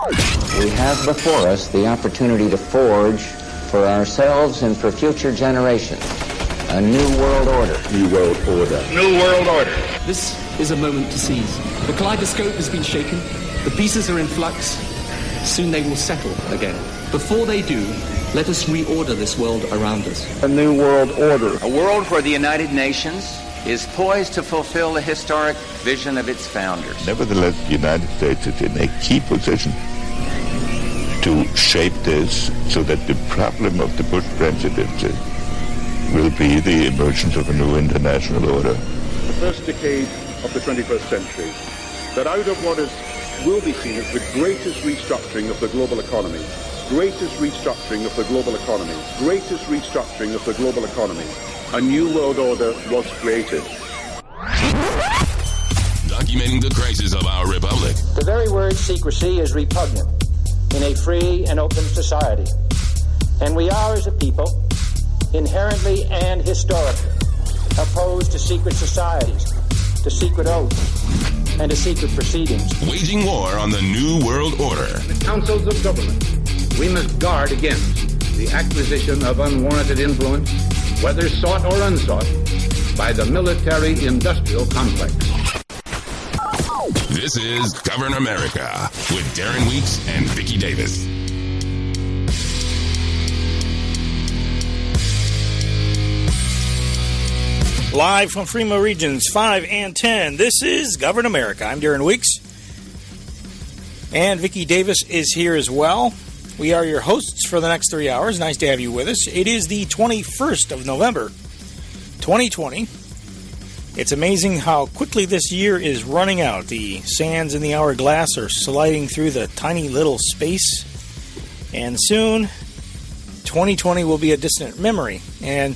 We have before us the opportunity to forge for ourselves and for future generations a new world order. New world order. New world order. This is a moment to seize. The kaleidoscope has been shaken. The pieces are in flux. Soon they will settle again. Before they do, let us reorder this world around us. A new world order. A world where the United Nations is poised to fulfill the historic vision of its founders. Nevertheless, the United States is in a key position to shape this so that the problem of the Bush presidency will be the emergence of a new international order. The first decade of the 21st century, that out of what will be seen as the greatest restructuring of the global economy, a new world order was created. Documenting the crisis of our republic. The very word secrecy is repugnant in a free and open society. And we are, as a people, inherently and historically opposed to secret societies, to secret oaths, and to secret proceedings. Waging war on the New World Order. In the councils of government, we must guard against the acquisition of unwarranted influence, whether sought or unsought, by the military-industrial complex. This is Govern America with Darren Weeks and Vicky Davis. Live from Fremont Regions 5 and 10, this is Govern America. I'm Darren Weeks, and Vicky Davis is here as well. We are your hosts for the next 3 hours. Nice to have you with us. It is the 21st of November, 2020. It's amazing how quickly this year is running out. The sands in the hourglass are sliding through the tiny little space, and soon 2020 will be a distant memory, and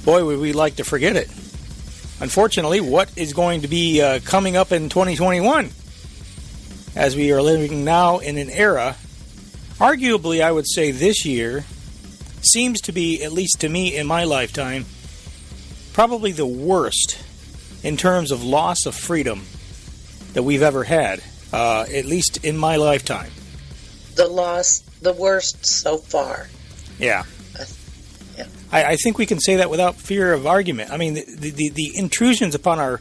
boy, would we like to forget it. Unfortunately, what is going to be coming up in 2021, as we are living now in an era, arguably I would say this year seems to be, at least to me in my lifetime, probably the worst in terms of loss of freedom that we've ever had, at least in my lifetime. The worst so far. Yeah. I think we can say that without fear of argument. I mean, the intrusions upon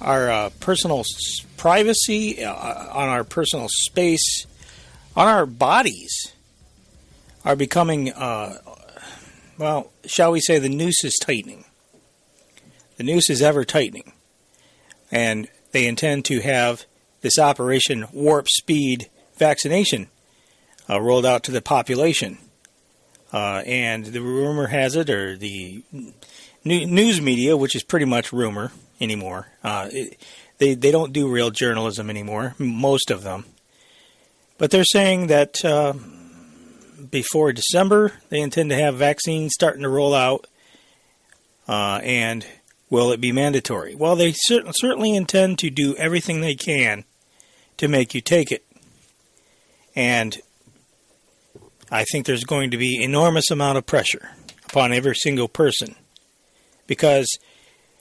our personal privacy, on our personal space, on our bodies are becoming, well, shall we say the noose is tightening. The noose is ever tightening. And they intend to have this Operation Warp Speed vaccination rolled out to the population. And the rumor has it, or the news media, which is pretty much rumor anymore, they don't do real journalism anymore, most of them. But they're saying that before December, they intend to have vaccines starting to roll out, and will it be mandatory? Well, they certainly intend to do everything they can to make you take it. And I think there's going to be enormous amount of pressure upon every single person. Because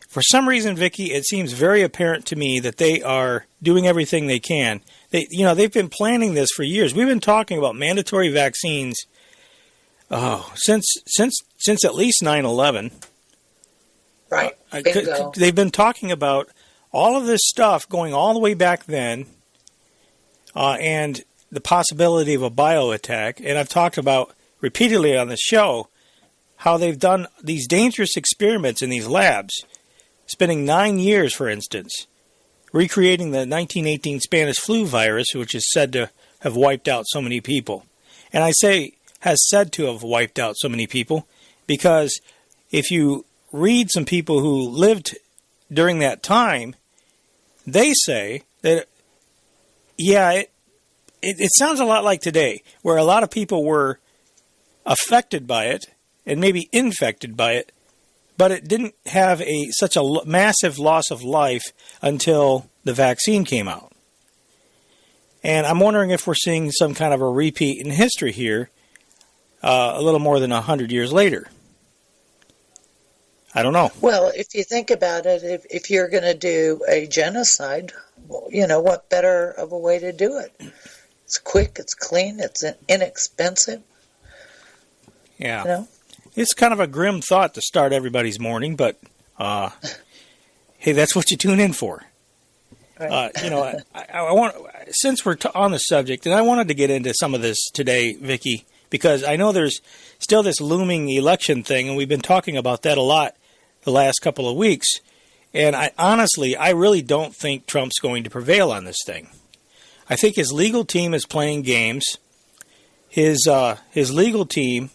for some reason, Vicky, it seems very apparent to me that they are doing everything they can. They've been planning this for years. We've been talking about mandatory vaccines since at least 9/11. Right. Bingo. They've been talking about all of this stuff going all the way back then, and the possibility of a bio attack. And I've talked about repeatedly on the show how they've done these dangerous experiments in these labs, spending 9 years, for instance, recreating the 1918 Spanish flu virus, which is said to have wiped out so many people. And I say has said to have wiped out so many people because if you read some people who lived during that time, they say that, yeah, it sounds a lot like today, where a lot of people were affected by it and maybe infected by it, but it didn't have such a massive loss of life until the vaccine came out. And I'm wondering if we're seeing some kind of a repeat in history here, a little more than 100 years later. I don't know. Well, if you think about it, if you're going to do a genocide, what better of a way to do it? It's quick, it's clean, it's inexpensive. Yeah. You know? It's kind of a grim thought to start everybody's morning, but hey, that's what you tune in for. Right. I want, since we're on the subject, and I wanted to get into some of this today, Vicky, because I know there's still this looming election thing, and we've been talking about that a lot the last couple of weeks. And I really don't think Trump's going to prevail on this thing. I think his legal team is playing games. His legal team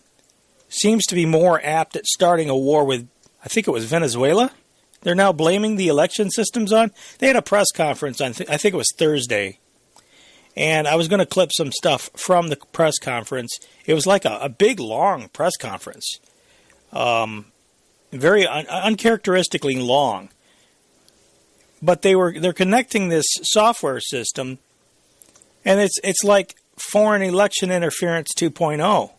seems to be more apt at starting a war with, I think it was Venezuela. They're now blaming the election systems on. They had a press conference on, I think it was Thursday. And I was going to clip some stuff from the press conference. It was like a big, long press conference. Very uncharacteristically long. But they're connecting this software system, and it's like foreign election interference 2.0.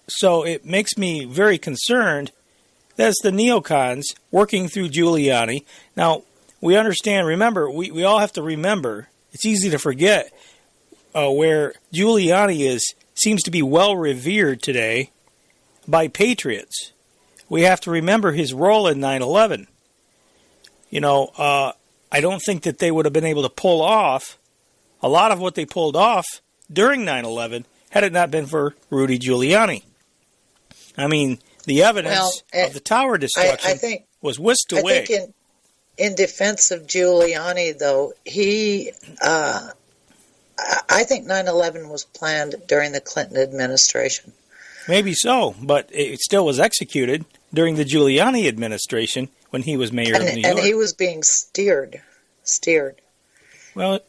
So it makes me very concerned. That's the neocons working through Giuliani. Now, we understand, remember, we all have to remember, it's easy to forget where Giuliani seems to be well revered today by patriots. We have to remember his role in 9/11. I don't think that they would have been able to pull off a lot of what they pulled off during 9/11 had it not been for Rudy Giuliani. I mean, the evidence of the tower destruction was whisked away. I think in defense of Giuliani, though, I think 9/11 was planned during the Clinton administration. Maybe so, but it still was executed during the Giuliani administration when he was mayor of New York. And he was being steered. Well,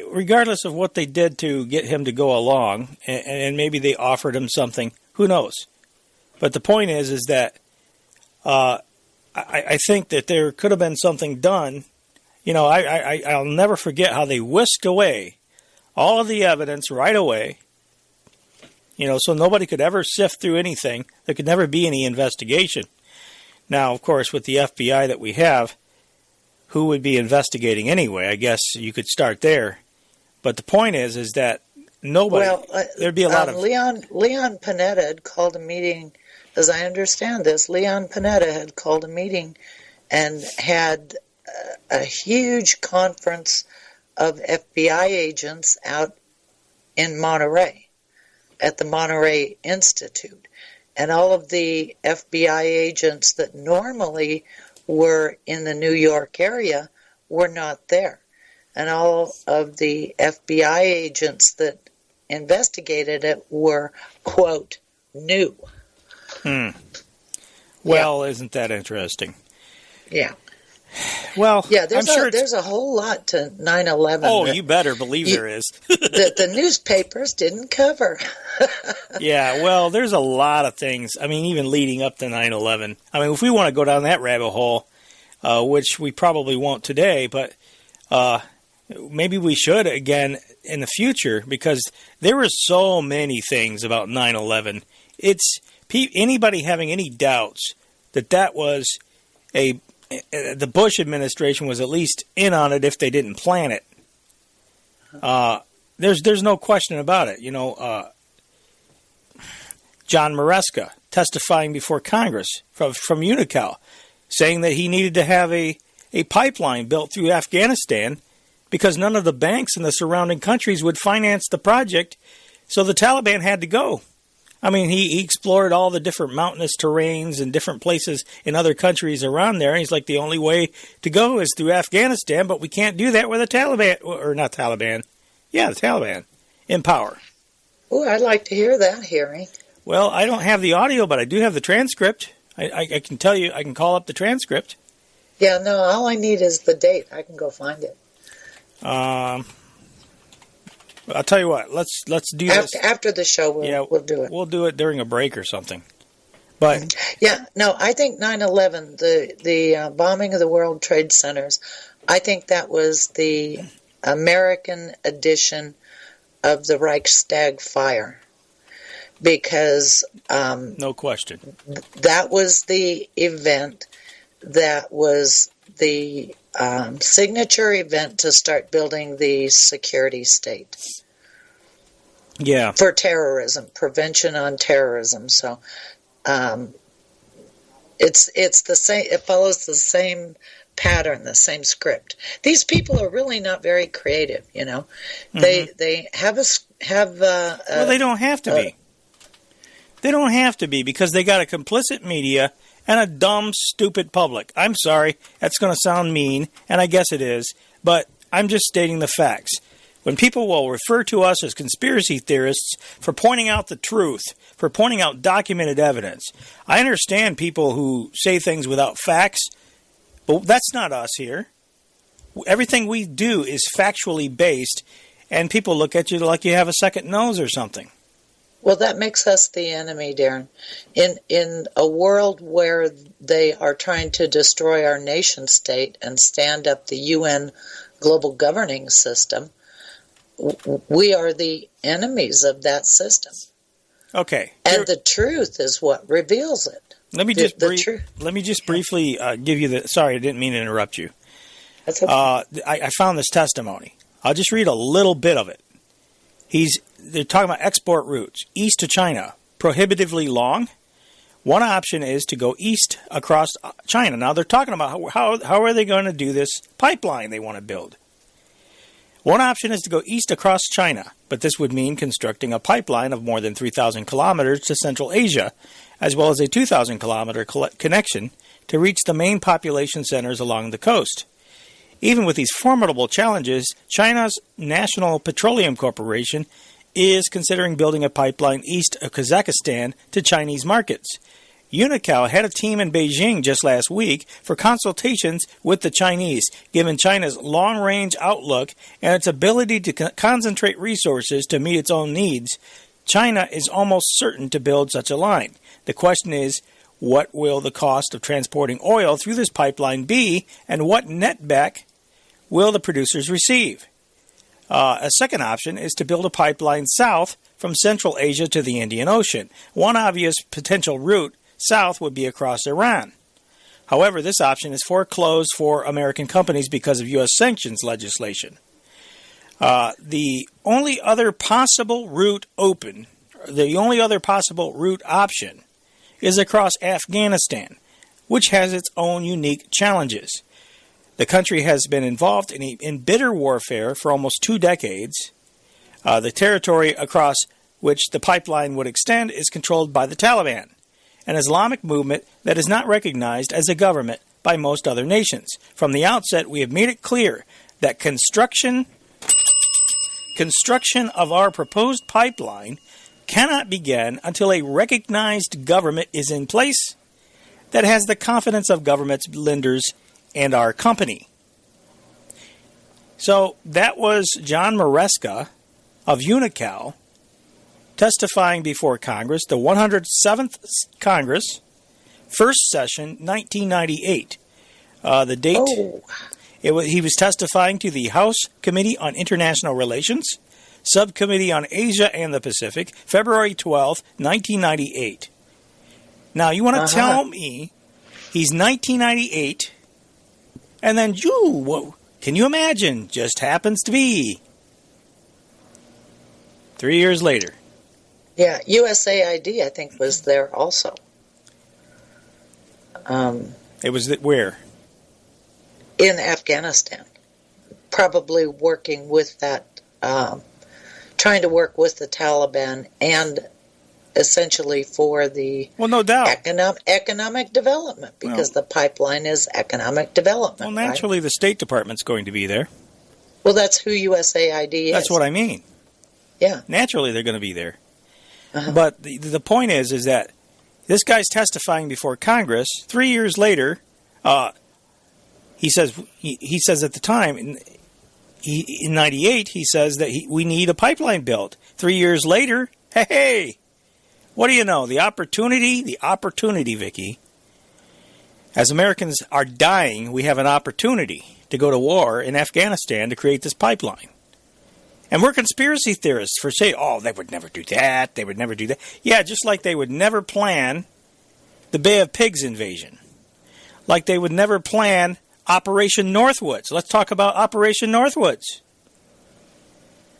regardless of what they did to get him to go along, and maybe they offered him something, who knows? But the point is that I think that there could have been something done. I'll never forget how they whisked away all of the evidence right away. So nobody could ever sift through anything. There could never be any investigation. Now, of course, with the FBI that we have, who would be investigating anyway? I guess you could start there. But the point is that nobody, there'd be a lot of... Leon Panetta had called a meeting, as I understand this, Leon Panetta had called a meeting and had a huge conference of FBI agents out in Monterey, at the Monterey Institute. And all of the FBI agents that normally were in the New York area were not there. And all of the FBI agents that investigated it were, quote, new. Well, isn't that interesting? Yeah. Well, yeah, there's a whole lot to 9/11. Oh, you better believe there is. the newspapers didn't cover. Yeah, well, there's a lot of things. I mean, even leading up to 9/11. I mean, if we want to go down that rabbit hole, which we probably won't today, but maybe we should again in the future, because there were so many things about 9/11. It's anybody having any doubts that was the Bush administration was at least in on it if they didn't plan it. There's no question about it. John Maresca testifying before Congress from Unocal, saying that he needed to have a pipeline built through Afghanistan because none of the banks in the surrounding countries would finance the project, so the Taliban had to go. I mean, he explored all the different mountainous terrains and different places in other countries around there. And he's like, the only way to go is through Afghanistan, but we can't do that with the Taliban, or not Taliban. Yeah, the Taliban in power. Oh, I'd like to hear that hearing. Well, I don't have the audio, but I do have the transcript. I can tell you, I can call up the transcript. Yeah, no, all I need is the date. I can go find it. I'll tell you what. Let's do this after the show. We'll do it. We'll do it during a break or something. But I think 9/11, the bombing of the World Trade Centers, I think that was the American edition of the Reichstag fire, because no question, that was the event that was the signature event to start building the security state. Yeah. For terrorism, prevention on terrorism. So it's the same. It follows the same pattern, the same script. These people are really not very creative. Mm-hmm. They have well, they don't have to be. They don't have to be because they got a complicit media and a dumb, stupid public. I'm sorry, that's going to sound mean, and I guess it is, but I'm just stating the facts. When people will refer to us as conspiracy theorists for pointing out the truth, for pointing out documented evidence, I understand people who say things without facts, but that's not us here. Everything we do is factually based, and people look at you like you have a second nose or something. Well, that makes us the enemy, Darren. In a world where they are trying to destroy our nation state and stand up the UN global governing system, we are the enemies of that system. Okay. And the truth is what reveals it. Let me just briefly give you the... Sorry, I didn't mean to interrupt you. That's okay. I found this testimony. I'll just read a little bit of it. They're talking about export routes east to China, prohibitively long. One option is to go east across China. Now they're talking about how are they going to do this pipeline they want to build. One option is to go east across China, but this would mean constructing a pipeline of more than 3,000 kilometers to Central Asia, as well as a 2,000-kilometer connection to reach the main population centers along the coast. Even with these formidable challenges, China's National Petroleum Corporation is considering building a pipeline east of Kazakhstan to Chinese markets. Unocal had a team in Beijing just last week for consultations with the Chinese, given China's long-range outlook and its ability to concentrate resources to meet its own needs. China is almost certain to build such a line. The question is, what will the cost of transporting oil through this pipeline be, and what netback will the producers receive? A second option is to build a pipeline south from Central Asia to the Indian Ocean. One obvious potential route south would be across Iran. However, this option is foreclosed for American companies because of U.S. sanctions legislation. The only other possible route option is across Afghanistan, which has its own unique challenges. The country has been involved in bitter warfare for almost 2 decades. The territory across which the pipeline would extend is controlled by the Taliban, an Islamic movement that is not recognized as a government by most other nations. From the outset, we have made it clear that construction of our proposed pipeline cannot begin until a recognized government is in place that has the confidence of governments, lenders, and our company. So that was John Maresca of Unocal testifying before Congress, the 107th Congress, first session, 1998. The date, he was testifying to the House Committee on International Relations, Subcommittee on Asia and the Pacific, February 12th, 1998. Now, you want to tell me he's 1998, and then, can you imagine, just happens to be 3 years later. Yeah, USAID, I think, was there also. It was where? In Afghanistan. Probably working with that, trying to work with the Taliban and essentially for the no doubt economic development, because the pipeline is economic development. Well, naturally, the State Department's going to be there. Well, that's who USAID is. That's what I mean. Yeah. Naturally, they're going to be there. But the point is that this guy's testifying before Congress. 3 years later, he says at the time in '98, he says that we need a pipeline built. 3 years later, hey, what do you know? The opportunity, Vicky. As Americans are dying, we have an opportunity to go to war in Afghanistan to create this pipeline. And we're conspiracy theorists for saying, they would never do that, they would never do that. Yeah, just like they would never plan the Bay of Pigs invasion. Like they would never plan Operation Northwoods. Let's talk about Operation Northwoods.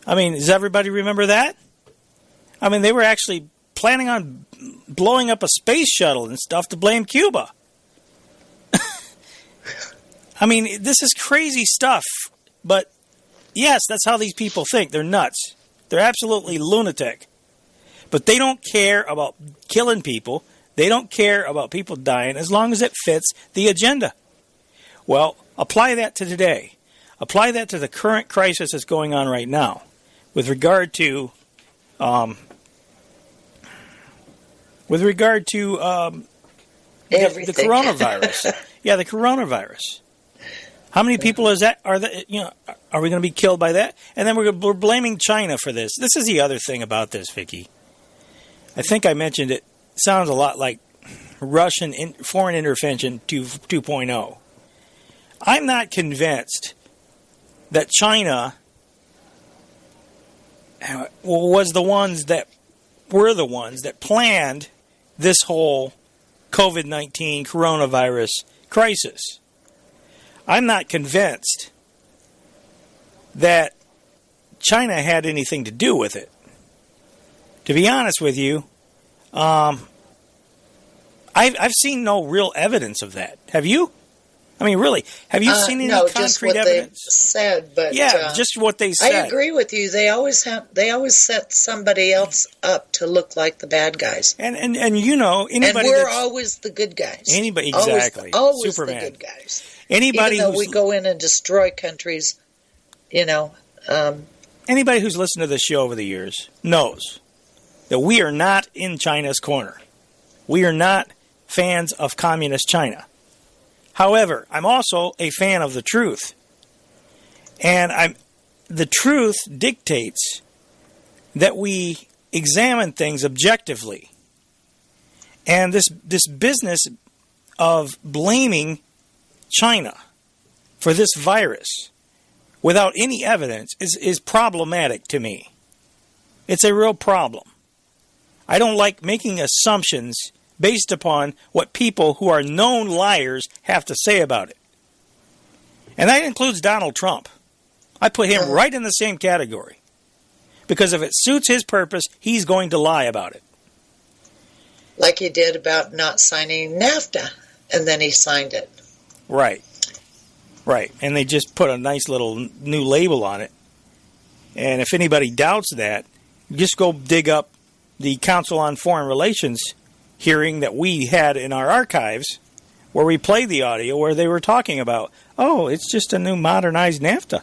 I mean, does everybody remember that? I mean, they were actually planning on blowing up a space shuttle and stuff to blame Cuba. I mean, this is crazy stuff. But, yes, that's how these people think. They're nuts. They're absolutely lunatic. But they don't care about killing people. They don't care about people dying as long as it fits the agenda. Well, apply that to today. Apply that to the current crisis that's going on right now with regard to the coronavirus. Yeah, the coronavirus. How many people are we going to be killed by that? And then we're blaming China for this. This is the other thing about this, Vicky. I think I mentioned it. Sounds a lot like Russian foreign intervention 2.0. I'm not convinced that China were the ones that planned this whole COVID-19 coronavirus crisis. I'm not convinced that China had anything to do with it. To be honest with you, I've seen no real evidence of that. Have you? I mean, really, have you seen any concrete evidence? They said, but just what they said. I agree with you. They always set somebody else up to look like the bad guys. And anybody, and we're always the good guys. Anybody, exactly. Always Superman. The good guys. Anybody even though we go in and destroy countries, anybody who's listened to this show over the years knows that we are not in China's corner. We are not fans of communist China. However, I'm also a fan of the truth. And the truth dictates that we examine things objectively. And this business of blaming China for this virus without any evidence is problematic to me. It's a real problem. I don't like making assumptions based upon what people who are known liars have to say about it. And that includes Donald Trump. I put him right in the same category. Because if it suits his purpose, he's going to lie about it. Like he did about not signing NAFTA, and then he signed it. Right. Right. And they just put a nice little new label on it. And if anybody doubts that, just go dig up the Council on Foreign Relations hearing that we had in our archives, where we played the audio where they were talking about, it's just a new modernized NAFTA.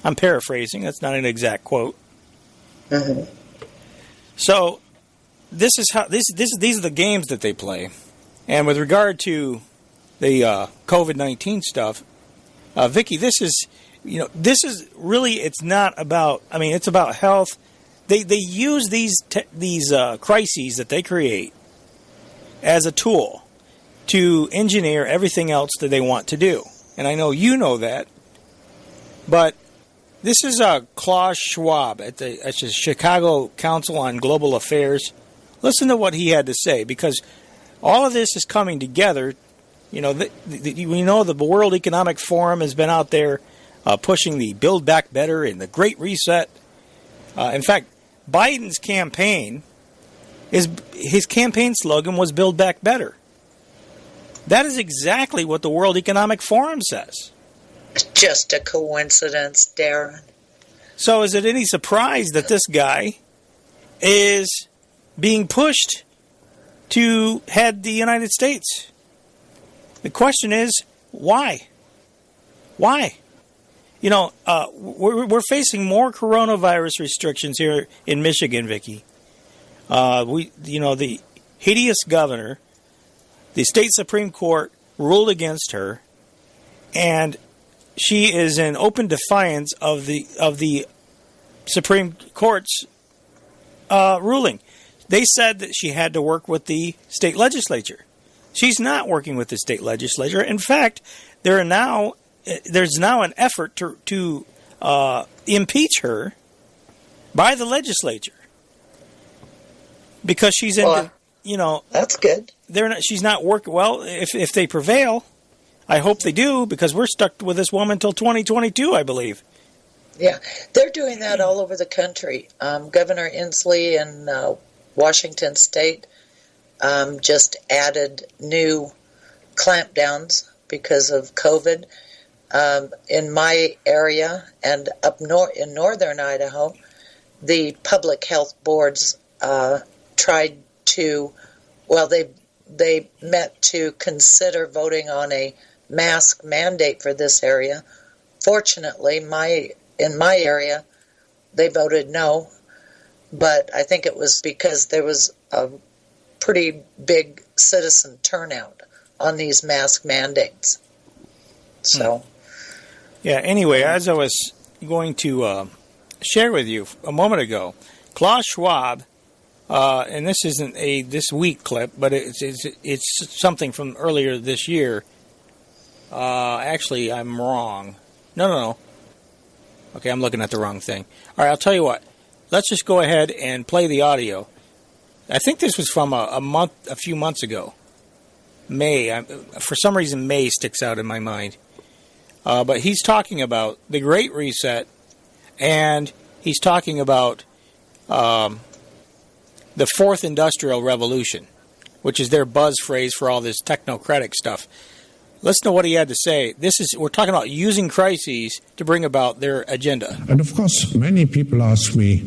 I'm paraphrasing. That's not an exact quote. Mm-hmm. So this is how these are the games that they play. And with regard to the COVID-19 stuff, Vicky, this is really, it's not about. I mean, it's about health. They use these crises that they create as a tool to engineer everything else that they want to do. And I know you know that. But this is Klaus Schwab at the Chicago Council on Global Affairs. Listen to what he had to say, because all of this is coming together. We know the World Economic Forum has been out there pushing the Build Back Better and the Great Reset. In fact, Biden's campaign, his campaign slogan was Build Back Better. That is exactly what the World Economic Forum says. It's just a coincidence, Darren. So is it any surprise that this guy is being pushed to head the United States? The question is, why? Why? We're facing more coronavirus restrictions here in Michigan, Vicky. The hideous governor, the state Supreme Court ruled against her, and she is in open defiance of the Supreme Court's ruling. They said that she had to work with the state legislature. She's not working with the state legislature. In fact, there's now an effort to impeach her by the legislature because she's in. That's good. She's not working well. If they prevail, I hope they do, because we're stuck with this woman until 2022, I believe. Yeah, they're doing that all over the country. Governor Inslee in Washington State just added new clampdowns because of COVID. In my area and up in northern Idaho, the public health boards tried to, they met to consider voting on a mask mandate for this area. Fortunately, in my area, they voted no, but I think it was because there was a pretty big citizen turnout on these mask mandates. So, yeah. Anyway, as I was going to share with you a moment ago, Klaus Schwab, and this isn't a this week clip, but it's something from earlier this year. Actually, I'm wrong. No. Okay, I'm looking at the wrong thing. All right, I'll tell you what. Let's just go ahead and play the audio. I think this was from a few months ago. May. For some reason, May sticks out in my mind. But he's talking about the Great Reset, and he's talking about the Fourth Industrial Revolution, which is their buzz phrase for all this technocratic stuff. Listen to what he had to say. We're talking about using crises to bring about their agenda. And of course, many people ask me,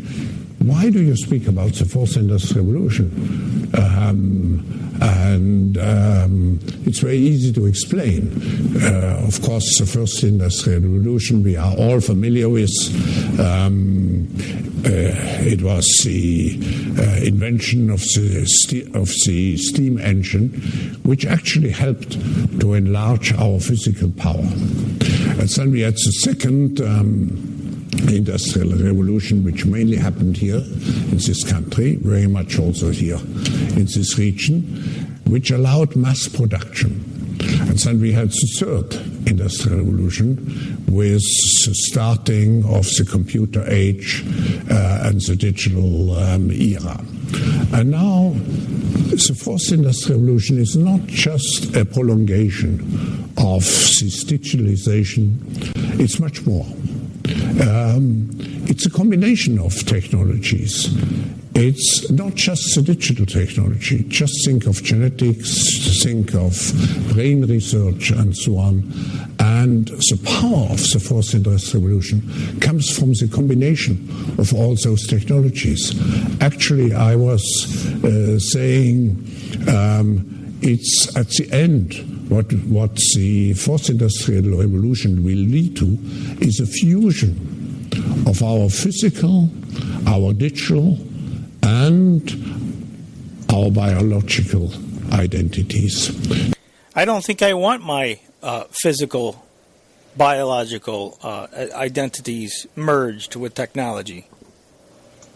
why do you speak about the Fourth Industrial Revolution? It's very easy to explain. Of course, the First Industrial Revolution we are all familiar with. It was the invention of the steam engine, which actually helped to enlarge our physical power. And then we had the Second Industrial Revolution, which mainly happened here in this country, very much also here in this region, which allowed mass production. And then we had the Third Industrial Revolution with the starting of the computer age and the digital era. And now the Fourth Industrial Revolution is not just a prolongation of this digitalization, it's much more. It's a combination of technologies. It's not just the digital technology. Just think of genetics, think of brain research, and so on. And the power of the Fourth Industrial Revolution comes from the combination of all those technologies. Actually, I was saying it's at the end what the Fourth Industrial Revolution will lead to is a fusion of our physical, our digital, and our biological identities. I don't think I want my physical, biological identities merged with technology.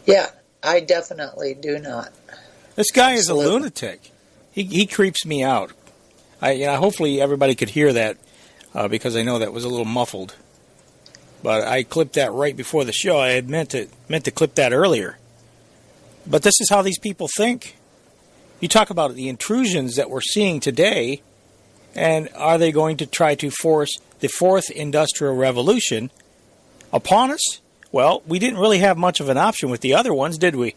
Yeah, I definitely do not. This guy is a lunatic. He creeps me out. Hopefully everybody could hear that because I know that was a little muffled. But I clipped that right before the show. I had meant to clip that earlier. But this is how these people think. You talk about the intrusions that we're seeing today, and are they going to try to force the Fourth Industrial Revolution upon us? Well, we didn't really have much of an option with the other ones, did we?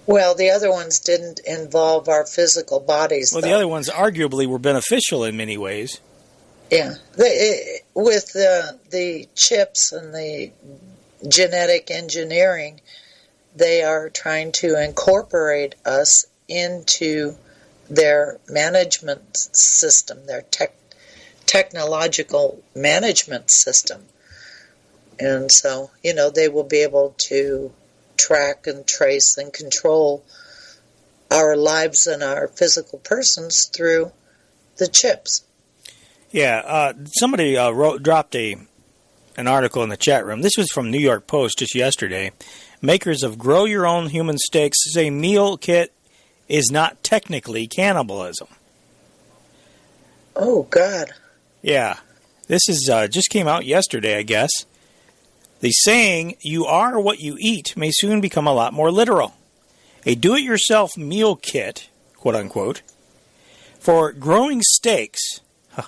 Well, the other ones didn't involve our physical bodies. Well, the other ones arguably were beneficial in many ways. Yeah. With the chips and the genetic engineering, they are trying to incorporate us into their management system, their technological management system. And so, they will be able to track and trace and control our lives and our physical persons through the chips. Yeah, somebody dropped an article in the chat room. This was from New York Post just yesterday. Makers of Grow Your Own Human Steaks say meal kit is not technically cannibalism. Oh, God. Yeah. This is just came out yesterday, I guess. The saying, you are what you eat, may soon become a lot more literal. A do-it-yourself meal kit, quote-unquote, for growing steaks.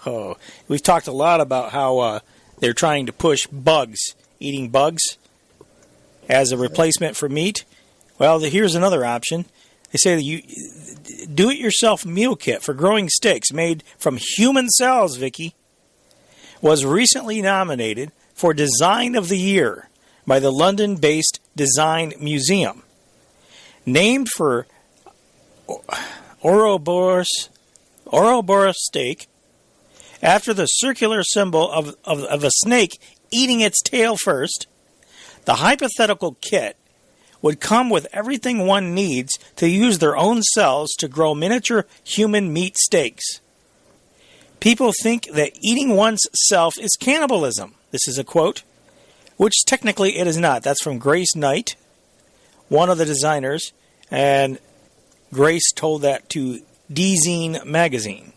Oh, we've talked a lot about how they're trying to push bugs, eating bugs, as a replacement for meat. Well, here's another option. They say that you do-it-yourself meal kit for growing steaks made from human cells, Vicky, was recently nominated for Design of the Year by the London-based Design Museum. Named for Ouroboros steak, after the circular symbol of a snake eating its tail first, the hypothetical kit would come with everything one needs to use their own cells to grow miniature human meat steaks. People think that eating one's self is cannibalism. This is a quote, which technically it is not. That's from Grace Knight, one of the designers, and Grace told that to D-Zine magazine.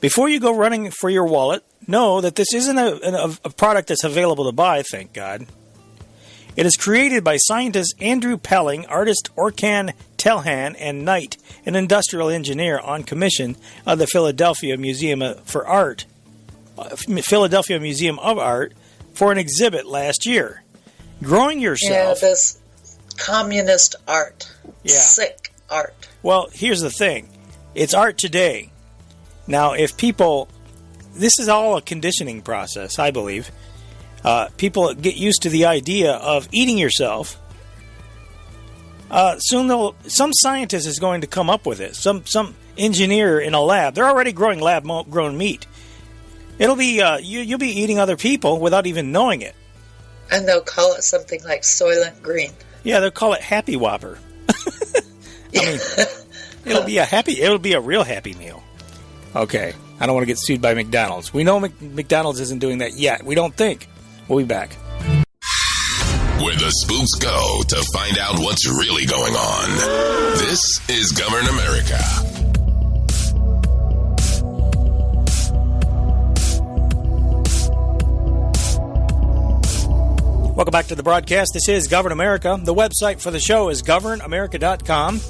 Before you go running for your wallet, know that this isn't a product that's available to buy, thank God. It is created by scientist Andrew Pelling, artist Orkan Telhan, and Knight, an industrial engineer on commission of the Philadelphia Museum of Art, for an exhibit last year. Growing yourself... Yeah, this communist art. Yeah. Sick art. Well, here's the thing. It's art today. Now, if people... This is all a conditioning process, I believe. People get used to the idea of eating yourself. Soon some scientist is going to come up with it. Some engineer in a lab. They're already growing lab-grown meat. It'll be you'll be eating other people without even knowing it. And they'll call it something like Soylent Green. Yeah, they'll call it Happy Whopper. I mean, it'll be a real Happy Meal. Okay, I don't want to get sued by McDonald's. We know McDonald's isn't doing that yet. We don't think. We'll be back. Where the spooks go to find out what's really going on. This is Govern America. Welcome back to the broadcast. This is Govern America. The website for the show is governamerica.com.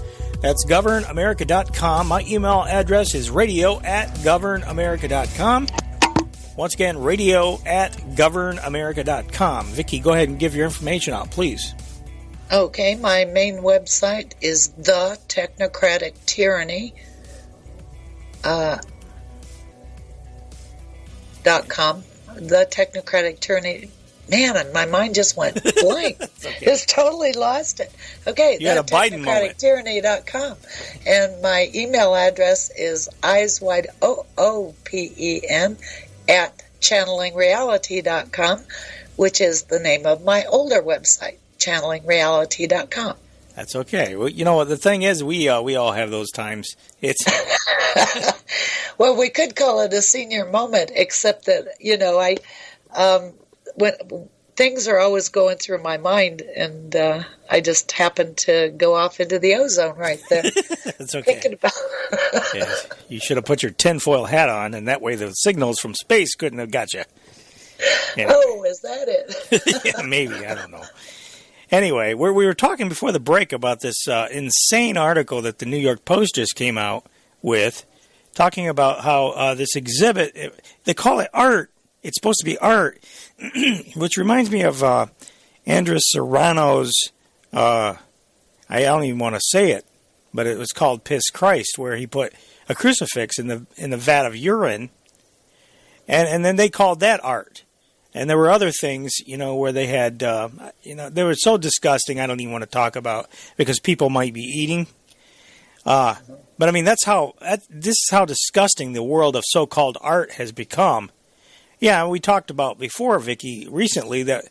That's governamerica.com. My email address is radio@governamerica.com. Once again, radio@governamerica.com. Vicky, go ahead and give your information out, please. Okay, my main website is The Technocratic Tyranny .com. The Technocratic Tyranny. Man, my mind just went blank. Okay. Just totally lost it. Okay, you had a Biden moment. technocratictyranny.com. And my email address is eyeswideoopen @channelingreality.com, which is the name of my older website, channelingreality.com. That's okay. Well, you know what the thing is, we all have those times. It's well, we could call it a senior moment, except that when things are always going through my mind, and I just happen to go off into the ozone right there. That's okay. Thinking about yes. You should have put your tinfoil hat on, and that way the signals from space couldn't have got you. Anyway. Oh, is that it? Yeah, maybe. I don't know. Anyway, we were talking before the break about this insane article that the New York Post just came out with, talking about how this exhibit, they call it art. It's supposed to be art, which reminds me of Andres Serrano's, I don't even want to say it, but it was called Piss Christ, where he put a crucifix in the vat of urine, and then they called that art. And there were other things, where they had, they were so disgusting I don't even want to talk about because people might be eating. But I mean, this is how disgusting the world of so-called art has become. Yeah, we talked about before, Vicky, recently that,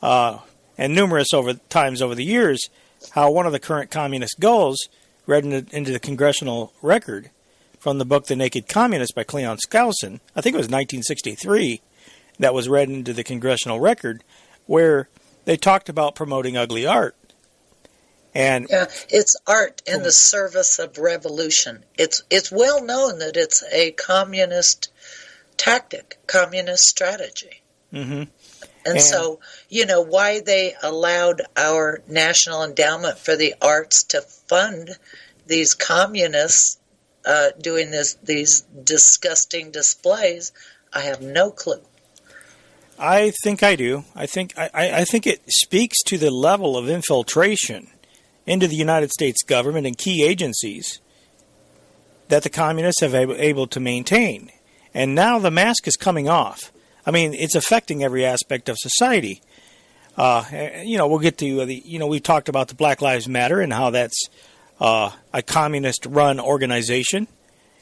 and numerous times over the years, how one of the current communist goals, read into the congressional record from the book The Naked Communist by Cleon Skousen, I think it was 1963, that was read into the congressional record, where they talked about promoting ugly art. And yeah, it's art in the service of revolution. It's well known that it's a communist tactic, communist strategy. Mm-hmm. And so, why they allowed our National Endowment for the Arts to fund these communists doing these disgusting displays, I have no clue. I think I do. I think it speaks to the level of infiltration into the United States government and key agencies that the communists have been able to maintain. And now the mask is coming off. I mean, it's affecting every aspect of society. We'll get to we've talked about the Black Lives Matter and how that's a communist-run organization.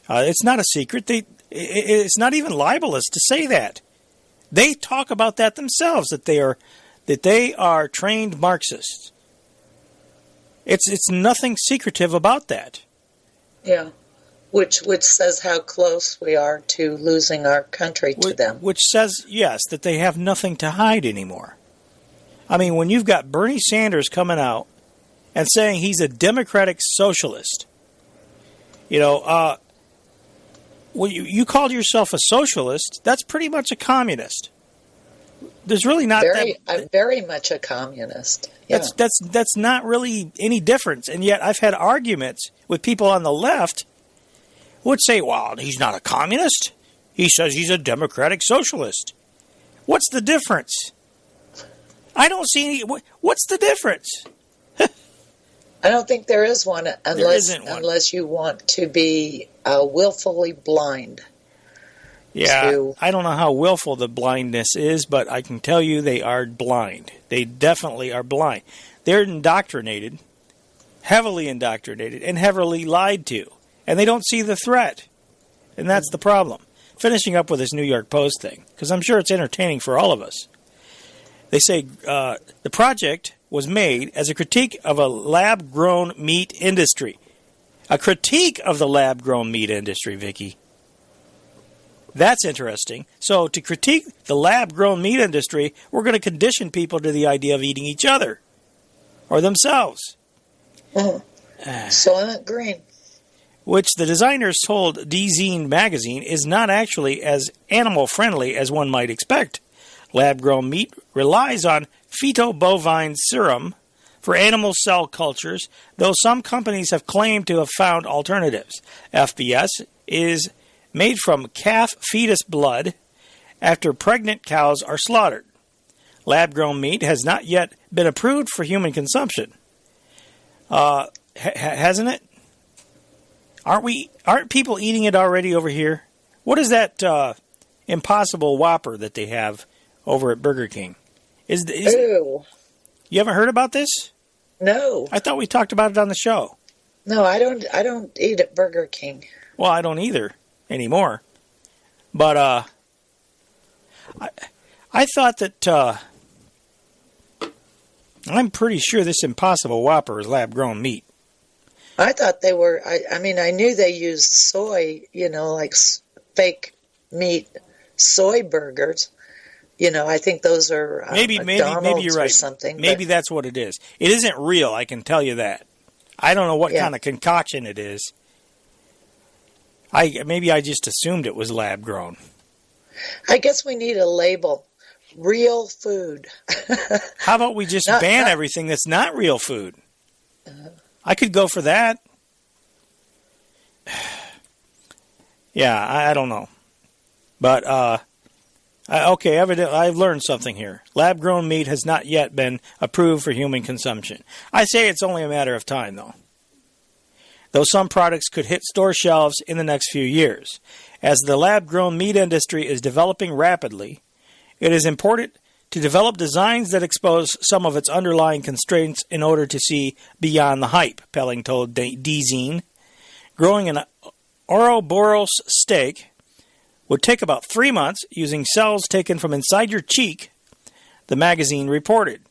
It's not a secret. It's not even libelous to say that. They talk about that themselves, that they are trained Marxists. It's nothing secretive about that. Yeah, which says how close we are to losing our country to them. Which says, yes, that they have nothing to hide anymore. I mean, when you've got Bernie Sanders coming out and saying he's a democratic-socialist, when you called yourself a socialist, that's pretty much a communist. There's really not I'm very much a communist. Yeah. That's not really any difference. And yet I've had arguments with people on the left who would say, well, he's not a communist. He says he's a democratic socialist. What's the difference? I don't see any. What's the difference? I don't think there is one unless you want to be willfully blind. Yeah, I don't know how willful the blindness is, but I can tell you they are blind. They definitely are blind. They're indoctrinated, heavily indoctrinated, and heavily lied to. And they don't see the threat. And that's the problem. Finishing up with this New York Post thing, because I'm sure it's entertaining for all of us. They say the project was made as a critique of a lab-grown meat industry. A critique of the lab-grown meat industry, Vicky. That's interesting. So to critique the lab-grown meat industry, we're going to condition people to the idea of eating each other or themselves. Soylent Green. Which the designers told DZine magazine is not actually as animal-friendly as one might expect. Lab-grown meat relies on fetal-bovine serum for animal cell cultures, though some companies have claimed to have found alternatives. FBS is made from calf fetus blood after pregnant cows are slaughtered. Lab-grown meat has not yet been approved for human consumption. Hasn't it? Aren't people eating it already over here? What is that Impossible Whopper that they have over at Burger King? Ew. You haven't heard about this? No. I thought we talked about it on the show. No, I don't eat at Burger King. Well, I don't either anymore. But I thought that I'm pretty sure this Impossible Whopper is lab-grown meat. I thought they were. I mean, I knew they used soy. Like fake meat soy burgers. I think those are maybe you're right. Or something. Maybe that's what it is. It isn't real. I can tell you that. I don't know what kind of concoction it is. Maybe I just assumed it was lab grown. I guess we need a label. Real food. How about we just ban everything that's not real food? I could go for that. Yeah, I don't know. But, okay, I've learned something here. Lab-grown meat has not yet been approved for human consumption. I say it's only a matter of time, though. Though some products could hit store shelves in the next few years. As the lab-grown meat industry is developing rapidly, it is important to develop designs that expose some of its underlying constraints in order to see beyond the hype, Pelling told DZine. Growing an Ouroboros steak would take about 3 months using cells taken from inside your cheek, the magazine reported.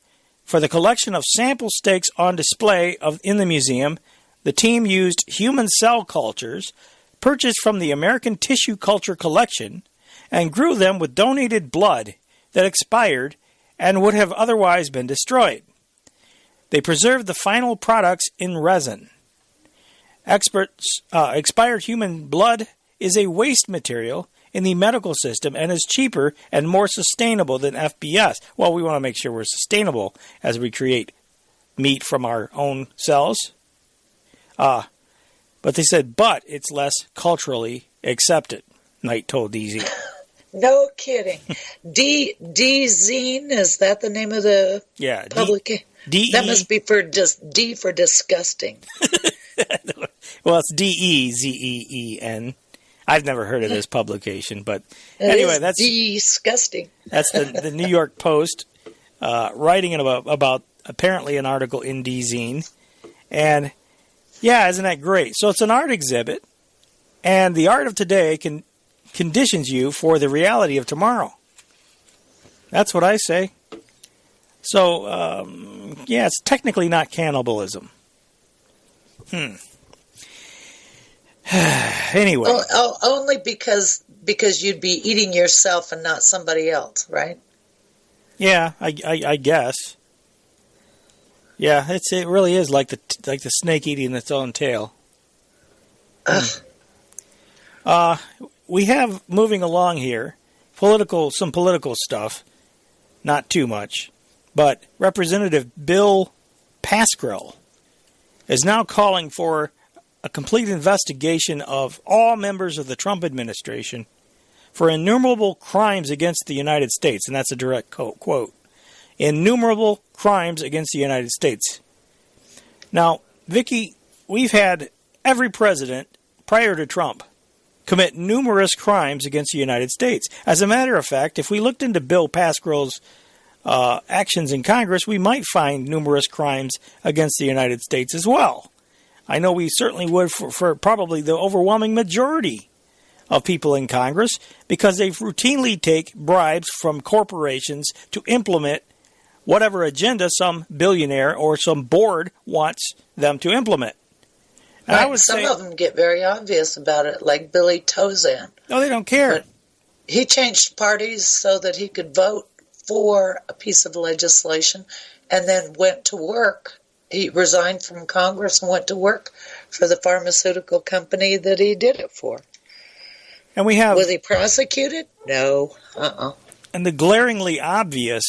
For the collection of sample steaks on display in the museum, the team used human cell cultures purchased from the American Tissue Culture Collection and grew them with donated blood that expired and would have otherwise been destroyed. They preserved the final products in resin. Expired human blood is a waste material in the medical system and is cheaper and more sustainable than FBS. Well, we want to make sure we're sustainable as we create meat from our own cells. But they said, but it's less culturally accepted, Knight told DZ. No kidding. D-Zine, is that the name of the publication? That must be for D for disgusting. Well, it's D-E-Z-E-E-N. I've never heard of this publication, but anyway, that's disgusting. That's the New York Post writing about apparently an article in D-Zine. And yeah, isn't that great? So it's an art exhibit, and the art of today conditions you for the reality of tomorrow. That's what I say. So, yeah, it's technically not cannibalism. Anyway. Well, only because you'd be eating yourself and not somebody else, right? Yeah, I guess. Yeah, it really is like the snake eating its own tail. We have, moving along here, some political stuff, not too much, but Representative Bill Pascrell is now calling for a complete investigation of all members of the Trump administration for innumerable crimes against the United States, and that's a direct quote. Innumerable crimes against the United States. Now, Vicky, we've had every president prior to Trump commit numerous crimes against the United States. As a matter of fact, if we looked into Bill Pascrell's actions in Congress, we might find numerous crimes against the United States as well. I know we certainly would for probably the overwhelming majority of people in Congress, because they routinely take bribes from corporations to implement whatever agenda some billionaire or some board wants them to implement. And right, some of them get very obvious about it, like Billy Tozan. No, they don't care. But he changed parties so that he could vote for a piece of legislation and then went to work. He resigned from Congress and went to work for the pharmaceutical company that he did it for. And we have... Was he prosecuted? No. And the glaringly obvious,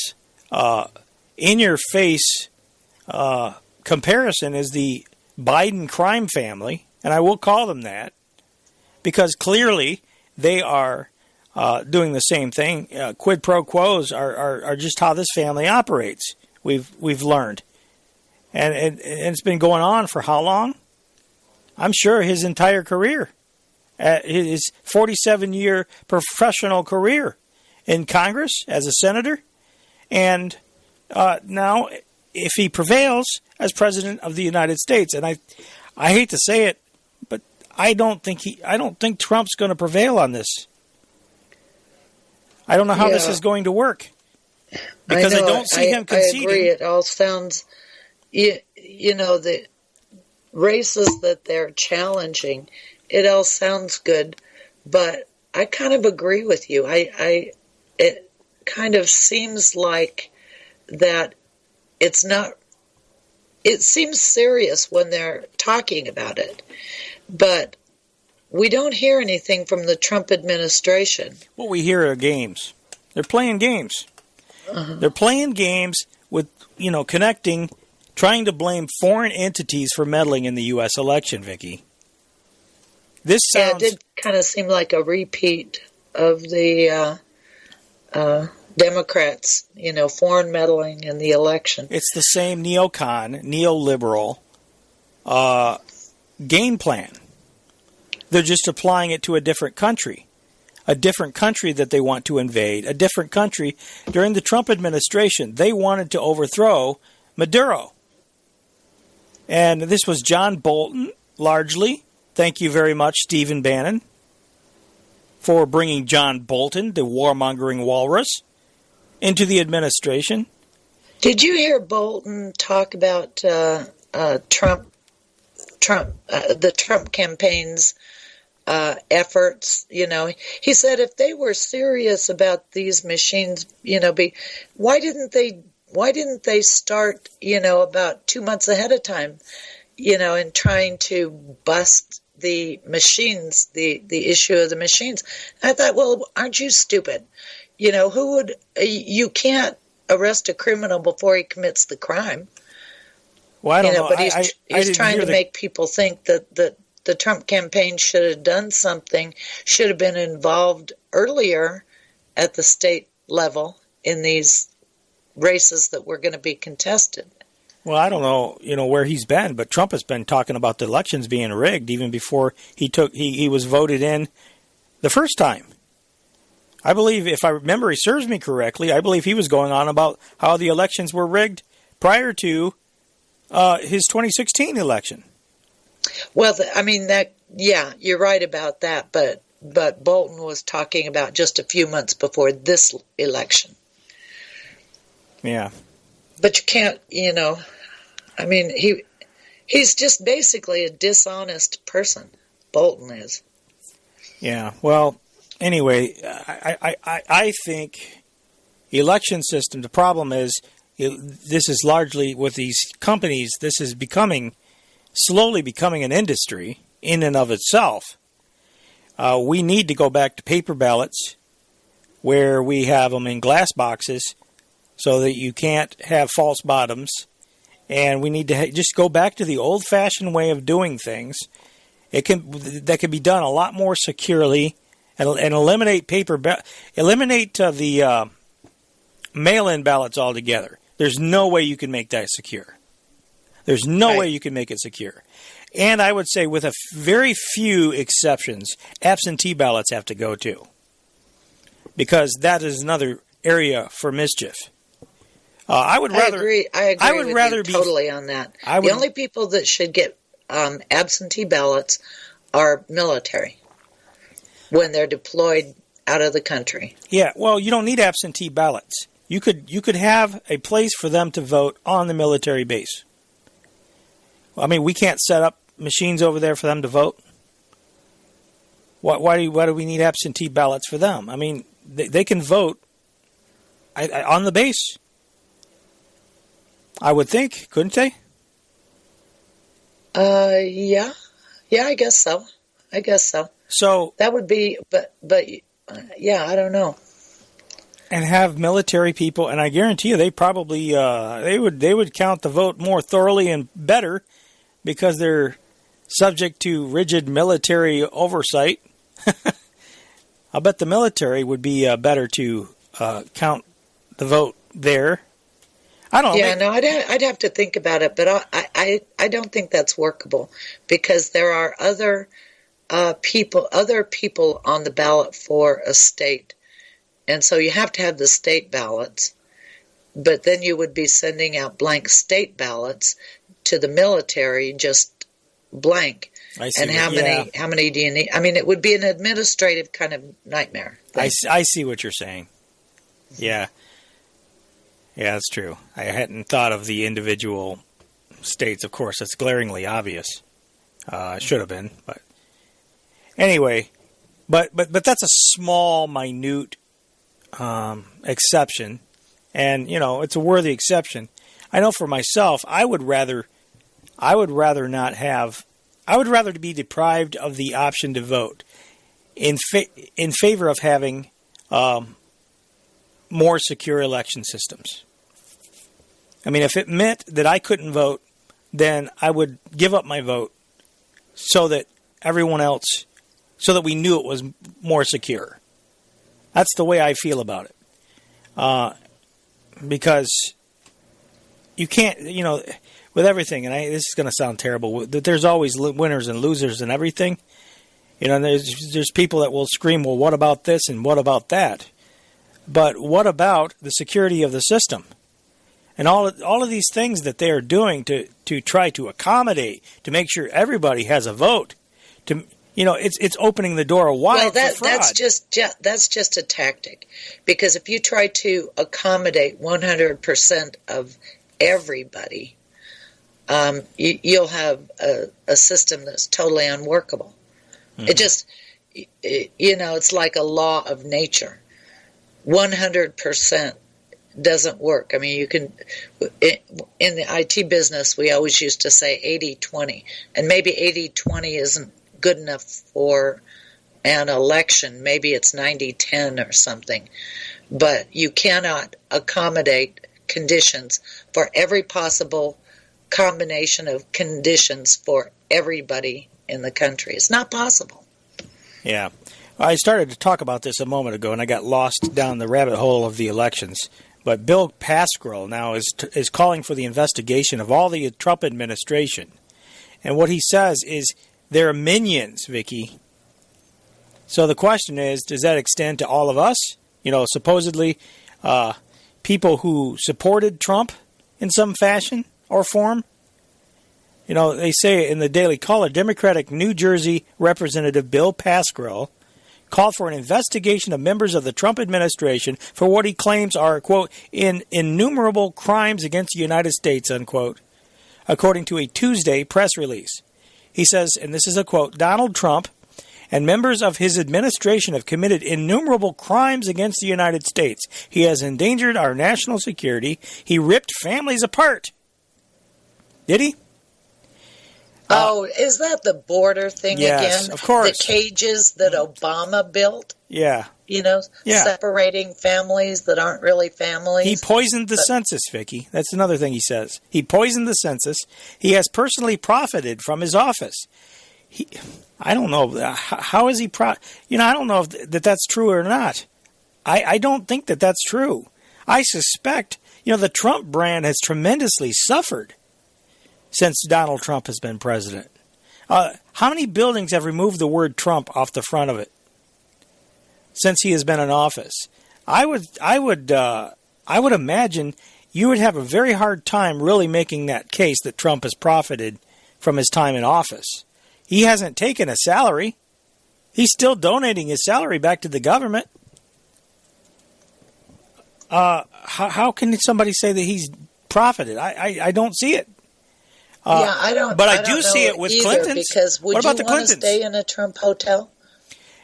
in-your-face comparison is the Biden crime family, and I will call them that, because clearly they are doing the same thing. Quid pro quos are just how this family operates. We've learned, and it's been going on for how long? I'm sure his entire career, his 47-year professional career in Congress as a senator, and now if he prevails as president of the United States, and I hate to say it, but I don't think Trump's going to prevail on this. I don't know how this is going to work, because I don't see him conceding. I agree. It all sounds, the races that they're challenging, it all sounds good, but I kind of agree with you. It kind of seems like that it's not. It seems serious when they're talking about it, but we don't hear anything from the Trump administration. What we hear are games. They're playing games. They're playing games with, connecting, trying to blame foreign entities for meddling in the U.S. election, Vicky. This sounds... Yeah, it did kind of seem like a repeat of the Democrats, foreign meddling in the election. It's the same neocon, neoliberal game plan. They're just applying it to a different country that they want to invade, a different country. During the Trump administration, they wanted to overthrow Maduro. And this was John Bolton, largely. Thank you very much, Stephen Bannon, for bringing John Bolton, the warmongering walrus, into the administration. Did you hear Bolton talk about the Trump campaign's efforts? He said if they were serious about these machines, why didn't they start, about 2 months ahead of time, in trying to bust the machines, the issue of the machines? I thought, well, aren't you stupid? You can't arrest a criminal before he commits the crime. Well, I don't know. But he's trying to make people think that the Trump campaign should have done something, should have been involved earlier at the state level in these races that were going to be contested. Well, I don't know, where he's been, but Trump has been talking about the elections being rigged even before he was voted in the first time. I believe, if my memory serves me correctly, I believe he was going on about how the elections were rigged prior to his 2016 election. Well, you're right about that, but Bolton was talking about just a few months before this election. Yeah. But you can't, he's just basically a dishonest person. Bolton is. Yeah, well, anyway, I think election system, the problem is, this is largely with these companies, this is slowly becoming an industry in and of itself. We need to go back to paper ballots where we have them in glass boxes so that you can't have false bottoms. And we need to just go back to the old-fashioned way of doing things. That can be done a lot more securely and eliminate the mail-in ballots altogether. There's no way you can make that secure. There's no way you can make it secure. And I would say, with a very few exceptions, absentee ballots have to go too, because that is another area for mischief. I agree. I would rather be totally on that. The only people that should get absentee ballots are military when they're deployed out of the country. Yeah, well, you don't need absentee ballots. You could have a place for them to vote on the military base. I mean, we can't set up machines over there for them to vote. Why do we need absentee ballots for them? I mean, they can vote on the base. I would think, couldn't they? Yeah, I guess so. So that would be, but yeah, I don't know. And have military people, and I guarantee you, they probably they would count the vote more thoroughly and better, because they're subject to rigid military oversight. I'll bet the military would be better to count the vote there. I don't know. Yeah, no, I'd have to think about it, but I don't think that's workable, because there are other people on the ballot for a state, and so you have to have the state ballots, but then you would be sending out blank state ballots to the military, just blank. I see. And how many do you need? I mean, it would be an administrative kind of nightmare. I see what you're saying. Yeah. Yeah, that's true. I hadn't thought of the individual states. Of course, it's glaringly obvious. It should have been, but anyway. But that's a small, minute exception, and it's a worthy exception. I know for myself, I would rather be deprived of the option to vote in favor of having more secure election systems. I mean, if it meant that I couldn't vote, then I would give up my vote so that we knew it was more secure. That's the way I feel about it. Because you can't, with everything, and this is going to sound terrible, there's always winners and losers and everything. There's people that will scream, well, what about this and what about that? But what about the security of the system? And all of these things that they are doing to try to accommodate, to make sure everybody has a vote, it's opening the door wide for fraud. That's just a tactic, because if you try to accommodate 100% of everybody, you'll have a system that's totally unworkable. Mm-hmm. It's like a law of nature. 100% doesn't work. I mean, you can, in the IT business, we always used to say 80-20, and maybe 80-20 isn't good enough for an election. Maybe it's 90-10 or something, but you cannot accommodate conditions for every possible combination of conditions for everybody in the country. It's not possible. Yeah. I started to talk about this a moment ago, and I got lost down the rabbit hole of the elections. But Bill Pascrell now is calling for the investigation of all the Trump administration. And what he says is they're minions, Vicky. So the question is, does that extend to all of us? You know, supposedly people who supported Trump in some fashion or form? You know, they say in the Daily Caller, Democratic New Jersey Representative Bill Pascrell called for an investigation of members of the Trump administration for what he claims are, quote, innumerable crimes against the United States, unquote, according to a Tuesday press release. He says, and this is a quote, Donald Trump and members of his administration have committed innumerable crimes against the United States. He has endangered our national security. He ripped families apart. Did he? Oh, is that the border thing yes, again? Of course. The cages that Obama built? Yeah. You know, separating families that aren't really families. He poisoned the census, Vicky. That's another thing he says. He poisoned the census. He has personally profited from his office. I don't know. How is he I don't know if that's true or not. I don't think that that's true. I suspect, the Trump brand has tremendously suffered since Donald Trump has been president. How many buildings have removed the word Trump off the front of it since he has been in office? I would imagine you would have a very hard time really making that case that Trump has profited from his time in office. He hasn't taken a salary. He's still donating his salary back to the government. How can somebody say that he's profited? I don't see it. I don't. But I do see it with Clintons. Because would what about you the want to Clintons? stay in a Trump hotel?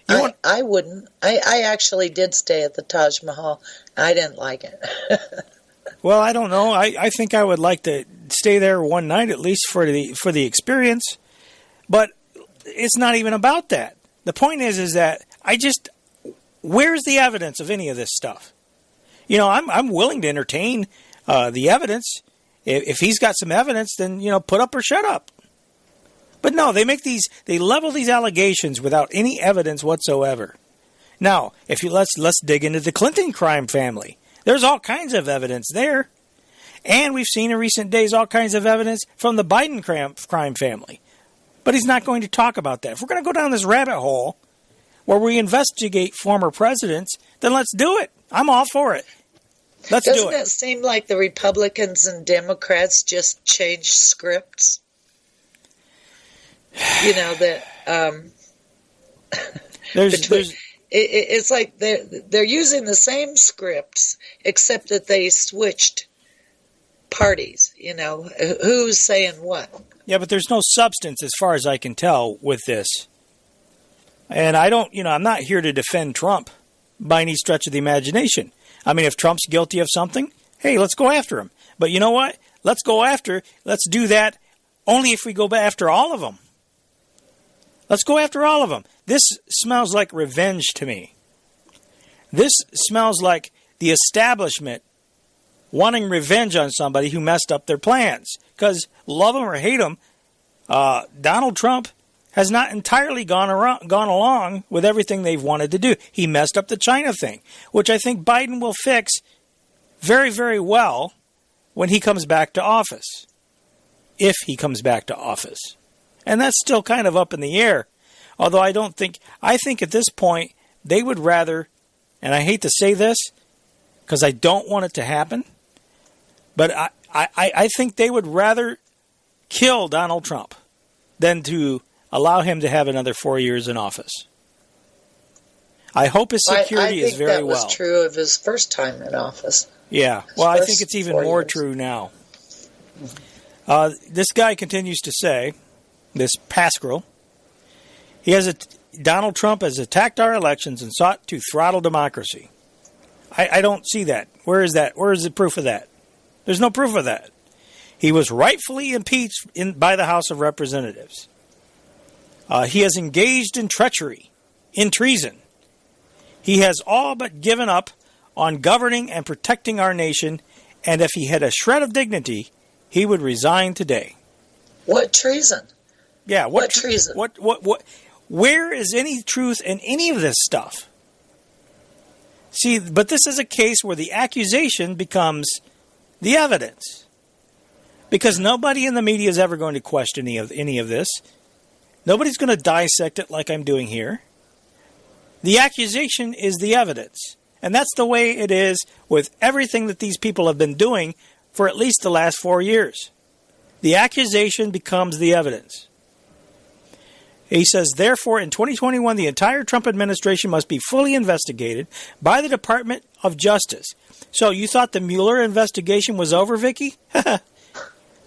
I wouldn't. I actually did stay at the Taj Mahal. I didn't like it. Well, I don't know. I think I would like to stay there one night at least for the experience. But it's not even about that. The point is that where's the evidence of any of this stuff? I'm willing to entertain the evidence. If he's got some evidence, then, put up or shut up. But no, they level these allegations without any evidence whatsoever. Now, let's dig into the Clinton crime family. There's all kinds of evidence there. And we've seen in recent days all kinds of evidence from the Biden crime family. But he's not going to talk about that. If we're going to go down this rabbit hole where we investigate former presidents, then let's do it. I'm all for it. Let's do it. Doesn't it seem like the Republicans and Democrats just changed scripts? It's like they're using the same scripts, except that they switched parties. Who's saying what? Yeah, but there's no substance as far as I can tell with this. And I'm not here to defend Trump by any stretch of the imagination. I mean, if Trump's guilty of something, hey, let's go after him. But you know what? Let's do that only if we go after all of them. Let's go after all of them. This smells like revenge to me. This smells like the establishment wanting revenge on somebody who messed up their plans. Because love him or hate him, Donald Trump has not entirely gone along with everything they've wanted to do. He messed up the China thing, which I think Biden will fix very, very well when he comes back to office. If he comes back to office. And that's still kind of up in the air. Although I think at this point they would rather, and I hate to say this because I don't want it to happen, but I think they would rather kill Donald Trump than to allow him to have another 4 years in office. I hope his security is very well. I think that was true of his first time in office. Yeah, well, I think it's even more true now. This guy continues to say, this Pascrell, Donald Trump has attacked our elections and sought to throttle democracy. I don't see that. Where is that? Where is the proof of that? There's no proof of that. He was rightfully impeached by the House of Representatives. He has engaged in treachery, in treason. He has all but given up on governing and protecting our nation, and if he had a shred of dignity, he would resign today. What treason? Yeah. What treason? What? Where is any truth in any of this stuff? See, but this is a case where the accusation becomes the evidence. Because nobody in the media is ever going to question any of this. Nobody's going to dissect it like I'm doing here. The accusation is the evidence. And that's the way it is with everything that these people have been doing for at least the last 4 years. The accusation becomes the evidence. He says, therefore, in 2021, the entire Trump administration must be fully investigated by the Department of Justice. So you thought the Mueller investigation was over, Vicky?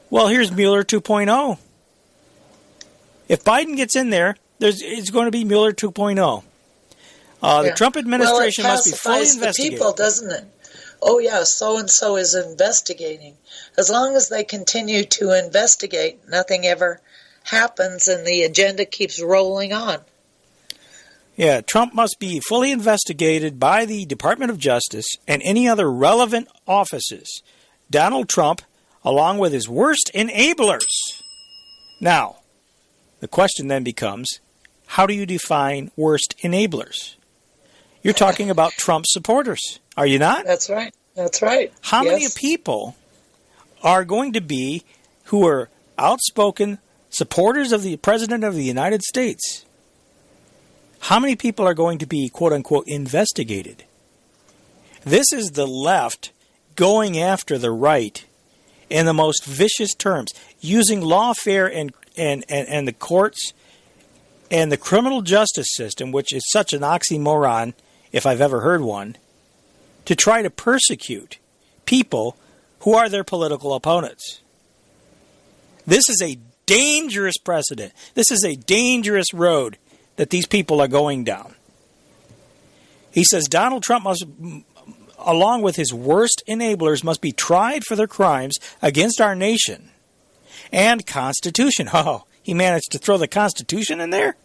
Well, here's Mueller 2.0. If Biden gets in there, it's going to be Mueller 2.0. The Trump administration must be fully investigated. The people, doesn't it? Oh, yeah, so-and-so is investigating. As long as they continue to investigate, nothing ever happens and the agenda keeps rolling on. Yeah, Trump must be fully investigated by the Department of Justice and any other relevant offices. Donald Trump, along with his worst enablers. Now, the question then becomes, how do you define worst enablers? You're talking about Trump supporters, are you not? That's right. That's right. How many people are going to be who are outspoken supporters of the President of the United States? How many people are going to be, quote-unquote, investigated? This is the left going after the right in the most vicious terms, using lawfare and the courts and the criminal justice system, which is such an oxymoron, if I've ever heard one, to try to persecute people who are their political opponents. This is a dangerous precedent. This is a dangerous road that these people are going down. He says Donald Trump must, along with his worst enablers, must be tried for their crimes against our nation and Constitution. Oh, he managed to throw the Constitution in there?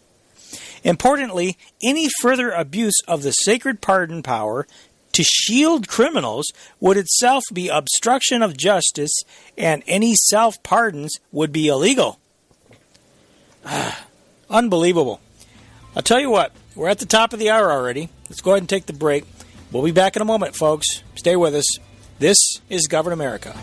Importantly, any further abuse of the sacred pardon power to shield criminals would itself be obstruction of justice, and any self-pardons would be illegal. Unbelievable. I'll tell you what, we're at the top of the hour already. Let's go ahead and take the break. We'll be back in a moment, folks. Stay with us. This is Govern America.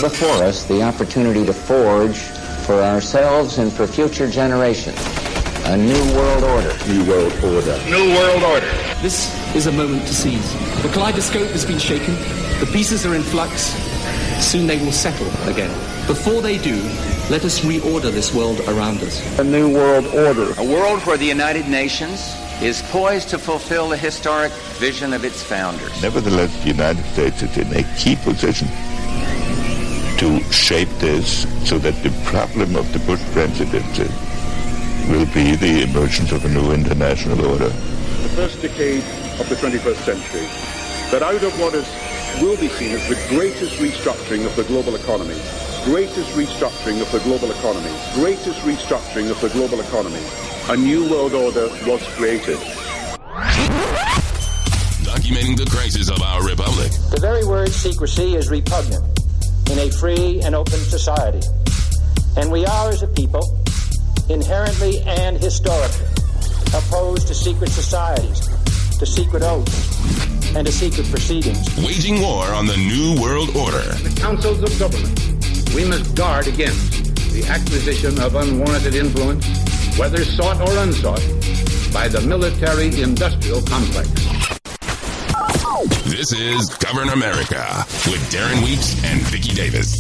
Before us the opportunity to forge for ourselves and for future generations a new world order. New world order. New world order. This is a moment to seize. The kaleidoscope has been shaken. The pieces are in flux. Soon they will settle again. Before they do, let us reorder this world around us. A new world order. A world where the United Nations is poised to fulfill the historic vision of its founders. Nevertheless, the United States is in a key position to shape this so that the problem of the Bush presidency will be the emergence of a new international order. The first decade of the 21st century, that out of what will be seen as the greatest restructuring of the global economy, a new world order was created. Documenting the crisis of our republic. The very word secrecy is repugnant in a free and open society. And we are, as a people, inherently and historically opposed to secret societies, to secret oaths, and to secret proceedings. Waging war on the New World Order. The councils of government, we must guard against the acquisition of unwarranted influence, whether sought or unsought, by the military-industrial complex. This is Govern America with Darren Weeks and Vicky Davis.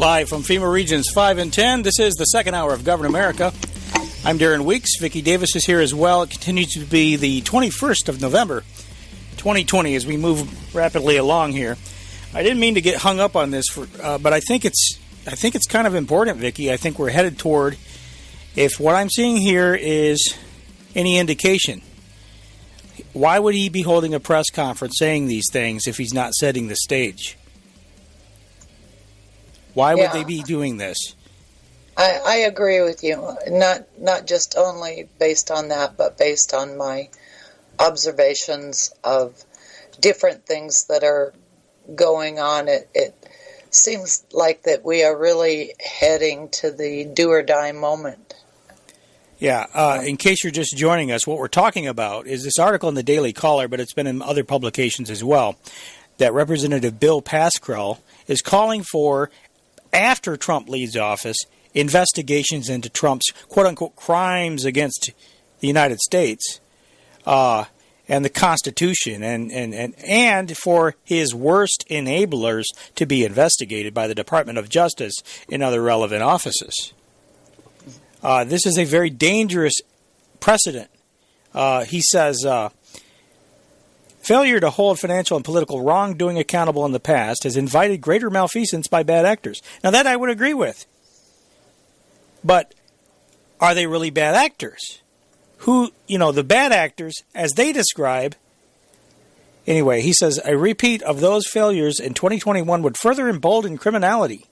Live from FEMA Regions 5 and 10, this is the second hour of Govern America. I'm Darren Weeks. Vicky Davis is here as well. It continues to be the 21st of November, 2020, as we move rapidly along here. I didn't mean to get hung up on this, but I think it's kind of important, Vicky. I think we're headed toward, if what I'm seeing here is any indication, why would he be holding a press conference saying these things if he's not setting the stage? Why would they be doing this? I agree with you. Not just only based on that, but based on my observations of different things that are going on. It seems like that we are really heading to the do or die moment. Yeah, in case you're just joining us, what we're talking about is this article in the Daily Caller, but it's been in other publications as well, that Representative Bill Pascrell is calling for, after Trump leaves office, investigations into Trump's quote-unquote crimes against the United States and the Constitution, and for his worst enablers to be investigated by the Department of Justice and other relevant offices. This is a very dangerous precedent. He says, failure to hold financial and political wrongdoing accountable in the past has invited greater malfeasance by bad actors. Now, that I would agree with. But are they really bad actors? Who, the bad actors, as they describe, anyway, he says, a repeat of those failures in 2021 would further embolden criminality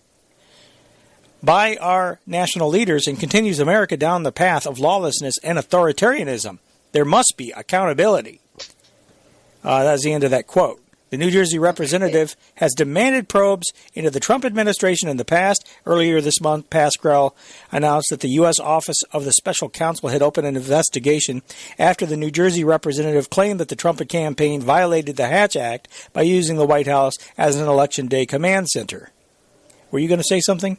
by our national leaders and continues America down the path of lawlessness and authoritarianism. There must be accountability. That's the end of that quote. The New Jersey representative has demanded probes into the Trump administration in the past. Earlier this month, Pascrell announced that the U.S. Office of the Special Counsel had opened an investigation after the New Jersey representative claimed that the Trump campaign violated the Hatch Act by using the White House as an election day command center. Were you going to say something?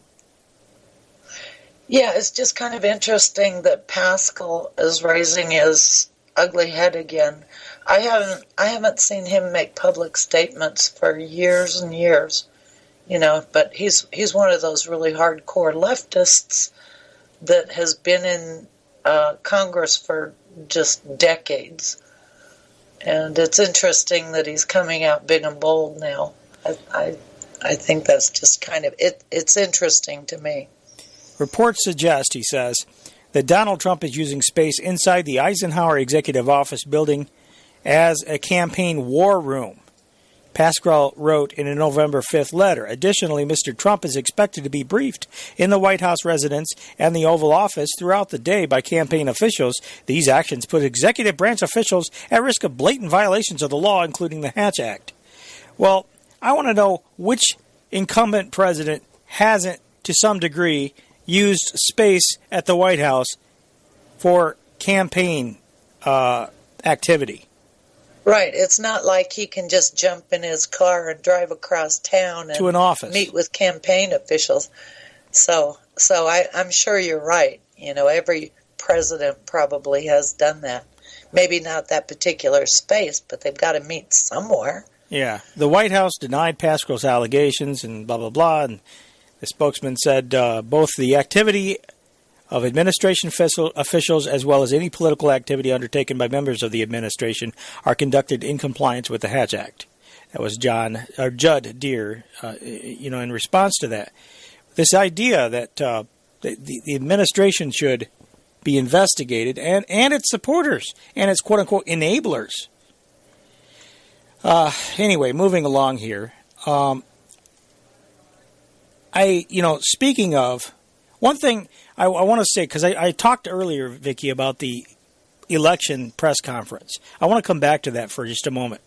Yeah, it's just kind of interesting that Pascal is raising his ugly head again. I haven't seen him make public statements for years and years, but he's one of those really hardcore leftists that has been in Congress for just decades. And it's interesting that he's coming out big and bold now. I think that's just kind of, it's interesting to me. Reports suggest, he says, that Donald Trump is using space inside the Eisenhower Executive Office building as a campaign war room, Pascrell wrote in a November 5th letter. Additionally, Mr. Trump is expected to be briefed in the White House residence and the Oval Office throughout the day by campaign officials. These actions put executive branch officials at risk of blatant violations of the law, including the Hatch Act. Well, I want to know which incumbent president hasn't, to some degree, used space at the White House for campaign activity. Right. It's not like he can just jump in his car and drive across town and to an office, meet with campaign officials. So I'm sure you're right. Every president probably has done that. Maybe not that particular space, but they've got to meet somewhere. Yeah. The White House denied Pascrell's allegations and blah, blah, blah. And the spokesman said both the activity of administration officials as well as any political activity undertaken by members of the administration are conducted in compliance with the Hatch Act. That was Judd Deere, in response to that. This idea that the administration should be investigated and its supporters and its quote-unquote enablers. Anyway, moving along here. Speaking of, one thing I want to say, because I talked earlier, Vicky, about the election press conference. I want to come back to that for just a moment.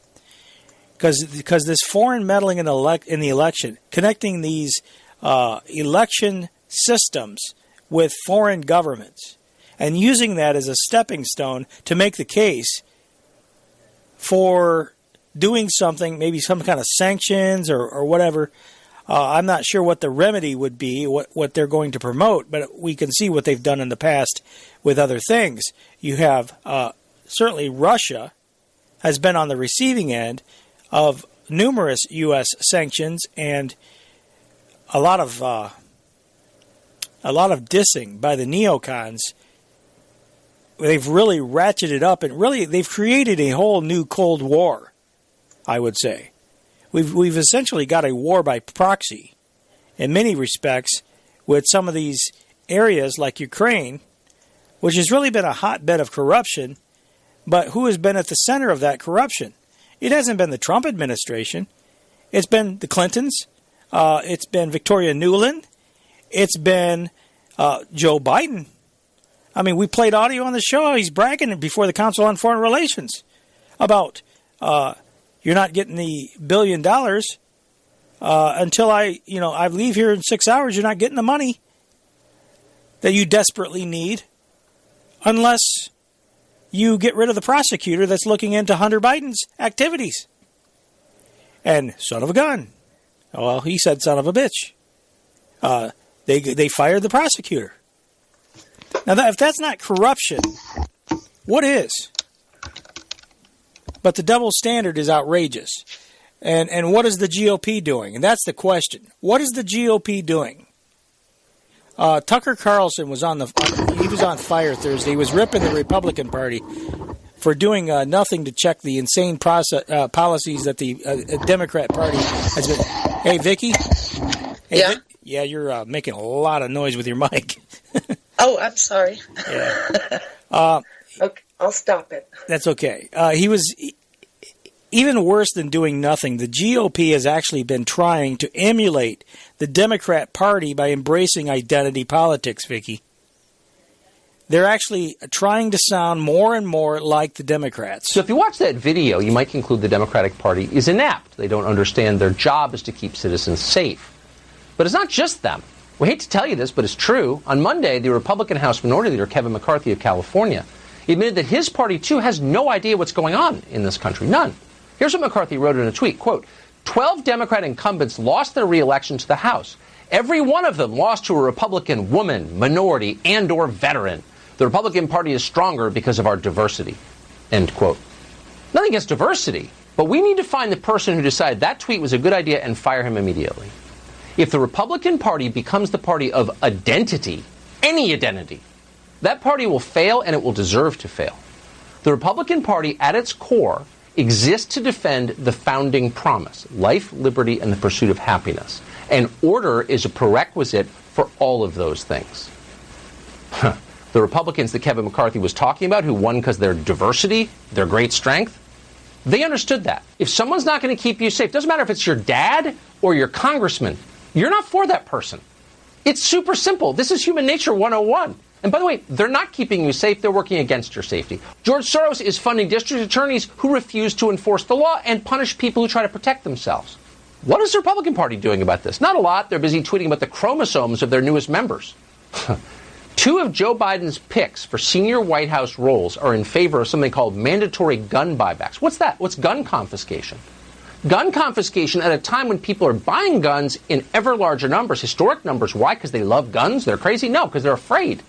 Because this foreign meddling in the election, connecting these election systems with foreign governments, and using that as a stepping stone to make the case for doing something, maybe some kind of sanctions or whatever. I'm not sure what the remedy would be, what they're going to promote, but we can see what they've done in the past with other things. You have certainly Russia has been on the receiving end of numerous U.S. sanctions and a lot of dissing by the neocons. They've really ratcheted up, and really they've created a whole new Cold War, I would say. We've essentially got a war by proxy in many respects with some of these areas like Ukraine, which has really been a hotbed of corruption. But who has been at the center of that corruption? It hasn't been the Trump administration. It's been the Clintons. It's been Victoria Nuland. It's been Joe Biden. I mean, we played audio on the show. He's bragging before the Council on Foreign Relations about you're not getting the $1 billion until I leave here in 6 hours. You're not getting the money that you desperately need unless you get rid of the prosecutor that's looking into Hunter Biden's activities. And son of a gun. Well, he said son of a bitch. They fired the prosecutor. Now, if that's not corruption, what is? But the double standard is outrageous. And what is the GOP doing? And that's the question. What is the GOP doing? Tucker Carlson was on fire Thursday. He was ripping the Republican Party for doing nothing to check the insane policies that the Democrat Party has been. Hey, Vicky. Hey, yeah. You're making a lot of noise with your mic. Oh, I'm sorry. Yeah. Okay, I'll stop it. That's okay. He was even worse than doing nothing. The GOP has actually been trying to emulate the Democrat Party by embracing identity politics, Vicky. They're actually trying to sound more and more like the Democrats. So if you watch that video, you might conclude the Democratic Party is inept. They don't understand their job is to keep citizens safe. But it's not just them. We hate to tell you this, but it's true. On Monday, the Republican House Minority Leader, Kevin McCarthy of California, admitted that his party, too, has no idea what's going on in this country. None. Here's what McCarthy wrote in a tweet, quote, 12 Democrat incumbents lost their re-election to the House. Every one of them lost to a Republican woman, minority, and or veteran. The Republican Party is stronger because of our diversity, end quote. Nothing against diversity, but we need to find the person who decided that tweet was a good idea and fire him immediately. If the Republican Party becomes the party of identity, any identity, that party will fail and it will deserve to fail. The Republican Party, at its core, exists to defend the founding promise, life, liberty, and the pursuit of happiness. And order is a prerequisite for all of those things. The Republicans that Kevin McCarthy was talking about, who won because of their diversity, their great strength, they understood that. If someone's not going to keep you safe, doesn't matter if it's your dad or your congressman, you're not for that person. It's super simple. This is human nature 101. And by the way, they're not keeping you safe. They're working against your safety. George Soros is funding district attorneys who refuse to enforce the law and punish people who try to protect themselves. What is the Republican Party doing about this? Not a lot. They're busy tweeting about the chromosomes of their newest members. 2 of Joe Biden's picks for senior White House roles are in favor of something called mandatory gun buybacks. What's that? What's gun confiscation? Gun confiscation at a time when people are buying guns in ever larger numbers, historic numbers. Why? Because they love guns? They're crazy? No, because they're afraid.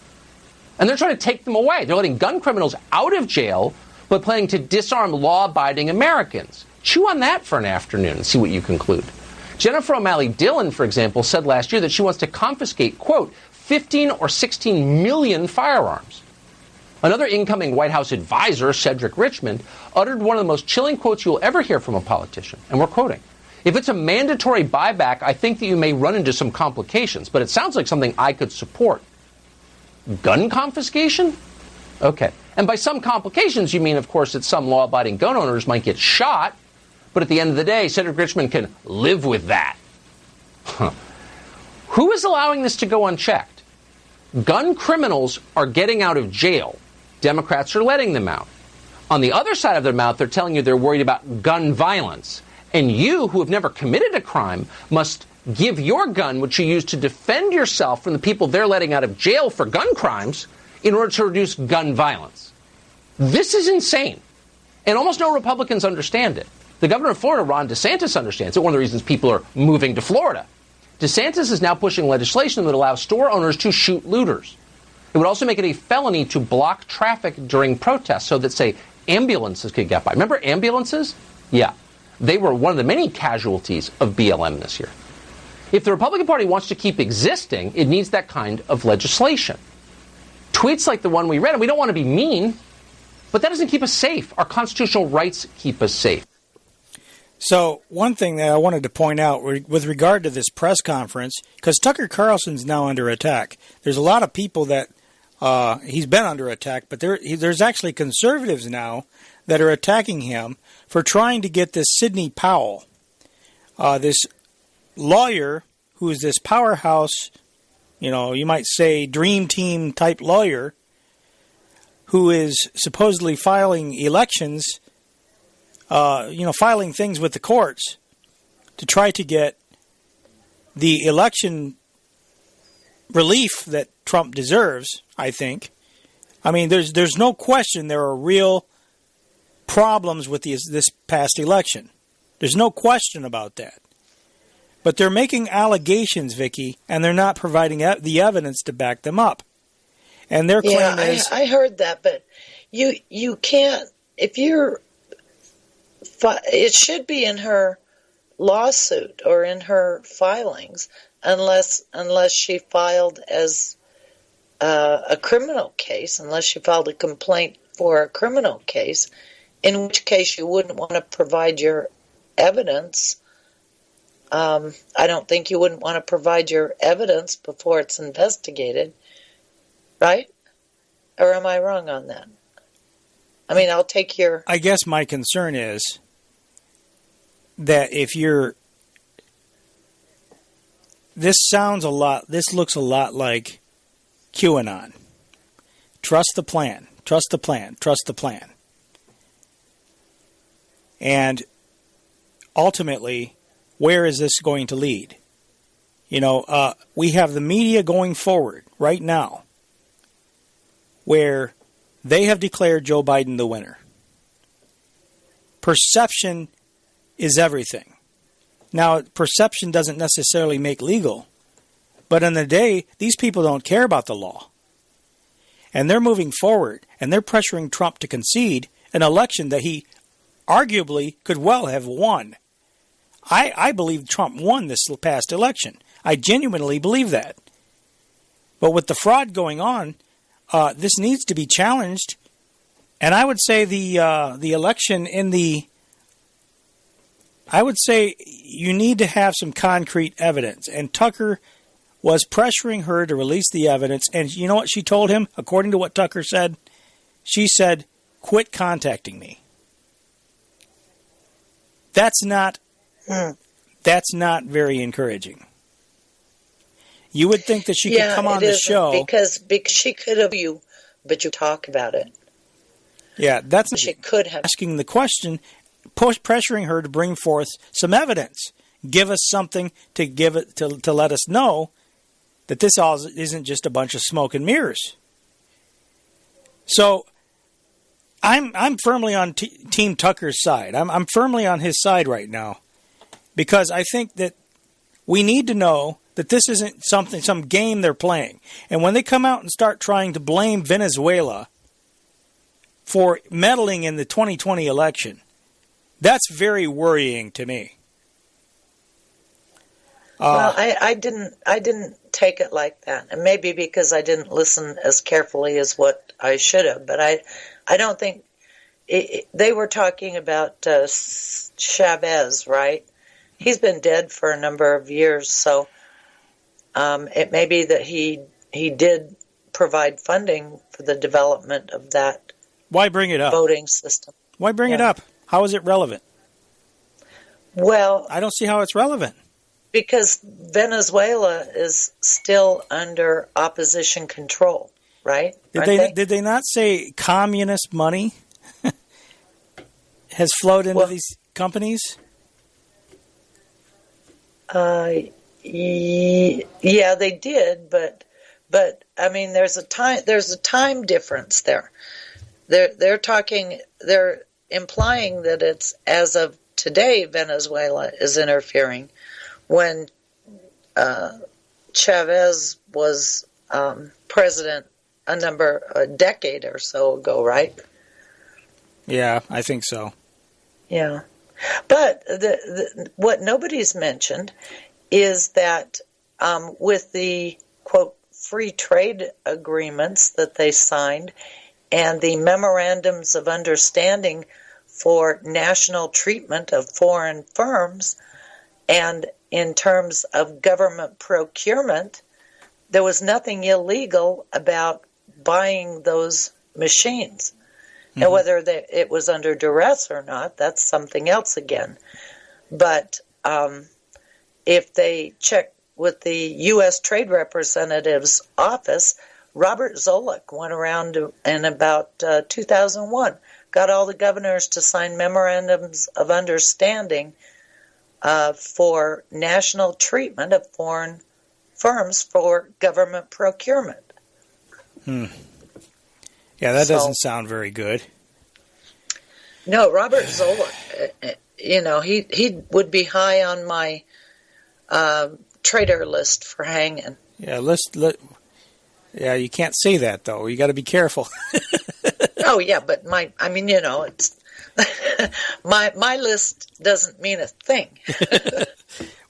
And they're trying to take them away. They're letting gun criminals out of jail, but planning to disarm law-abiding Americans. Chew on that for an afternoon and see what you conclude. Jennifer O'Malley Dillon, for example, said last year that she wants to confiscate, quote, 15 or 16 million firearms. Another incoming White House advisor, Cedric Richmond, uttered one of the most chilling quotes you'll ever hear from a politician. And we're quoting, if it's a mandatory buyback, I think that you may run into some complications, but it sounds like something I could support. Gun confiscation? Okay. And by some complications, you mean, of course, that some law-abiding gun owners might get shot, but at the end of the day, Cedric Richmond can live with that. Who is allowing this to go unchecked? Gun criminals are getting out of jail. Democrats are letting them out. On the other side of their mouth, they're telling you they're worried about gun violence. And you, who have never committed a crime, must give your gun, which you use to defend yourself from the people they're letting out of jail for gun crimes, in order to reduce gun violence. This is insane. And almost no Republicans understand it. The governor of Florida, Ron DeSantis, understands it. One of the reasons people are moving to Florida. DeSantis is now pushing legislation that allows store owners to shoot looters. It would also make it a felony to block traffic during protests so that, say, ambulances could get by. Remember ambulances? Yeah. They were one of the many casualties of BLM this year. If the Republican Party wants to keep existing, it needs that kind of legislation. Tweets like the one we read, and we don't want to be mean, but that doesn't keep us safe. Our constitutional rights keep us safe. So one thing that I wanted to point out with regard to this press conference, because Tucker Carlson's now under attack. There's a lot of people that he's been under attack, but there's actually conservatives now that are attacking him for trying to get this Sidney Powell, this lawyer who is this powerhouse, you might say dream team type lawyer, who is supposedly filing elections, filing things with the courts to try to get the election relief that Trump deserves, I think. I mean, there's no question there are real problems with this past election. There's no question about that. But they're making allegations, Vicky, and they're not providing the evidence to back them up. And their claim is... I heard that, but you can't... If you're... It should be in her lawsuit or in her filings, unless she filed as a criminal case, unless she filed a complaint for a criminal case, in which case you wouldn't want to provide your evidence. I don't think you wouldn't want to provide your evidence before it's investigated, right? Or am I wrong on that? I mean, I'll take your... I guess my concern is that if you're... This looks a lot like QAnon. Trust the plan, trust the plan, trust the plan. And ultimately, where is this going to lead? We have the media going forward right now where they have declared Joe Biden the winner. Perception is everything. Now, perception doesn't necessarily make legal, but in the day, these people don't care about the law. And they're moving forward, and they're pressuring Trump to concede an election that he arguably could well have won. I believe Trump won this past election. I genuinely believe that. But with the fraud going on, this needs to be challenged. And I would say the election I would say you need to have some concrete evidence. And Tucker was pressuring her to release the evidence. And you know what she told him? According to what Tucker said, she said, "Quit contacting me." That's not very encouraging. You would think that she could come on the show because she could have but you talk about it. Yeah, that's she could have asking the question, pressuring her to bring forth some evidence, give us something to give it to let us know that this all isn't just a bunch of smoke and mirrors. So I'm firmly on Team Tucker's side. I'm firmly on his side right now because I think that we need to know that this isn't some game they're playing. And when they come out and start trying to blame Venezuela for meddling in the 2020 election, that's very worrying to me. Well, I didn't take it like that, and maybe because I didn't listen as carefully as what I should have. But I don't think they were talking about Chavez, right? He's been dead for a number of years, so it may be that he did provide funding for the development of that. Why bring it up? Voting system. Why bring it up? How is it relevant? Well, I don't see how it's relevant. Because Venezuela is still under opposition control, right? Did they not say communist money has flowed into these companies? Yeah, they did, but I mean, there's a time difference there. They're implying that it's as of today Venezuela is interfering when Chavez was president a decade or so ago, right? Yeah, I think so. Yeah. But what nobody's mentioned is that with the, quote, free trade agreements that they signed and the memorandums of understanding for national treatment of foreign firms, and in terms of government procurement, there was nothing illegal about buying those machines. Mm-hmm. Now, whether it was under duress or not, that's something else again. But if they check with the U.S. Trade Representative's office, Robert Zoellick went around in about 2001, got all the governors to sign memorandums of understanding for national treatment of foreign firms for government procurement. Yeah, that doesn't sound very good. No, Robert Zoellick, he would be high on my traitor list for hanging. Yeah, yeah, you can't say that though. You got to be careful. Oh yeah, but it's my list doesn't mean a thing.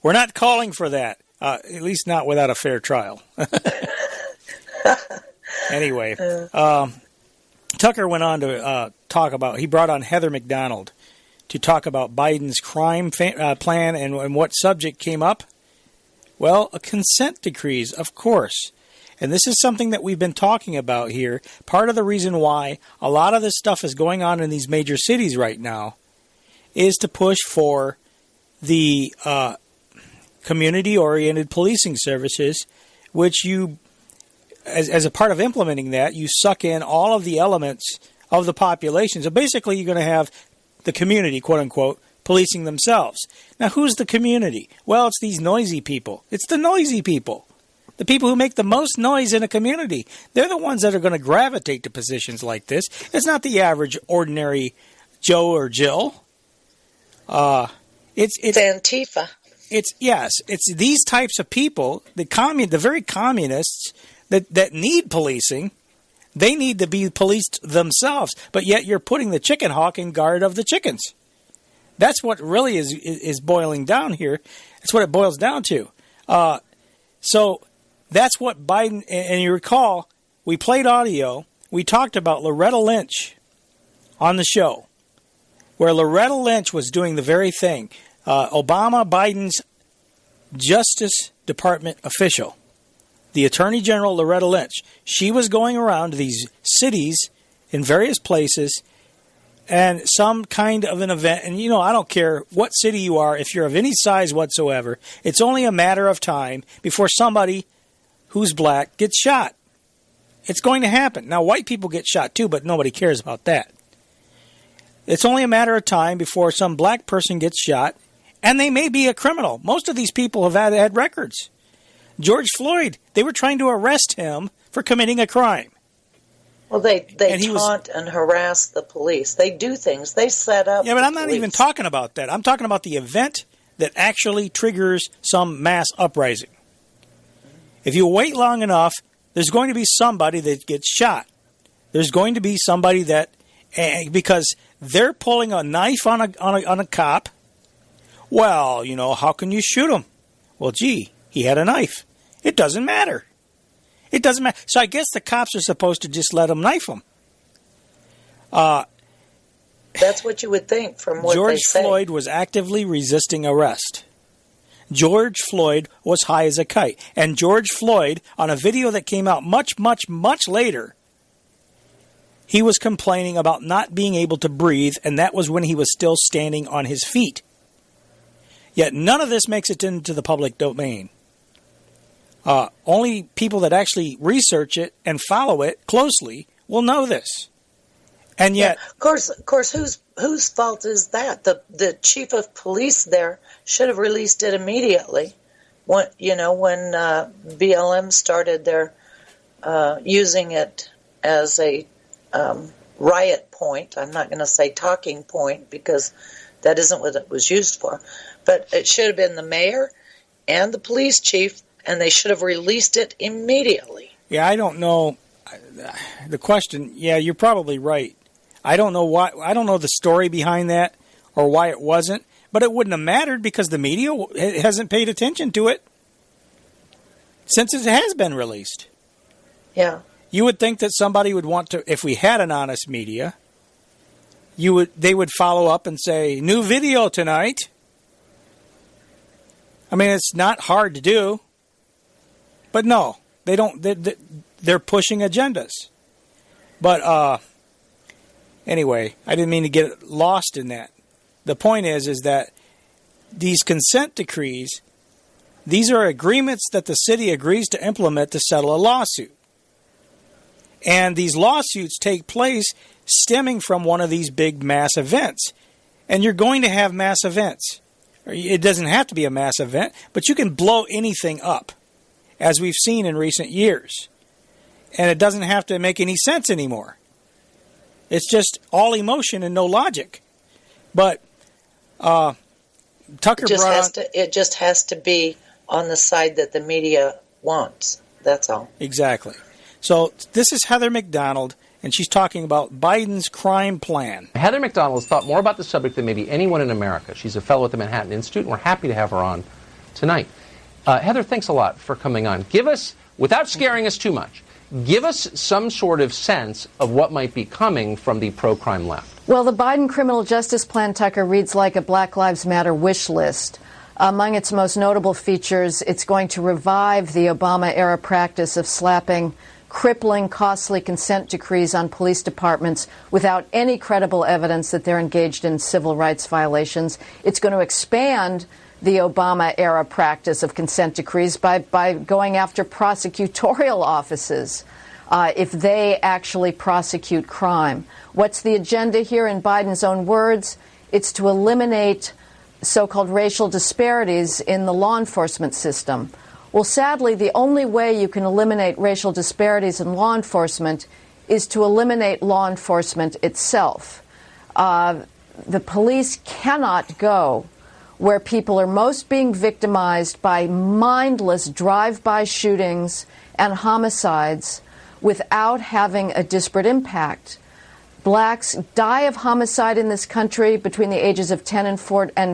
We're not calling for that, at least not without a fair trial. Anyway, Tucker went on to talk about. He brought on Heather McDonald to talk about Biden's crime plan, and what subject came up? Well, consent decrees, of course. And this is something that we've been talking about here. Part of the reason why a lot of this stuff is going on in these major cities right now is to push for the community-oriented policing services, which you, as a part of implementing that, you suck in all of the elements of the population. So basically you're going to have the community, quote-unquote, policing themselves. Now, who's the community? Well, it's these noisy people. It's the noisy people. The people who make the most noise in a community. They're the ones that are going to gravitate to positions like this. It's not the average, ordinary Joe or Jill. It's Antifa. It's these types of people, the very communists that need policing. They need to be policed themselves, but yet you're putting the chicken hawk in guard of the chickens. That's what really is boiling down here. That's what it boils down to. So that's what Biden, and you recall, we played audio. We talked about Loretta Lynch on the show, where Loretta Lynch was doing the very thing. Biden's Justice Department official, the Attorney General Loretta Lynch, she was going around to these cities in various places and some kind of an event. And, I don't care what city you are, if you're of any size whatsoever, it's only a matter of time before somebody who's black gets shot. It's going to happen. Now, white people get shot too, but nobody cares about that. It's only a matter of time before some black person gets shot, and they may be a criminal. Most of these people have had records. George Floyd, they were trying to arrest him for committing a crime. Well, they taunt and harass the police. They do things. They set up. Yeah, but I'm not even talking about that. I'm talking about the event that actually triggers some mass uprising. If you wait long enough, there's going to be somebody that gets shot. There's going to be somebody that, because they're pulling a knife on a cop. Well, how can you shoot him? Well, gee, he had a knife. It doesn't matter. It doesn't matter. So I guess the cops are supposed to just let him knife him. That's what you would think from what George they say. Floyd was actively resisting arrest. George Floyd was high as a kite. And George Floyd, on a video that came out much, much, much later, he was complaining about not being able to breathe, and that was when he was still standing on his feet. Yet none of this makes it into the public domain. Only people that actually research it and follow it closely will know this. And yet, of course, whose fault is that? The chief of police there should have released it immediately. When BLM started their using it as a riot point. I'm not going to say talking point because that isn't what it was used for. But it should have been the mayor and the police chief, and they should have released it immediately. Yeah, I don't know. The question, yeah, you're probably right. I don't know why. I don't know the story behind that or why it wasn't. But it wouldn't have mattered because the media hasn't paid attention to it since it has been released. Yeah. You would think that somebody would want to, if we had an honest media, they would follow up and say, new video tonight. I mean, it's not hard to do. But no, they don't. They're pushing agendas. But anyway, I didn't mean to get lost in that. The point is that these consent decrees, these are agreements that the city agrees to implement to settle a lawsuit. And these lawsuits take place stemming from one of these big mass events. And you're going to have mass events. It doesn't have to be a mass event, but you can blow anything up, as we've seen in recent years. And it doesn't have to make any sense anymore. It's just all emotion and no logic. But Tucker it just has to be on the side that the media wants. That's all. Exactly. So this is Heather McDonald, and she's talking about Biden's crime plan. Heather McDonald has thought more about the subject than maybe anyone in America. She's a fellow at the Manhattan Institute, and we're happy to have her on tonight. Heather, thanks a lot for coming on. Give us, without scaring us too much, give us some sort of sense of what might be coming from the pro-crime left. Well, the Biden criminal justice plan, Tucker, reads like a Black Lives Matter wish list. Among its most notable features, it's going to revive the Obama-era practice of slapping crippling, costly consent decrees on police departments without any credible evidence that they're engaged in civil rights violations. It's going to expand the Obama-era practice of consent decrees by going after prosecutorial offices if they actually prosecute crime. What's the agenda here in Biden's own words? It's to eliminate so-called racial disparities in the law enforcement system. Well, sadly, the only way you can eliminate racial disparities in law enforcement is to eliminate law enforcement itself. The police cannot go where people are most being victimized by mindless drive-by shootings and homicides without having a disparate impact. Blacks die of homicide in this country between the ages of 10 and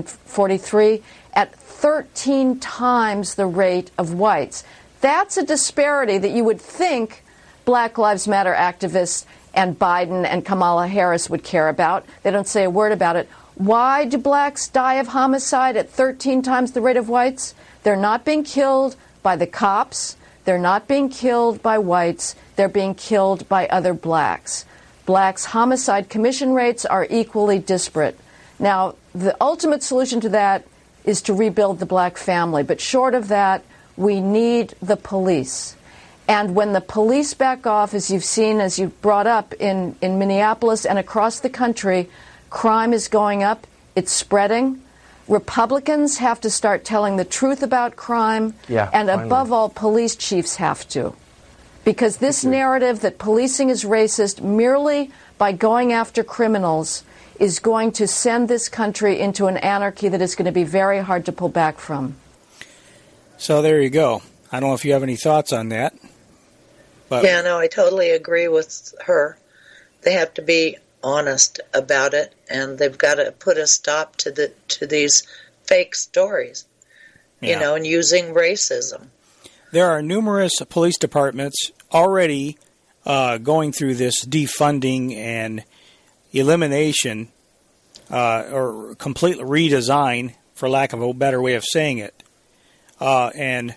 43 at 13 times the rate of whites. That's a disparity that you would think Black Lives Matter activists and Biden and Kamala Harris would care about. They don't say a word about it. Why do blacks die of homicide at 13 times the rate of whites? They're not being killed by the cops. They're not being killed by whites. They're being killed by other blacks. Blacks' homicide commission rates are equally disparate. Now, the ultimate solution to that is to rebuild the black family. But short of that, we need the police. And when the police back off, as you've seen, as you brought up in Minneapolis and across the country, crime is going up. It's spreading. Republicans have to start telling the truth about crime. And above all, police chiefs have to. Because this narrative that policing is racist merely by going after criminals is going to send this country into an anarchy that is going to be very hard to pull back from. So there you go. I don't know if you have any thoughts on that. But yeah, no, I totally agree with her. They have to be honest about it, and they've got to put a stop to these fake stories, you know, and using racism. There are numerous police departments already going through this defunding and elimination or complete redesign, for lack of a better way of saying it. And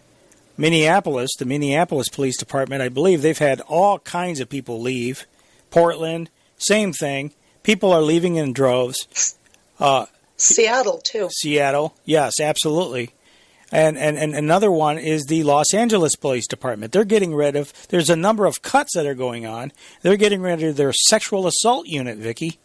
Minneapolis, the Minneapolis Police Department, I believe they've had all kinds of people leave. Portland, same thing. People are leaving in droves. Seattle, too. Seattle, yes, absolutely. And another one is the Los Angeles Police Department. They're getting rid of, there's a number of cuts that are going on. They're getting rid of their sexual assault unit, Vicky,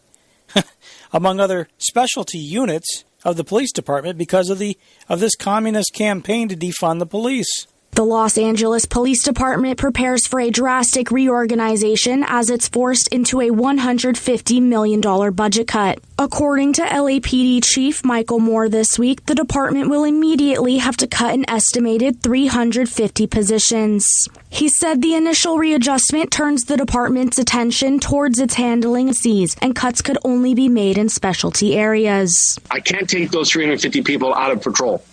among other specialty units of the police department because of this communist campaign to defund the police. The Los Angeles Police Department prepares for a drastic reorganization as it's forced into a $150 million budget cut. According to LAPD Chief Michael Moore this week, the department will immediately have to cut an estimated 350 positions. He said the initial readjustment turns the department's attention towards its handling of seas, and cuts could only be made in specialty areas. I can't take those 350 people out of patrol.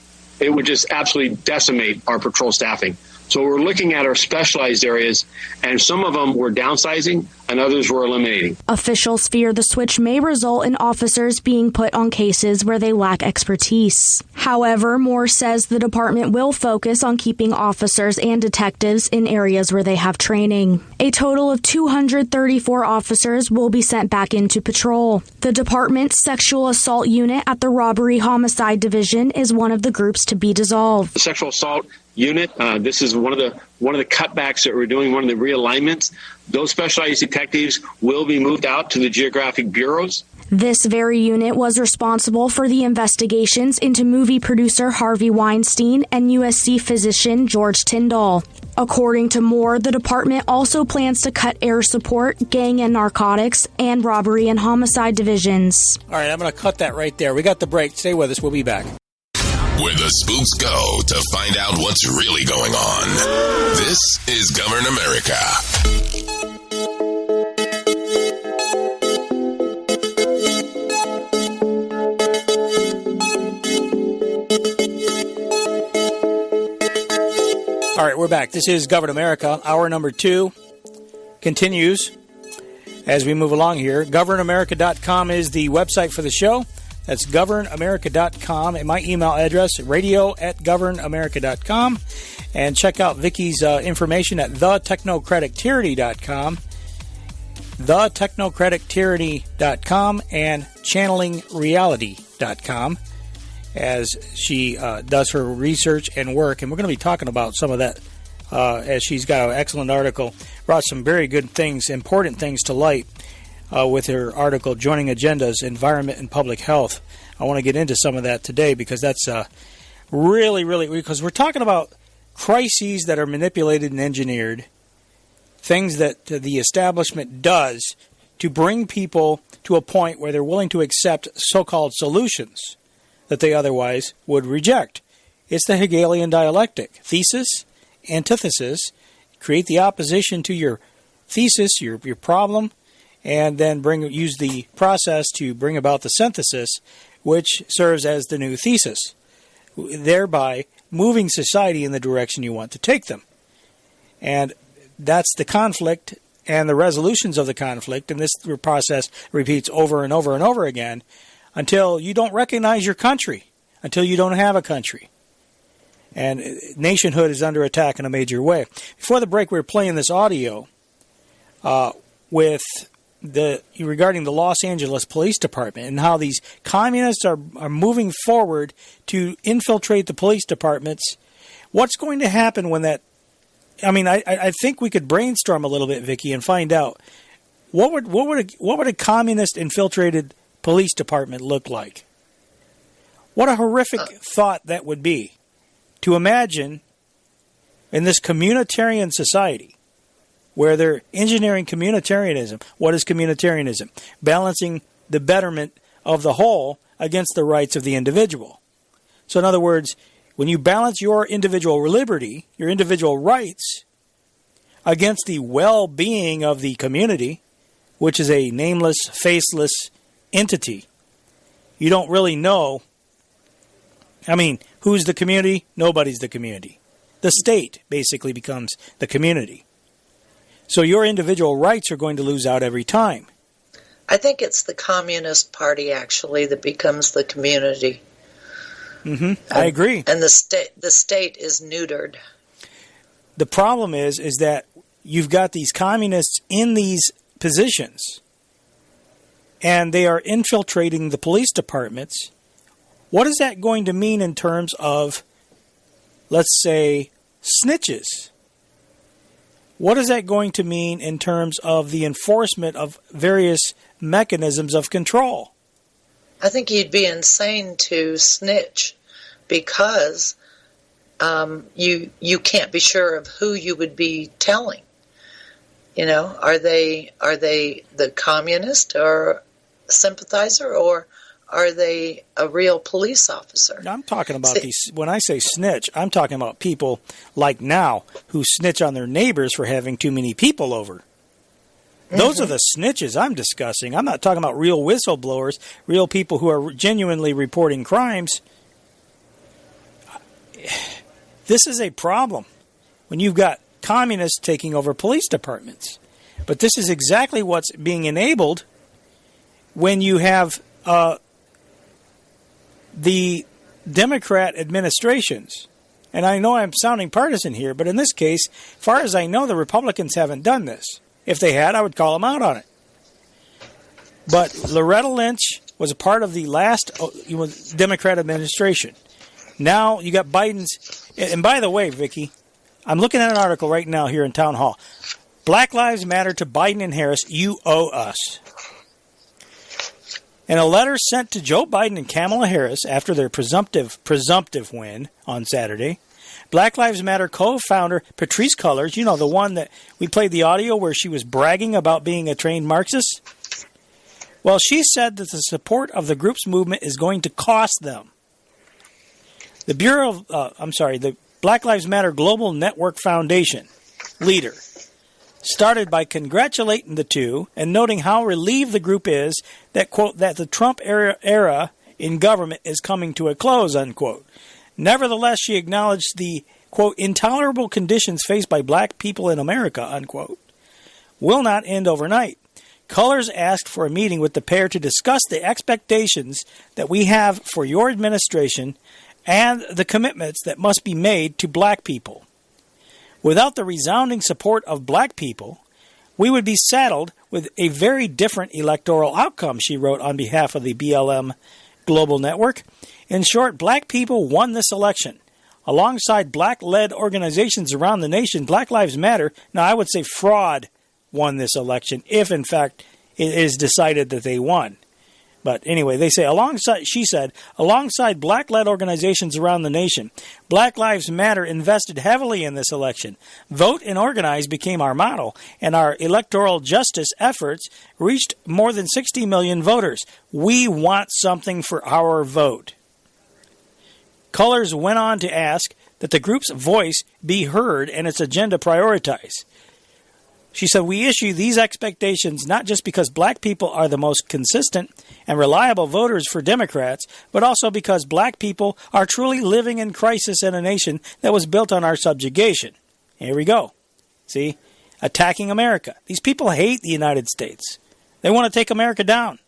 It would just absolutely decimate our patrol staffing. So we're looking at our specialized areas, and some of them we're downsizing and others we're eliminating. Officials fear the switch may result in officers being put on cases where they lack expertise. However, Moore says the department will focus on keeping officers and detectives in areas where they have training. A total of 234 officers will be sent back into patrol. The department's sexual assault unit at the Robbery Homicide Division is one of the groups to be dissolved. The sexual assault unit, this is one of the cutbacks that we're doing, one of the realignments. Those specialized detectives will be moved out to the geographic bureaus. This very unit was responsible for the investigations into movie producer Harvey Weinstein and USC physician George Tyndall. According to Moore, the department also plans to cut air support, gang and narcotics, and robbery and homicide divisions. All right, I'm going to cut that right there. We got the break. Stay with us. We'll be back. Where the spooks go to find out what's really going on. This is Govern America. All right, we're back. This is Govern America. Hour number 2 continues as we move along here. GovernAmerica.com is the website for the show. That's governamerica.com, and my email address, radio@governamerica.com. And check out Vicky's information at thetechnocratictyranny.com, thetechnocratictyranny.com, and channelingreality.com as she does her research and work. And we're going to be talking about some of that as she's got an excellent article, brought some very good things, important things to light. With her article, Joining Agendas, Environment and Public Health. I want to get into some of that today because that's really, because we're talking about crises that are manipulated and engineered, things that the establishment does to bring people to a point where they're willing to accept so-called solutions that they otherwise would reject. It's the Hegelian dialectic. Thesis, antithesis, create the opposition to your thesis, your problem, and then use the process to bring about the synthesis, which serves as the new thesis, thereby moving society in the direction you want to take them. And that's the conflict and the resolutions of the conflict, and this process repeats over and over and over again until you don't recognize your country, until you don't have a country. And nationhood is under attack in a major way. Before the break, we were playing this audio regarding the Los Angeles Police Department and how these communists are moving forward to infiltrate the police departments. What's going to happen when that? I mean, I think we could brainstorm a little bit, Vicky, and find out what would a communist infiltrated police department look like? What a horrific thought that would be to imagine in this communitarian society, where they're engineering communitarianism. What is communitarianism? Balancing the betterment of the whole against the rights of the individual. So in other words, when you balance your individual liberty, your individual rights, against the well-being of the community, which is a nameless, faceless entity, you don't really know. I mean, who's the community? Nobody's the community. The state basically becomes the community. So your individual rights are going to lose out every time. I think it's the Communist Party, actually, that becomes the community. Mm-hmm. I agree. And the state is neutered. The problem is that you've got these communists in these positions, and they are infiltrating the police departments. What is that going to mean in terms of, let's say, snitches? What is that going to mean in terms of the enforcement of various mechanisms of control? I think you'd be insane to snitch because you can't be sure of who you would be telling. You know, are they the communist or sympathizer, or are they a real police officer? I'm talking about these. When I say snitch, I'm talking about people like now who snitch on their neighbors for having too many people over. Those are the snitches I'm discussing. I'm not talking about real whistleblowers, real people who are genuinely reporting crimes. This is a problem when you've got communists taking over police departments. But this is exactly what's being enabled when you have the Democrat administrations. And I know I'm sounding partisan here, but in this case, as far as I know, the Republicans haven't done this. If they had, I would call them out on it. But Loretta Lynch was a part of the last Democrat administration. Now you got Biden's. And by the way, Vicky, I'm looking at an article right now here in Town Hall. Black Lives Matter to Biden and Harris. You owe us. In a letter sent to Joe Biden and Kamala Harris after their presumptive win on Saturday, Black Lives Matter co-founder Patrisse Cullors, you know, the one that we played the audio where she was bragging about being a trained Marxist? Well, she said that the support of the group's movement is going to cost them. The the Black Lives Matter Global Network Foundation leader started by congratulating the two and noting how relieved the group is that, quote, that the Trump era in government is coming to a close, unquote. Nevertheless, she acknowledged the, quote, intolerable conditions faced by black people in America, unquote, will not end overnight. Cullors asked for a meeting with the pair to discuss the expectations that we have for your administration and the commitments that must be made to black people. Without the resounding support of black people, we would be saddled with a very different electoral outcome, she wrote on behalf of the BLM Global Network. In short, black people won this election. Alongside black-led organizations around the nation, Black Lives Matter, now I would say fraud, won this election, if in fact it is decided that they won. But anyway, they say, she said, alongside black-led organizations around the nation, Black Lives Matter invested heavily in this election. Vote and organize became our motto, and our electoral justice efforts reached more than 60 million voters. We want something for our vote. Cullors went on to ask that the group's voice be heard and its agenda prioritized. She said, we issue these expectations not just because black people are the most consistent and reliable voters for Democrats, but also because black people are truly living in crisis in a nation that was built on our subjugation. Here we go. See? Attacking America. These people hate the United States. They want to take America down.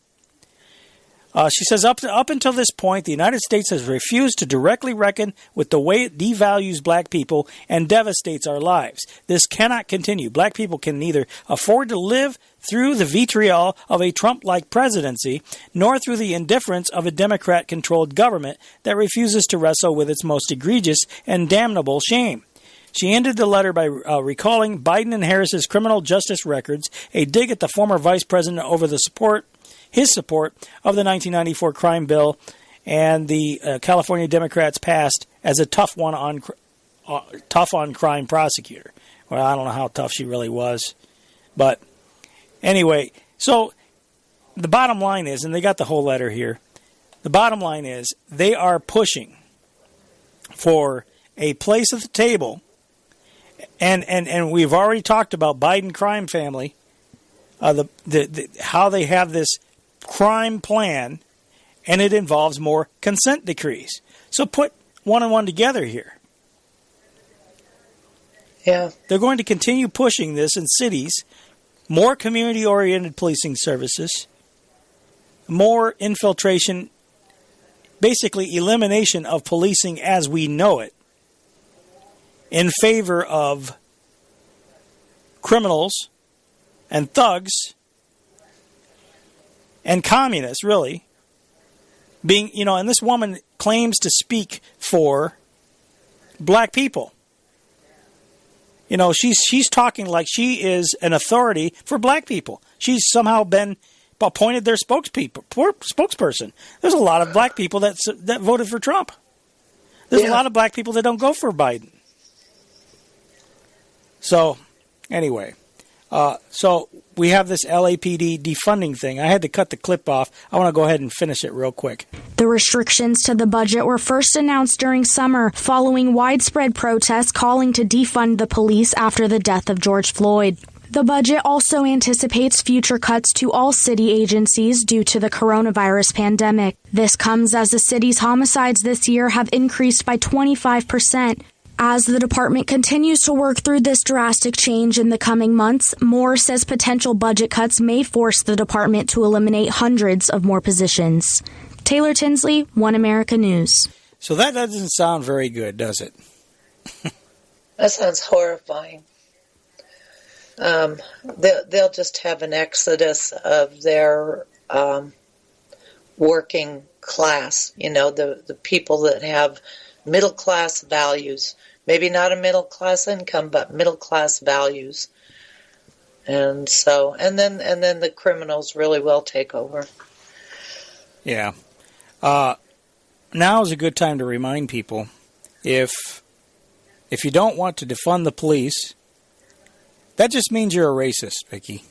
She says, up until this point, the United States has refused to directly reckon with the way it devalues black people and devastates our lives. This cannot continue. Black people can neither afford to live through the vitriol of a Trump-like presidency, nor through the indifference of a Democrat-controlled government that refuses to wrestle with its most egregious and damnable shame. She ended the letter by recalling Biden and Harris's criminal justice records, a dig at the former vice president over his support of the 1994 crime bill, and the California Democrats passed as a tough on crime prosecutor. Well, I don't know how tough she really was, but anyway. So the bottom line is, and they got the whole letter here. The bottom line is they are pushing for a place at the table, and we've already talked about Biden crime family, how they have this crime plan, and it involves more consent decrees. So put one and one together here. Yeah. They're going to continue pushing this in cities, more community-oriented policing services, more infiltration, basically elimination of policing as we know it, in favor of criminals and thugs and communists, really, being, and this woman claims to speak for black people. She's talking like she is an authority for black people. She's somehow been appointed their spokesperson. There's a lot of black people that voted for Trump. There's a lot of black people that don't go for Biden. So, anyway, so we have this LAPD defunding thing. I had to cut the clip off. I want to go ahead and finish it real quick. The restrictions to the budget were first announced during summer, following widespread protests calling to defund the police after the death of George Floyd. The budget also anticipates future cuts to all city agencies due to the coronavirus pandemic. This comes as the city's homicides this year have increased by 25%. As the department continues to work through this drastic change in the coming months, Moore says potential budget cuts may force the department to eliminate hundreds of more positions. Taylor Tinsley, One America News. So that doesn't sound very good, does it? That sounds horrifying. They'll just have an exodus of their working class, the people that have middle class values. Maybe not a middle class income, but middle class values. And so, and then the criminals really will take over. Yeah. Now is a good time to remind people, if you don't want to defund the police, that just means you're a racist, Vicky.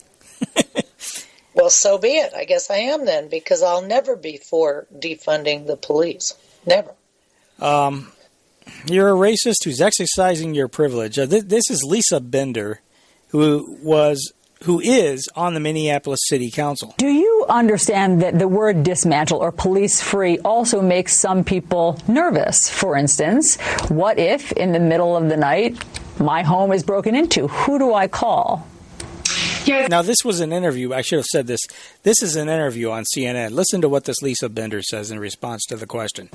Well, so be it. I guess I am then, because I'll never be for defunding the police. Never. You're a racist who's exercising your privilege. This is Lisa Bender, who is on the Minneapolis City Council. Do you understand that the word dismantle or police free also makes some people nervous? For instance, what if in the middle of the night my home is broken into? Who do I call? Yes. Now, this was an interview. I should have said this. This is an interview on CNN. Listen to what this Lisa Bender says in response to the question.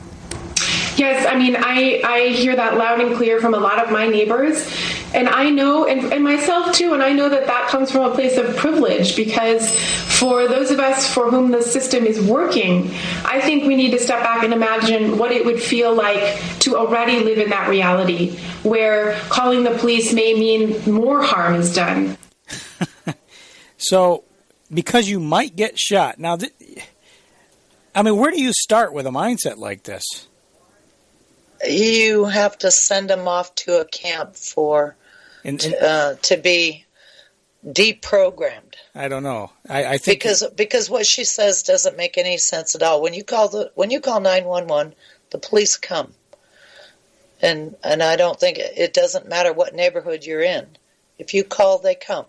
Yes, I mean, I hear that loud and clear from a lot of my neighbors, and I know, and myself too, and I know that comes from a place of privilege, because for those of us for whom the system is working, I think we need to step back and imagine what it would feel like to already live in that reality, where calling the police may mean more harm is done. So, because you might get shot. Now, where do you start with a mindset like this? You have to send them off to a camp to be deprogrammed. I don't know. I think because what she says doesn't make any sense at all. When you call 911, the police come, and I don't think it doesn't matter what neighborhood you're in. If you call, they come.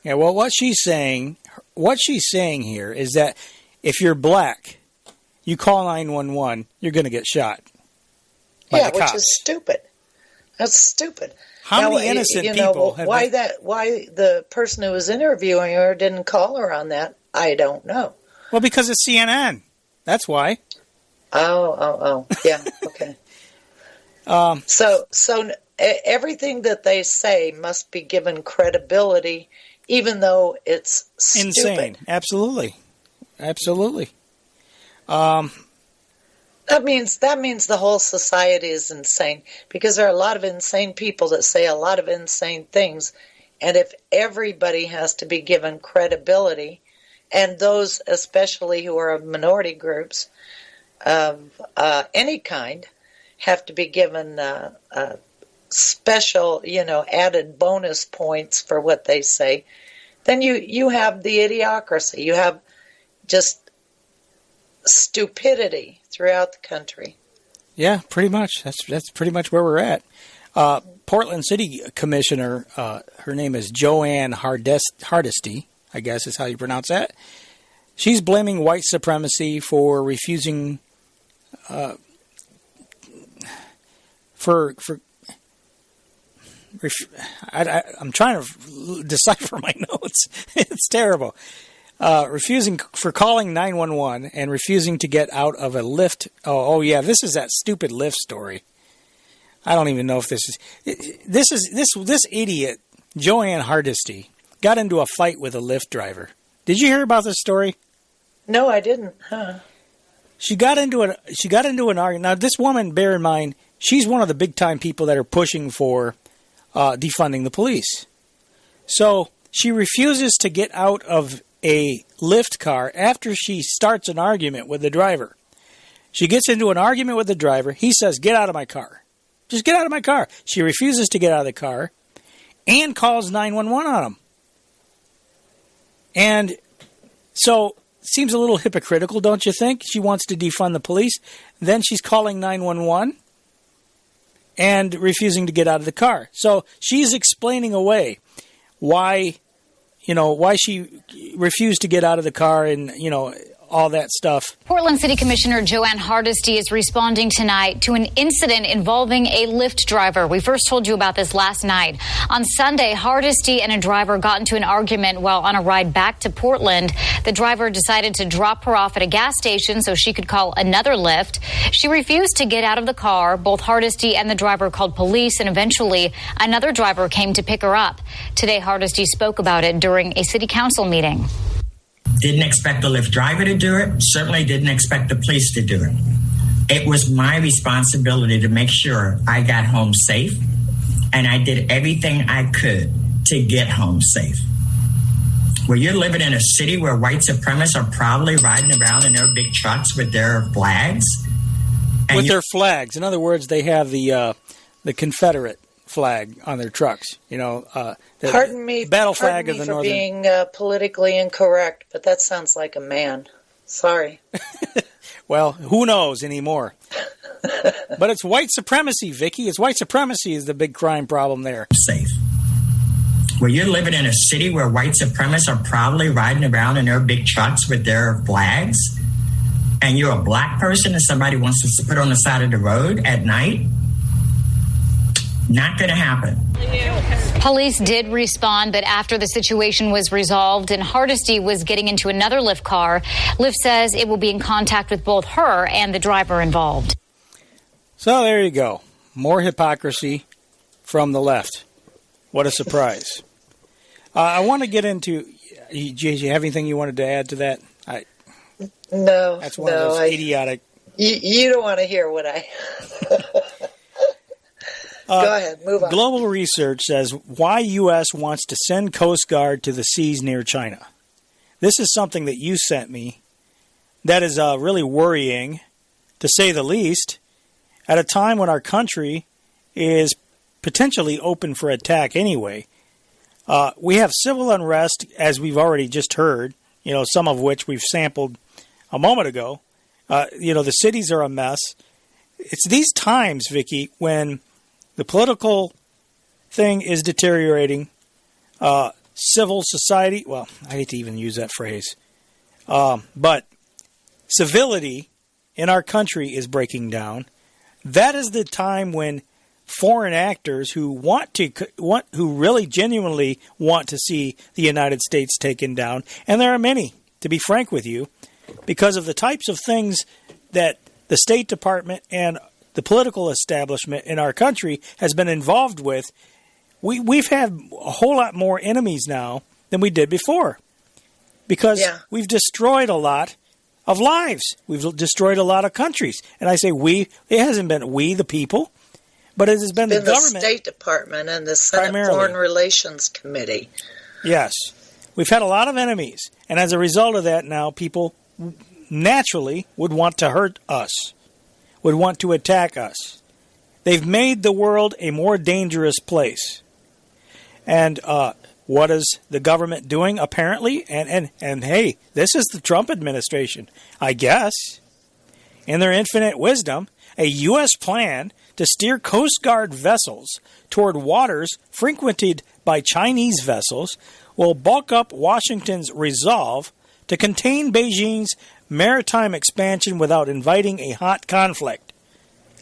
Yeah. Well, what she's saying here is that if you're black, you call 911, you're going to get shot. Yeah, which is stupid. That's stupid. How many innocent people have why the person who was interviewing her didn't call her on that, I don't know. Well, because it's CNN. That's why. Oh. Yeah, okay. So everything that they say must be given credibility, even though it's stupid. Insane. Absolutely. That means the whole society is insane, because there are a lot of insane people that say a lot of insane things, and if everybody has to be given credibility, and those especially who are of minority groups of any kind have to be given special, added bonus points for what they say, then you have the idiocracy. You have just stupidity throughout the country. Yeah, pretty much. That's pretty much where we're at. Portland City Commissioner, her name is Joanne Hardesty, I guess is how you pronounce that. She's blaming white supremacy for refusing I'm trying to decipher my notes. It's terrible. Refusing for calling 911 and refusing to get out of a lift. Oh yeah, this is that stupid lift story. I don't even know if this idiot Joanne Hardesty got into a fight with a Lyft driver. Did you hear about this story? No, I didn't. Huh. She got into an argument. Now, this woman, bear in mind, she's one of the big time people that are pushing for defunding the police. So she refuses to get out of a Lyft car after she starts an argument with the driver. She gets into an argument with the driver. He says, "Get out of my car. Just get out of my car." She refuses to get out of the car and calls 911 on him. And so, seems a little hypocritical, don't you think? She wants to defund the police. Then she's calling 911 and refusing to get out of the car. So she's explaining away why she refused to get out of the car and, all that stuff. Portland City Commissioner Joanne Hardesty is responding tonight to an incident involving a Lyft driver. We first told you about this last night. On Sunday, Hardesty and a driver got into an argument while on a ride back to Portland. The driver decided to drop her off at a gas station so she could call another Lyft. She refused to get out of the car. Both Hardesty and the driver called police, and eventually another driver came to pick her up. Today, Hardesty spoke about it during a city council meeting. Didn't expect the Lyft driver to do it. Certainly didn't expect the police to do it. It was my responsibility to make sure I got home safe, and I did everything I could to get home safe. Where you're living in a city where white supremacists are proudly riding around in their big trucks with their flags. With their flags. In other words, they have the Confederate flag on their trucks. Pardon me, battle flag of the for Northern. Being politically incorrect, but that sounds like a man. Sorry. Well, who knows anymore? But it's white supremacy, Vicky. It's white supremacy is the big crime problem there. Safe. Where you're living in a city where white supremacists are proudly riding around in their big trucks with their flags, and you're a black person and somebody wants to put on the side of the road at night, not going to happen. Police did respond, but after the situation was resolved and Hardesty was getting into another Lyft car, Lyft says it will be in contact with both her and the driver involved. So there you go. More hypocrisy from the left. What a surprise. I want to get into... Jay, you have anything you wanted to add to that? No. That's one of those idiotic... You don't want to hear what I... Go ahead, move on. Global research says why U.S. wants to send Coast Guard to the seas near China. This is something that you sent me that is really worrying, to say the least, at a time when our country is potentially open for attack anyway. We have civil unrest, as we've already just heard, some of which we've sampled a moment ago. The cities are a mess. It's these times, Vicky, when the political thing is deteriorating. Civil society, well, I hate to even use that phrase, but civility in our country is breaking down. That is the time when foreign actors who really genuinely want to see the United States taken down, and there are many, to be frank with you, because of the types of things that the State Department and the political establishment in our country has been involved with, we've had a whole lot more enemies now than we did before. Because we've destroyed a lot of lives. We've destroyed a lot of countries. And I say we, it hasn't been we, the people, but it has been the government. The State Department and the Senate Foreign Relations Committee. Yes. We've had a lot of enemies. And as a result of that now, people naturally would want to hurt us, would want to attack us. They've made the world a more dangerous place. And what is the government doing, apparently? And hey, this is the Trump administration, I guess. In their infinite wisdom, a U.S. plan to steer Coast Guard vessels toward waters frequented by Chinese vessels will bulk up Washington's resolve to contain Beijing's maritime expansion without inviting a hot conflict.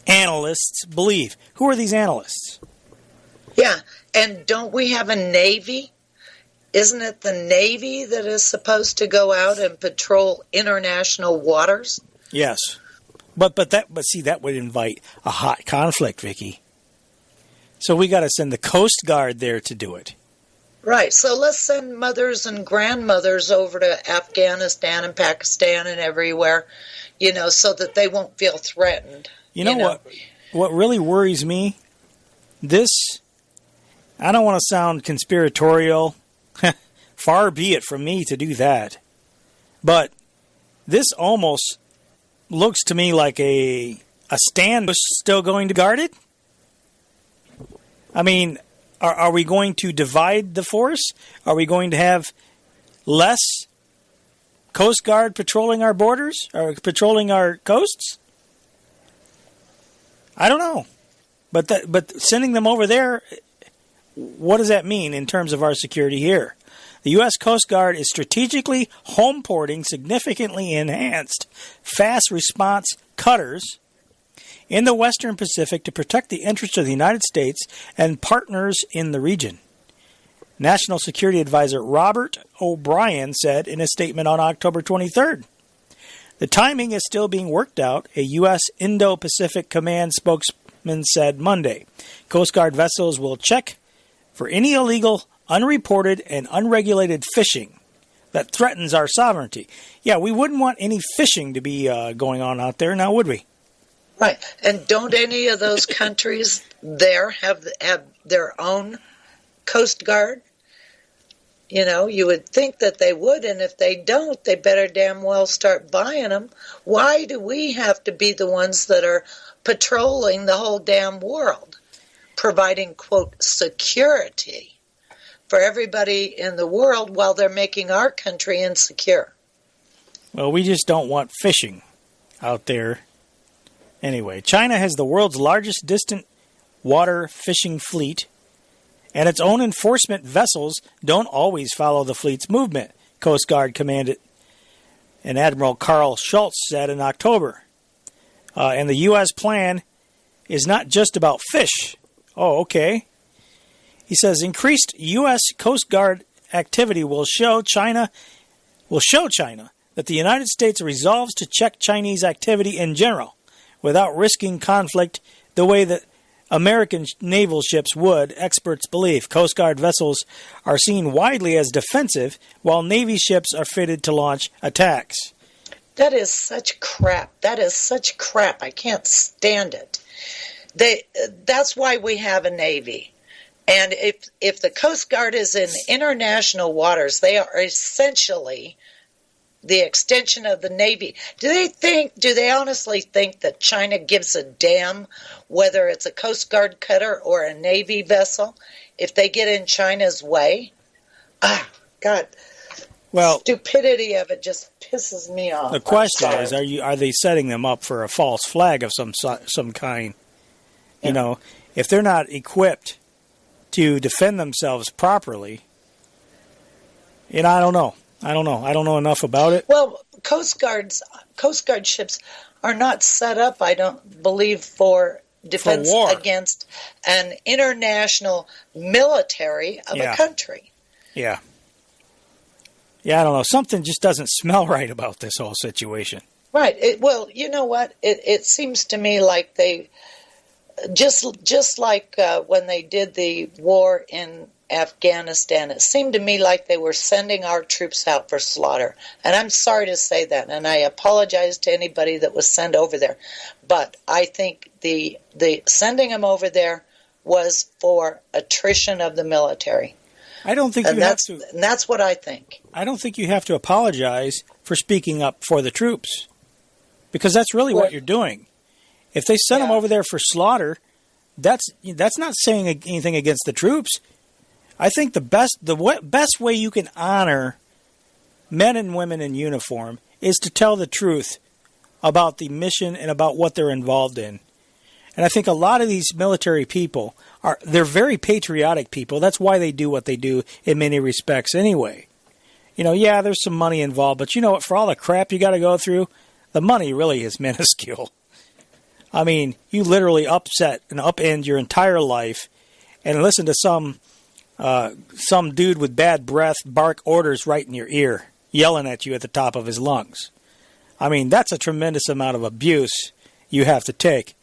Analysts believe. Who are these analysts? Yeah, and don't we have a Navy? Isn't it the Navy that is supposed to go out and patrol international waters? Yes. But see, that would invite a hot conflict, Vicky. So we got to send the Coast Guard there to do it. Right. So let's send mothers and grandmothers over to Afghanistan and Pakistan and everywhere, so that they won't feel threatened. You know what really worries me? I don't want to sound conspiratorial. Far be it from me to do that. But this almost looks to me like a stand was still going to guard it. I mean, are we going to divide the force? Are we going to have less Coast Guard patrolling our borders or patrolling our coasts? I don't know. But sending them over there, what does that mean in terms of our security here? The U.S. Coast Guard is strategically homeporting significantly enhanced fast response cutters in the Western Pacific to protect the interests of the United States and partners in the region. National Security Advisor Robert O'Brien said in a statement on October 23rd. The timing is still being worked out, a U.S. Indo-Pacific Command spokesman said Monday. Coast Guard vessels will check for any illegal, unreported, and unregulated fishing that threatens our sovereignty. Yeah, we wouldn't want any fishing to be going on out there, now would we? Right. And don't any of those countries there have their own Coast Guard? You know, you would think that they would, and if they don't, they better damn well start buying them. Why do we have to be the ones that are patrolling the whole damn world, providing, quote, security for everybody in the world while they're making our country insecure? Well, we just don't want fishing out there. Anyway, China has the world's largest distant water fishing fleet, and its own enforcement vessels don't always follow the fleet's movement, Coast Guard Commandant and Admiral Carl Schultz said in October. And the U.S. plan is not just about fish. Oh, okay. He says increased U.S. Coast Guard activity will show China that the United States resolves to check Chinese activity in general without risking conflict the way that American naval ships would, experts believe. Coast Guard vessels are seen widely as defensive, while Navy ships are fitted to launch attacks. That is such crap. I can't stand it. That's why we have a Navy. And if the Coast Guard is in international waters, they are essentially the extension of the Navy. Do they honestly think that China gives a damn whether it's a Coast Guard cutter or a Navy vessel if they get in China's way? God. Well, stupidity of it just pisses me off. The question is, are they setting them up for a false flag of some kind? Yeah. You know, if they're not equipped to defend themselves properly, I don't know. I don't know enough about it. Well, Coast Guard ships are not set up, I don't believe, for defense against an international military of a country. Yeah. Yeah, I don't know. Something just doesn't smell right about this whole situation. Right. Well, you know what? It seems to me like they just like when they did the war in Afghanistan, it seemed to me like they were sending our troops out for slaughter. And I'm sorry to say that, and I apologize to anybody that was sent over there. But I think the sending them over there was for attrition of the military. I don't think you have to. And that's what I think. I don't think you have to apologize for speaking up for the troops, because that's really what you're doing. If they send them over there for slaughter, that's not saying anything against the troops. I think the best way you can honor men and women in uniform is to tell the truth about the mission and about what they're involved in. And I think a lot of these military people they're very patriotic people. That's why they do what they do in many respects anyway. There's some money involved, but you know what? For all the crap you got to go through, the money really is minuscule. I mean, you literally upset and upend your entire life and listen to some dude with bad breath bark orders right in your ear, yelling at you at the top of his lungs. I mean, that's a tremendous amount of abuse you have to take.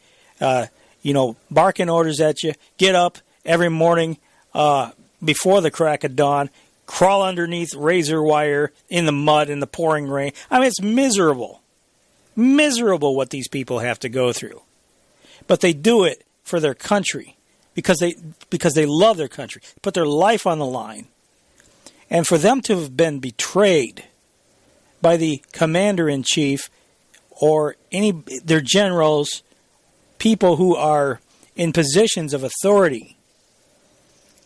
Barking orders at you, get up every morning before the crack of dawn, crawl underneath razor wire in the mud in the pouring rain. I mean, it's miserable. Miserable what these people have to go through. But they do it for their country because they love their country, put their life on the line. And for them to have been betrayed by the commander-in-chief or their generals, people who are in positions of authority,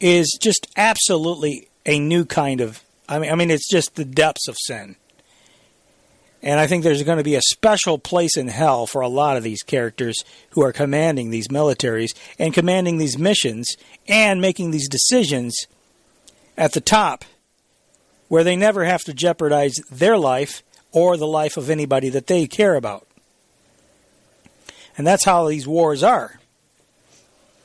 is just absolutely a new kind of, I mean, it's just the depths of sin. And I think there's going to be a special place in hell for a lot of these characters who are commanding these militaries and commanding these missions and making these decisions at the top, where they never have to jeopardize their life or the life of anybody that they care about. And that's how these wars are.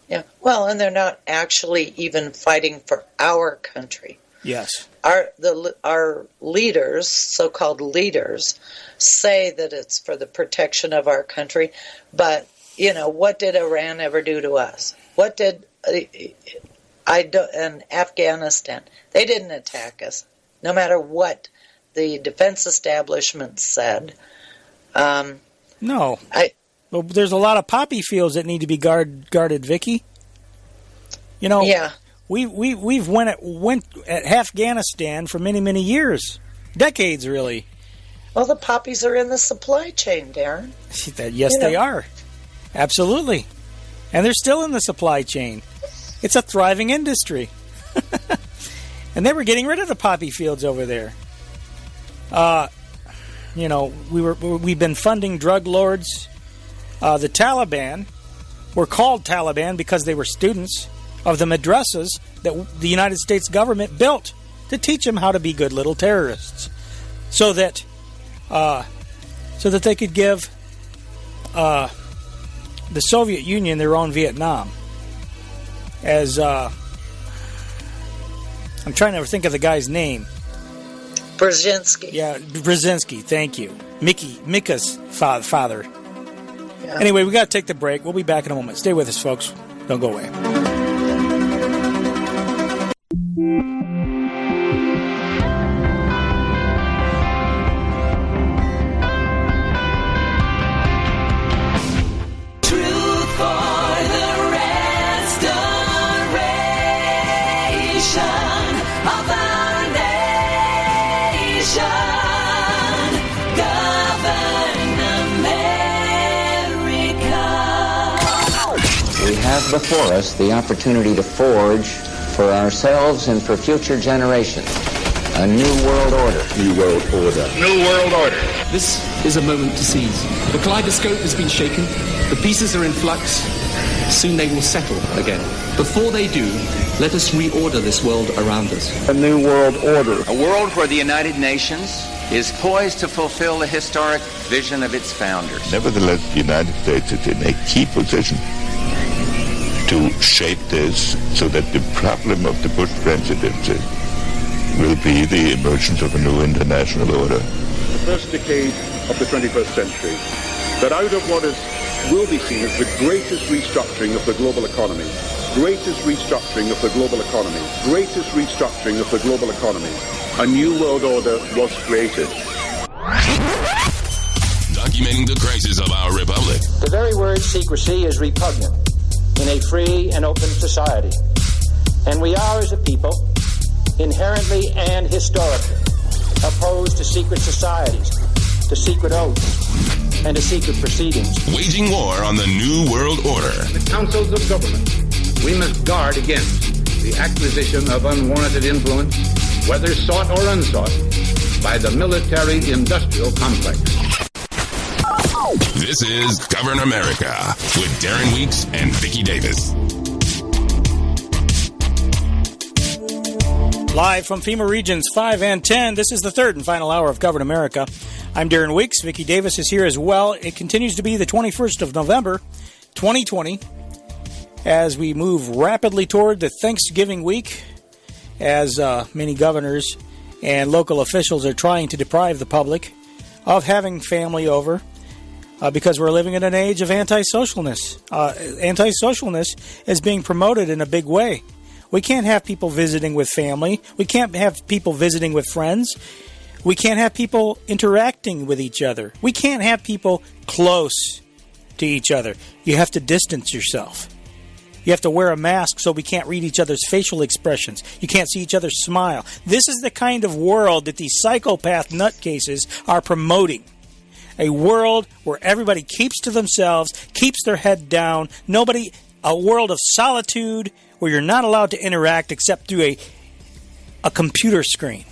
Yeah, well, and they're not actually even fighting for our country. Yes. Our leaders, so-called leaders, say that it's for the protection of our country, but, what did Iran ever do to us? What did and Afghanistan? They didn't attack us, no matter what the defense establishment said. No. Well, there's a lot of poppy fields that need to be guarded, Vicky. Yeah. We've went at Afghanistan for many, many years. Decades, really. Well, the poppies are in the supply chain, Darren. Yes, they are. Absolutely. And they're still in the supply chain. It's a thriving industry. And they were getting rid of the poppy fields over there. We've been funding drug lords. The Taliban were called Taliban because they were students of the madrasas that the United States government built to teach them how to be good little terrorists, so that they could give the Soviet Union their own Vietnam. As I'm trying to think of the guy's name. Brzezinski. Yeah, Brzezinski. Thank you, Mika's father. Yeah. Anyway, we got to take the break. We'll be back in a moment. Stay with us, folks. Don't go away. Before us the opportunity to forge for ourselves and for future generations a new world order. New world order. New world order. This is a moment to seize. The kaleidoscope has been shaken. The pieces are in flux. Soon they will settle again. Before they do, let us reorder this world around us. A new world order. A world where the United Nations is poised to fulfill the historic vision of its founders. Nevertheless, the United States is in a key position to shape this so that the problem of the Bush presidency will be the emergence of a new international order. The first decade of the 21st century, that out of what will be seen as the greatest restructuring of the global economy, a new world order was created. Documenting the crisis of our republic. The very word secrecy is repugnant in a free and open society. And we are, as a people, inherently and historically opposed to secret societies, to secret oaths, and to secret proceedings. Waging war on the New World Order. In the councils of government, we must guard against the acquisition of unwarranted influence, whether sought or unsought, by the military-industrial complex. This is Govern America with Darren Weeks and Vicky Davis. Live from FEMA Regions 5 and 10, this is the third and final hour of Govern America. I'm Darren Weeks. Vicky Davis is here as well. It continues to be the 21st of November, 2020, as we move rapidly toward the Thanksgiving week, as many governors and local officials are trying to deprive the public of having family over. Because we're living in an age of anti-socialness. Anti-socialness is being promoted in a big way. We can't have people visiting with family. We can't have people visiting with friends. We can't have people interacting with each other. We can't have people close to each other. You have to distance yourself. You have to wear a mask so we can't read each other's facial expressions. You can't see each other smile. This is the kind of world that these psychopath nutcases are promoting. a world where everybody keeps to themselves, keeps their head down, a world of solitude where you're not allowed to interact except through a computer screen.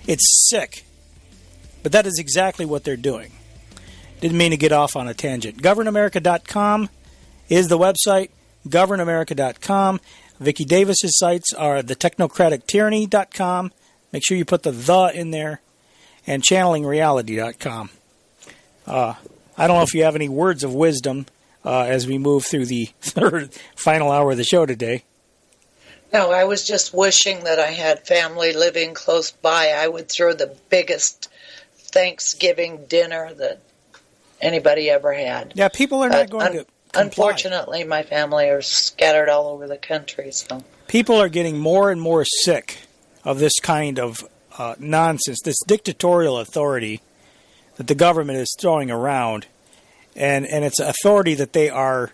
It's sick. But that is exactly what they're doing. Didn't mean to get off on a tangent. GovernAmerica.com is the website. GovernAmerica.com. Vicky Davis's sites are thetechnocratictyranny.com. Make sure you put the in there. And channelingreality.com. I don't know if you have any words of wisdom as we move through the final hour of the show today. No, I was just wishing that I had family living close by. I would throw the biggest Thanksgiving dinner that anybody ever had. Yeah, people are not going to comply. Unfortunately, my family are scattered all over the country. So people are getting more and more sick of this kind of nonsense, this dictatorial authority that the government is throwing around, and it's authority that they are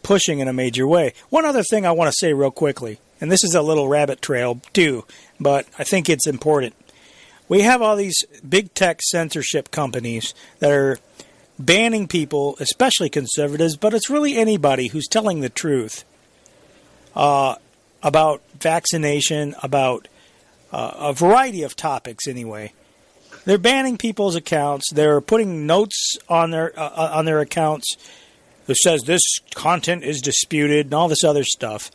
pushing in a major way. One other thing I want to say real quickly, and this is a little rabbit trail too, but I think it's important. We have all these big tech censorship companies that are banning people, especially conservatives, but it's really anybody who's telling the truth about vaccination, about a variety of topics anyway. They're banning people's accounts. They're putting notes on their accounts that says this content is disputed and all this other stuff.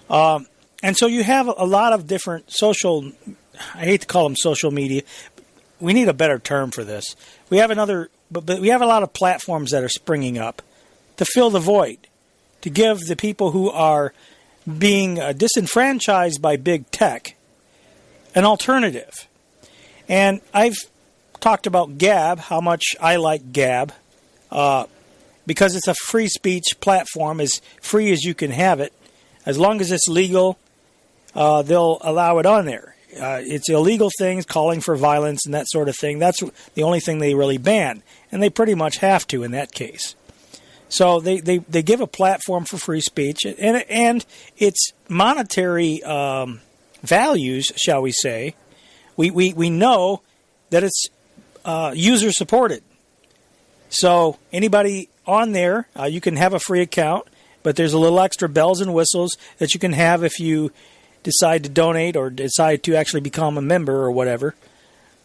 And so you have a lot of different social, I hate to call them social media. We need a better term for this. We have but we have a lot of platforms that are springing up to fill the void, to give the people who are being disenfranchised by big tech an alternative. And I've talked about Gab, how much I like Gab, because it's a free speech platform, as free as you can have it. As long as it's legal, they'll allow it on there. It's illegal things, calling for violence and that sort of thing. That's the only thing they really ban. And they pretty much have to in that case. So they give a platform for free speech. And its monetary values, shall we say, we know that it's user-supported. So anybody on there, you can have a free account, but there's a little extra bells and whistles that you can have if you decide to donate or decide to actually become a member or whatever.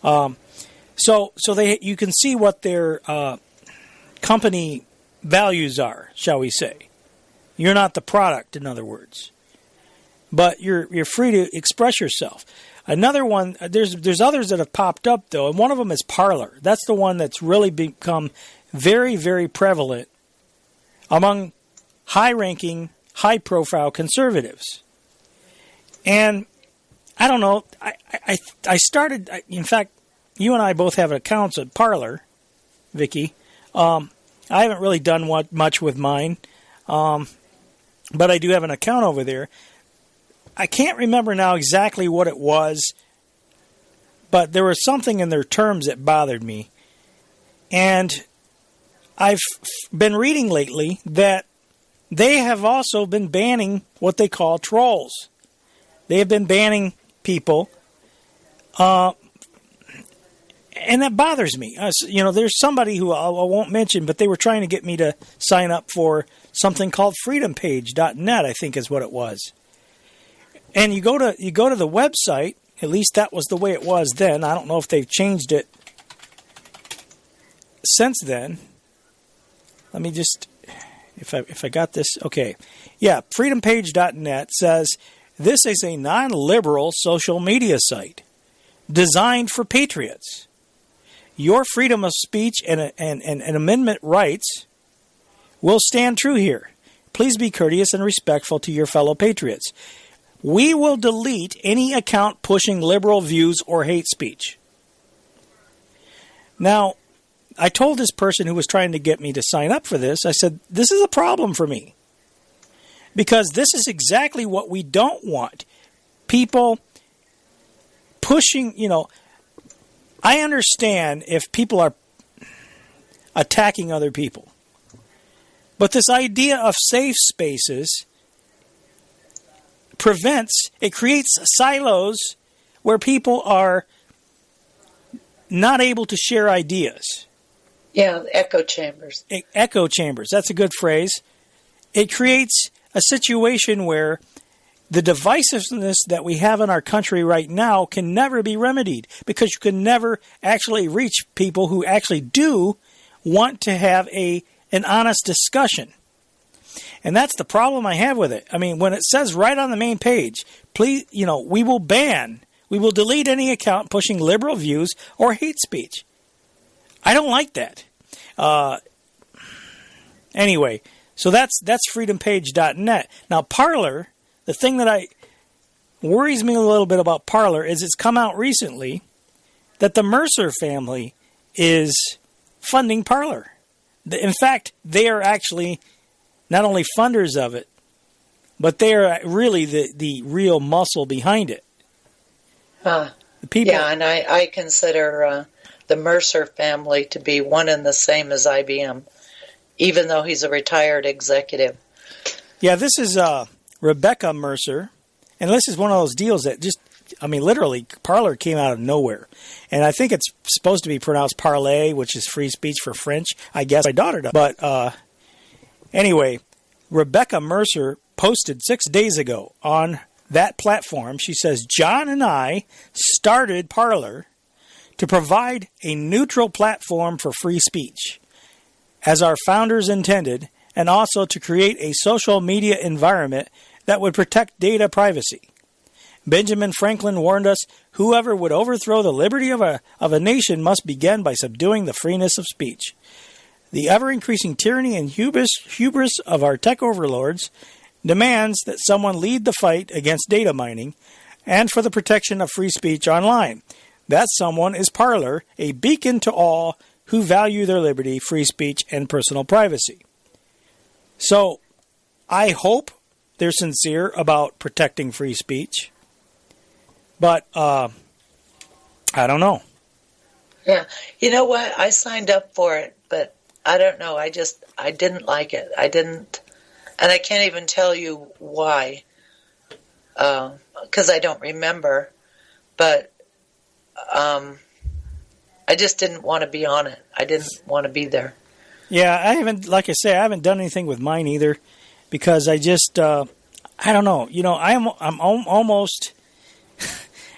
So you can see what their company values are, shall we say. You're not the product, in other words. But you're free to express yourself. Another one, there's others that have popped up, though, and one of them is Parler. That's the one that's really become very, very prevalent among high-ranking, high-profile conservatives. And I don't know, I started, in fact, you and I both have accounts at Parler, Vicky. I haven't really done much with mine, but I do have an account over there. I can't remember now exactly what it was, but there was something in their terms that bothered me. And I've been reading lately that they have also been banning what they call trolls. They have been banning people, and that bothers me. There's somebody who I won't mention, but they were trying to get me to sign up for something called freedompage.net, I think is what it was. And you go to the website, at least that was the way it was then. I don't know if they've changed it since then. Let me just, if I got this, okay. Yeah, freedompage.net says, this is a non-liberal social media site designed for patriots. Your freedom of speech and amendment rights will stand true here. Please be courteous and respectful to your fellow patriots. We will delete any account pushing liberal views or hate speech. Now, I told this person who was trying to get me to sign up for this, I said, this is a problem for me. Because this is exactly what we don't want. People pushing, I understand if people are attacking other people. But this idea of safe spaces creates silos where people are not able to share ideas. Yeah, echo chambers. Echo chambers. That's a good phrase. It creates a situation where the divisiveness that we have in our country right now can never be remedied, because you can never actually reach people who actually do want to have an honest discussion. And that's the problem I have with it. I mean, when it says right on the main page, please, we will delete any account pushing liberal views or hate speech. I don't like that. Anyway, so that's freedompage.net. Now, Parler, the thing that worries me a little bit about Parler is it's come out recently that the Mercer family is funding Parler. In fact, they are actually not only funders of it, but they are really the real muscle behind it. The people, yeah, and I consider the Mercer family to be one and the same as IBM, even though he's a retired executive. Yeah, this is Rebecca Mercer, and this is one of those deals that literally, Parler came out of nowhere. And I think it's supposed to be pronounced parlay, which is free speech for French. I guess my daughter does. But anyway, Rebecca Mercer posted 6 days ago on that platform. She says, John and I started Parler to provide a neutral platform for free speech, as our founders intended, and also to create a social media environment that would protect data privacy. Benjamin Franklin warned us, whoever would overthrow the liberty of a nation must begin by subduing the freeness of speech. The ever-increasing tyranny and hubris of our tech overlords demands that someone lead the fight against data mining and for the protection of free speech online. That someone is Parler, a beacon to all who value their liberty, free speech, and personal privacy. So, I hope they're sincere about protecting free speech. But, I don't know. Yeah. You know what? I signed up for it, but I don't know. I didn't like it. And I can't even tell you why, because I don't remember. But I just didn't want to be on it. I didn't want to be there. Yeah, I haven't done anything with mine either, because I just, I don't know. I'm almost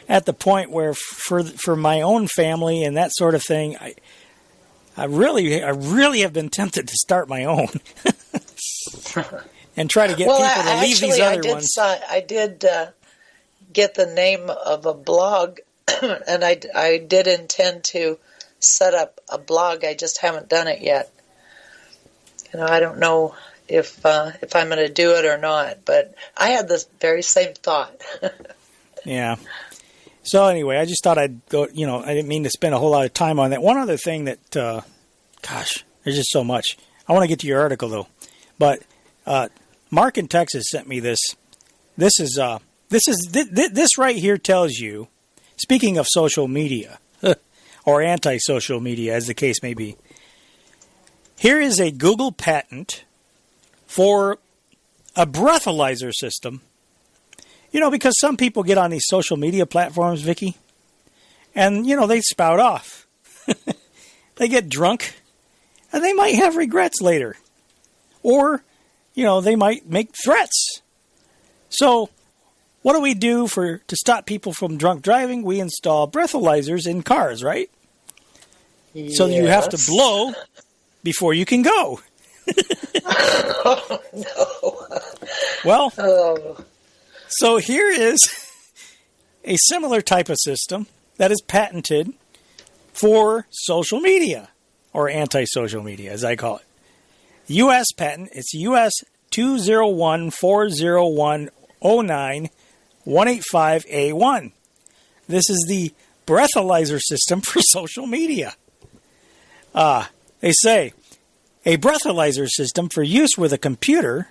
at the point where for my own family and that sort of thing, I really have been tempted to start my own and try to get people to leave these other ones. I did get the name of a blog, and I did intend to set up a blog. I just haven't done it yet. I don't know if I'm going to do it or not, but I had this very same thought. Yeah. So anyway, I just thought I'd go, I didn't mean to spend a whole lot of time on that. One other thing that, gosh, there's just so much. I want to get to your article though. But Mark in Texas sent me this. This right here tells you, speaking of social media, or anti-social media as the case may be, here is a Google patent for a breathalyzer system. Because some people get on these social media platforms, Vicky, and, they spout off. They get drunk, and they might have regrets later. Or, they might make threats. So, what do we do to stop people from drunk driving? We install breathalyzers in cars, right? Yes. So you have to blow before you can go. Oh, no. Well, so here is a similar type of system that is patented for social media, or anti-social media, as I call it. U.S. patent, it's U.S. 201-401-09-185A1. This is the breathalyzer system for social media. They say, a breathalyzer system for use with a computer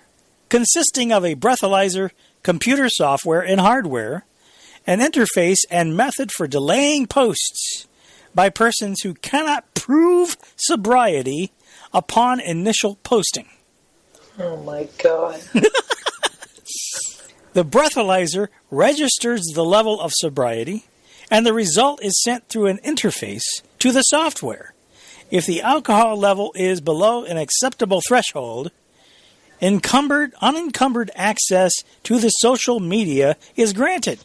consisting of a breathalyzer, computer software and hardware, an interface and method for delaying posts by persons who cannot prove sobriety upon initial posting. Oh my God. The breathalyzer registers the level of sobriety, and the result is sent through an interface to the software. If the alcohol level is below an acceptable threshold, unencumbered access to the social media is granted.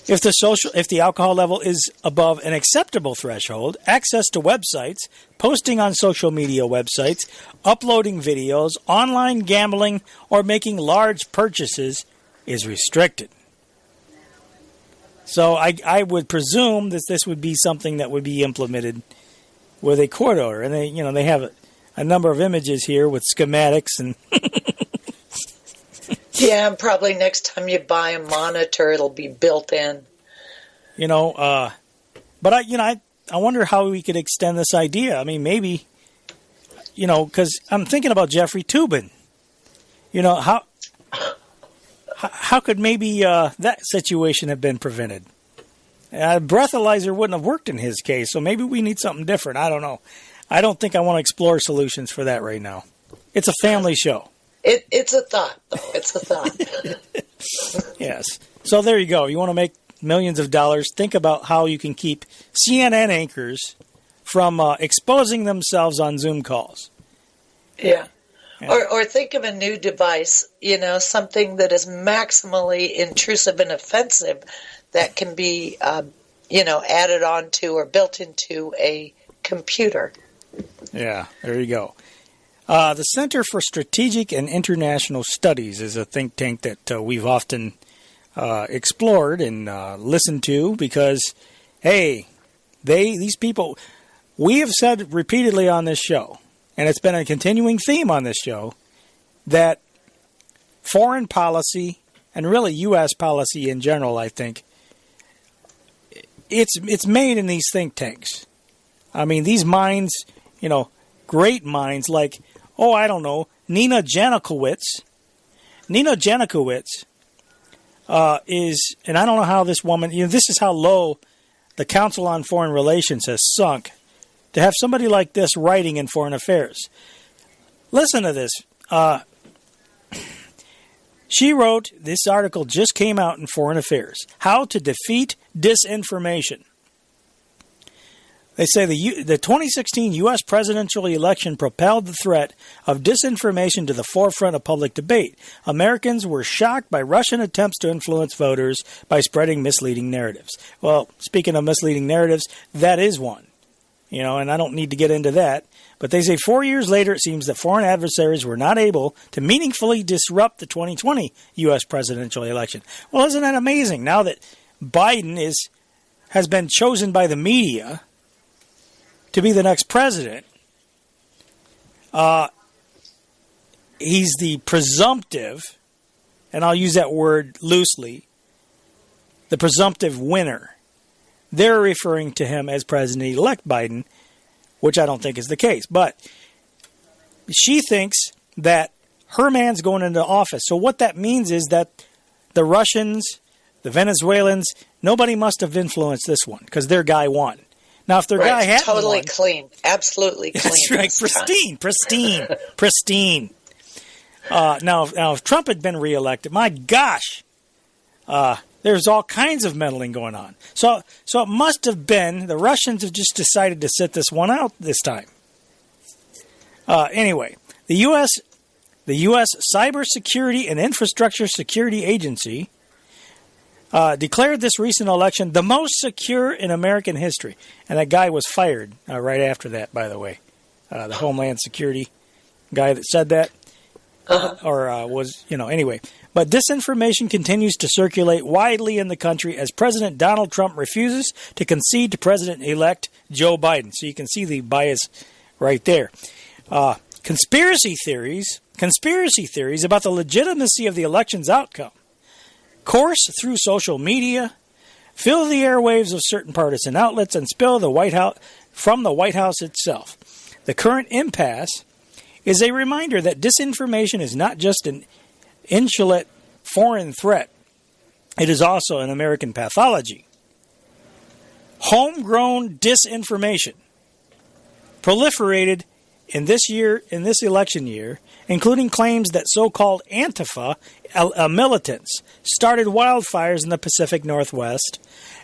If the alcohol level is above an acceptable threshold, access to websites, posting on social media websites, uploading videos, online gambling, or making large purchases is restricted. So I would presume that this would be something that would be implemented with a court order, and they have a number of images here with schematics and. Yeah, and probably next time you buy a monitor, it'll be built in. But I wonder how we could extend this idea. I mean, maybe, because I'm thinking about Jeffrey Toobin. How could maybe that situation have been prevented? A breathalyzer wouldn't have worked in his case, so maybe we need something different. I don't know. I don't think I want to explore solutions for that right now. It's a family show. It's a thought, though. It's a thought. Yes. So there you go. You want to make millions of dollars? Think about how you can keep CNN anchors from exposing themselves on Zoom calls. Yeah. Or think of a new device, something that is maximally intrusive and offensive that can be, added onto or built into a computer. Yeah, there you go. The Center for Strategic and International Studies is a think tank that we've often explored and listened to because, hey, these people, we have said repeatedly on this show, and it's been a continuing theme on this show, that foreign policy, and really U.S. policy in general, I think, it's made in these think tanks. I mean, these minds, great minds like, I don't know, Nina Jankowicz. Nina Jankowicz is, and I don't know how this woman, this is how low the Council on Foreign Relations has sunk to have somebody like this writing in Foreign Affairs. Listen to this. She wrote, this article just came out in Foreign Affairs, How to Defeat Disinformation. They say the 2016 U.S. presidential election propelled the threat of disinformation to the forefront of public debate. Americans were shocked by Russian attempts to influence voters by spreading misleading narratives. Well, speaking of misleading narratives, that is one. And I don't need to get into that. But they say 4 years later, it seems that foreign adversaries were not able to meaningfully disrupt the 2020 U.S. presidential election. Well, isn't that amazing? Now that Biden has been chosen by the media to be the next president, he's the presumptive, and I'll use that word loosely, the presumptive winner. They're referring to him as President-elect Biden, which I don't think is the case. But she thinks that her man's going into office. So what that means is that the Russians, the Venezuelans, nobody must have influenced this one because their guy won. Now, if their guy hadn't totally won, clean, absolutely clean. That's right, pristine. Now, if Trump had been reelected, my gosh, there's all kinds of meddling going on. So it must have been the Russians have just decided to sit this one out this time. Anyway, the U.S. Cybersecurity and Infrastructure Security Agency declared this recent election the most secure in American history. And that guy was fired right after that, by the way. The homeland-security guy that said that. Anyway. But disinformation continues to circulate widely in the country as President Donald Trump refuses to concede to President-elect Joe Biden. So you can see the bias right there. Conspiracy theories about the legitimacy of the election's outcome course through social media, fill the airwaves of certain partisan outlets, and spill from the White House itself. The current impasse is a reminder that disinformation is not just an insular foreign threat. It is also an American pathology. Homegrown disinformation proliferated in this election year, including claims that so-called Antifa militants started wildfires in the Pacific Northwest,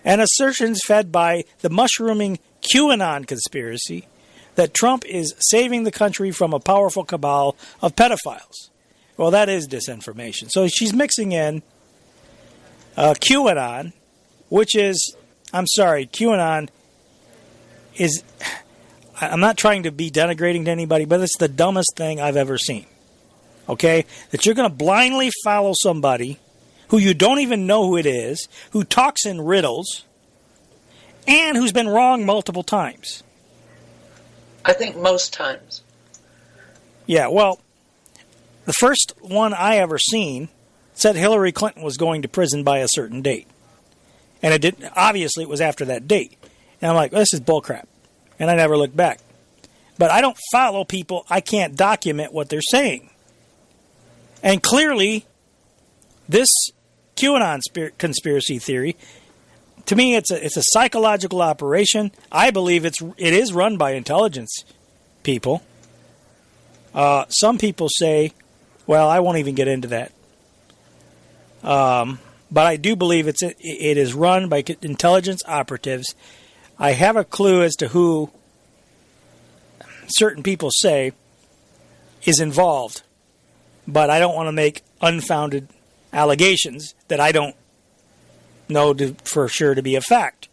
and assertions fed by the mushrooming QAnon conspiracy that Trump is saving the country from a powerful cabal of pedophiles. Well, that is disinformation. So she's mixing in QAnon, which is, I'm sorry, QAnon is, I'm not trying to be denigrating to anybody, but it's the dumbest thing I've ever seen. Okay? That you're going to blindly follow somebody who you don't even know who it is, who talks in riddles, and who's been wrong multiple times. I think most times. Yeah, well, the first one I ever seen said Hillary Clinton was going to prison by a certain date. And it didn't, obviously it was after that date. And I'm like, this is bullcrap. And I never looked back. But I don't follow people. I can't document what they're saying. And clearly, this QAnon conspiracy theory, to me, it's a psychological operation. I believe it is run by intelligence people. Some people say, well, I won't even get into that. But I do believe it is run by intelligence operatives. I have a clue as to who certain people say is involved, but I don't want to make unfounded allegations that I don't know for sure to be a fact.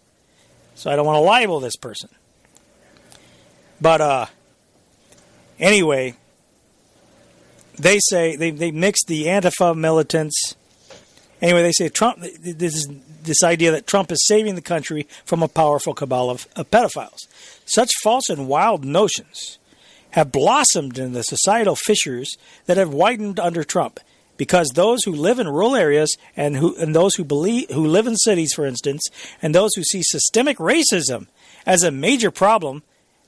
So I don't want to libel this person. But anyway, they say they mix the Antifa militants. Anyway, they say Trump. This idea that Trump is saving the country from a powerful cabal of pedophiles. Such false and wild notions have blossomed in the societal fissures that have widened under Trump, because those who live in rural areas and those who live in cities, for instance, and those who see systemic racism as a major problem,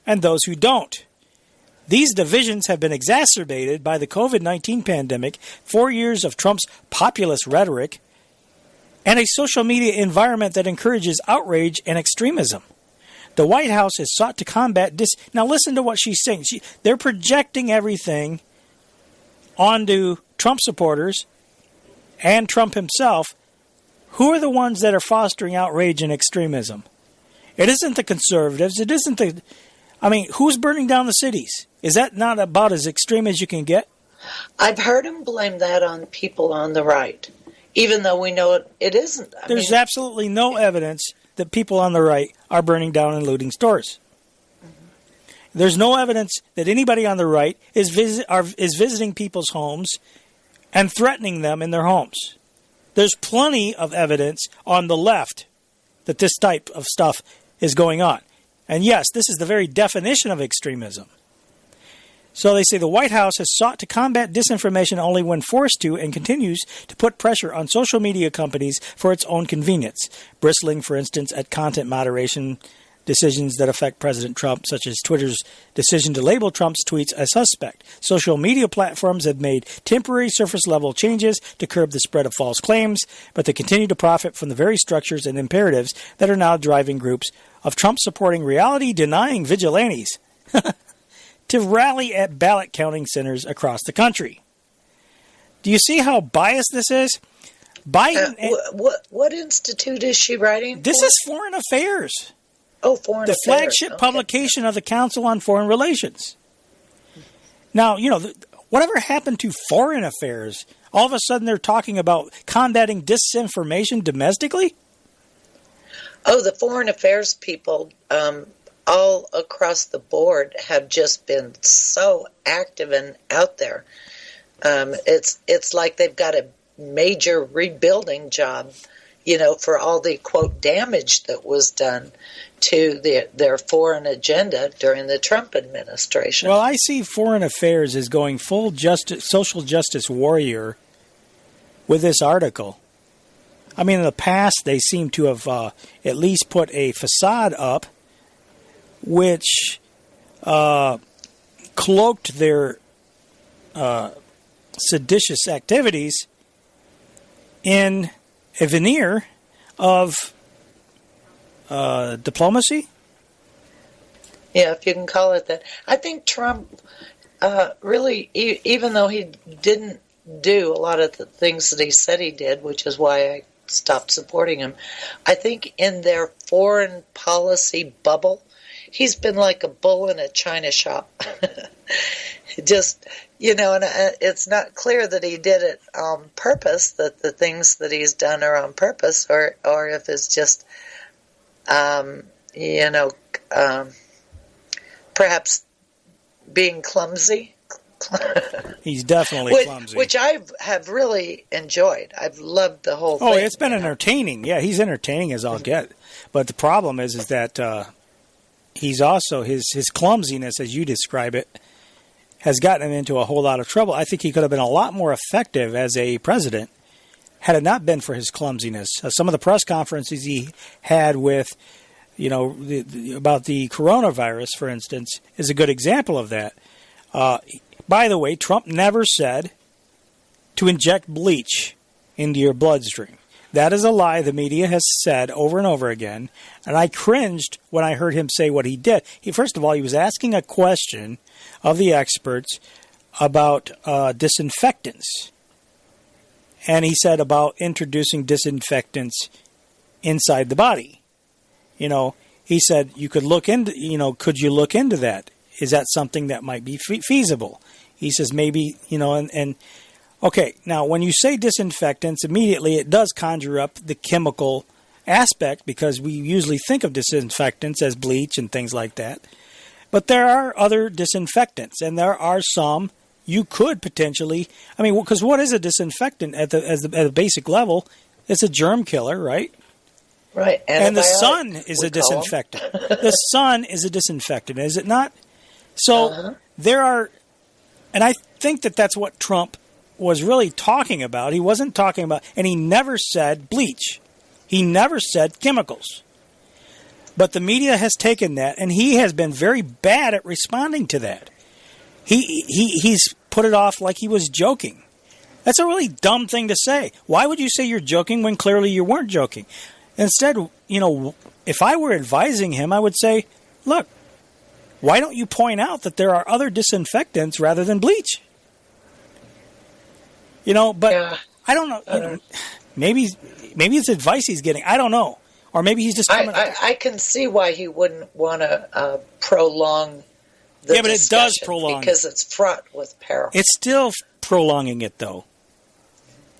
and those who don't. These divisions have been exacerbated by the COVID-19 pandemic, 4 years of Trump's populist rhetoric, and a social media environment that encourages outrage and extremism. The White House has sought to combat this. Now listen to what she's saying. They're projecting everything onto Trump supporters and Trump himself. Who are the ones that are fostering outrage and extremism? It isn't the conservatives. It isn't the... I mean, who's burning down the cities? Is that not about as extreme as you can get? I've heard him blame that on people on the right, even though we know it isn't. There's absolutely no evidence that people on the right are burning down and looting stores. Mm-hmm. There's no evidence that anybody on the right is visiting people's homes and threatening them in their homes. There's plenty of evidence on the left that this type of stuff is going on. And yes, this is the very definition of extremism. So they say the White House has sought to combat disinformation only when forced to, and continues to put pressure on social media companies for its own convenience, bristling, for instance, at content moderation decisions that affect President Trump, such as Twitter's decision to label Trump's tweets as suspect. Social media platforms have made temporary surface-level changes to curb the spread of false claims, but they continue to profit from the very structures and imperatives that are now driving groups of Trump-supporting reality-denying vigilantes to rally at ballot-counting centers across the country. Do you see how biased this is? Biden. What institute is she writing? This is Foreign Affairs. Oh, Foreign Affairs. The flagship publication of the Council on Foreign Relations. Now, you know, whatever happened to Foreign Affairs? All of a sudden they're talking about combating disinformation domestically? Oh, the Foreign Affairs people all across the board have just been so active and out there. It's like they've got a major rebuilding job, you know, for all the, quote, damage that was done to their foreign agenda during the Trump administration. Well, I see Foreign Affairs as going full social justice warrior with this article. I mean, in the past, they seem to have at least put a facade up which cloaked their seditious activities in a veneer of diplomacy? Yeah, if you can call it that. I think Trump really, even though he didn't do a lot of the things that he said he did, which is why I stopped supporting him, I think in their foreign policy bubble, he's been like a bull in a china shop. Just, and it's not clear that he did it on purpose, that the things that he's done are on purpose, or if it's just, perhaps being clumsy. He's definitely clumsy. Which I have really enjoyed. I've loved the whole thing. Oh, it's been entertaining. Yeah, he's entertaining as I'll get. But the problem is that he's also, his clumsiness, as you describe it, has gotten him into a whole lot of trouble. I think he could have been a lot more effective as a president had it not been for his clumsiness. Some of the press conferences he had with, about the coronavirus, for instance, is a good example of that. By the way, Trump never said to inject bleach into your bloodstream. That is a lie the media has said over and over again, and I cringed when I heard him say what he did. First of all, he was asking a question of the experts about disinfectants, and he said about introducing disinfectants inside the body. He said you could look into, could you look into that? Is that something that might be feasible? He says maybe, and okay, now when you say disinfectants, immediately it does conjure up the chemical aspect because we usually think of disinfectants as bleach and things like that. But there are other disinfectants, and there are some you could potentially, because what is a disinfectant at the basic level? It's a germ killer, right? Right. And the sun is a disinfectant. The sun is a disinfectant, is it not? So there are, and I think that's what Trump was really talking about. He wasn't talking about, and he never said bleach. He never said chemicals. But the media has taken that, and he has been very bad at responding to that. He's put it off like he was joking. That's a really dumb thing to say. Why would you say you're joking when clearly you weren't joking? Instead, if I were advising him, I would say, look, why don't you point out that there are other disinfectants rather than bleach? But yeah. I don't know. Maybe it's advice he's getting. I don't know. Or maybe he's just coming. I can see why he wouldn't want to prolong the but it does prolong because it's fraught with peril. It's still prolonging it, though.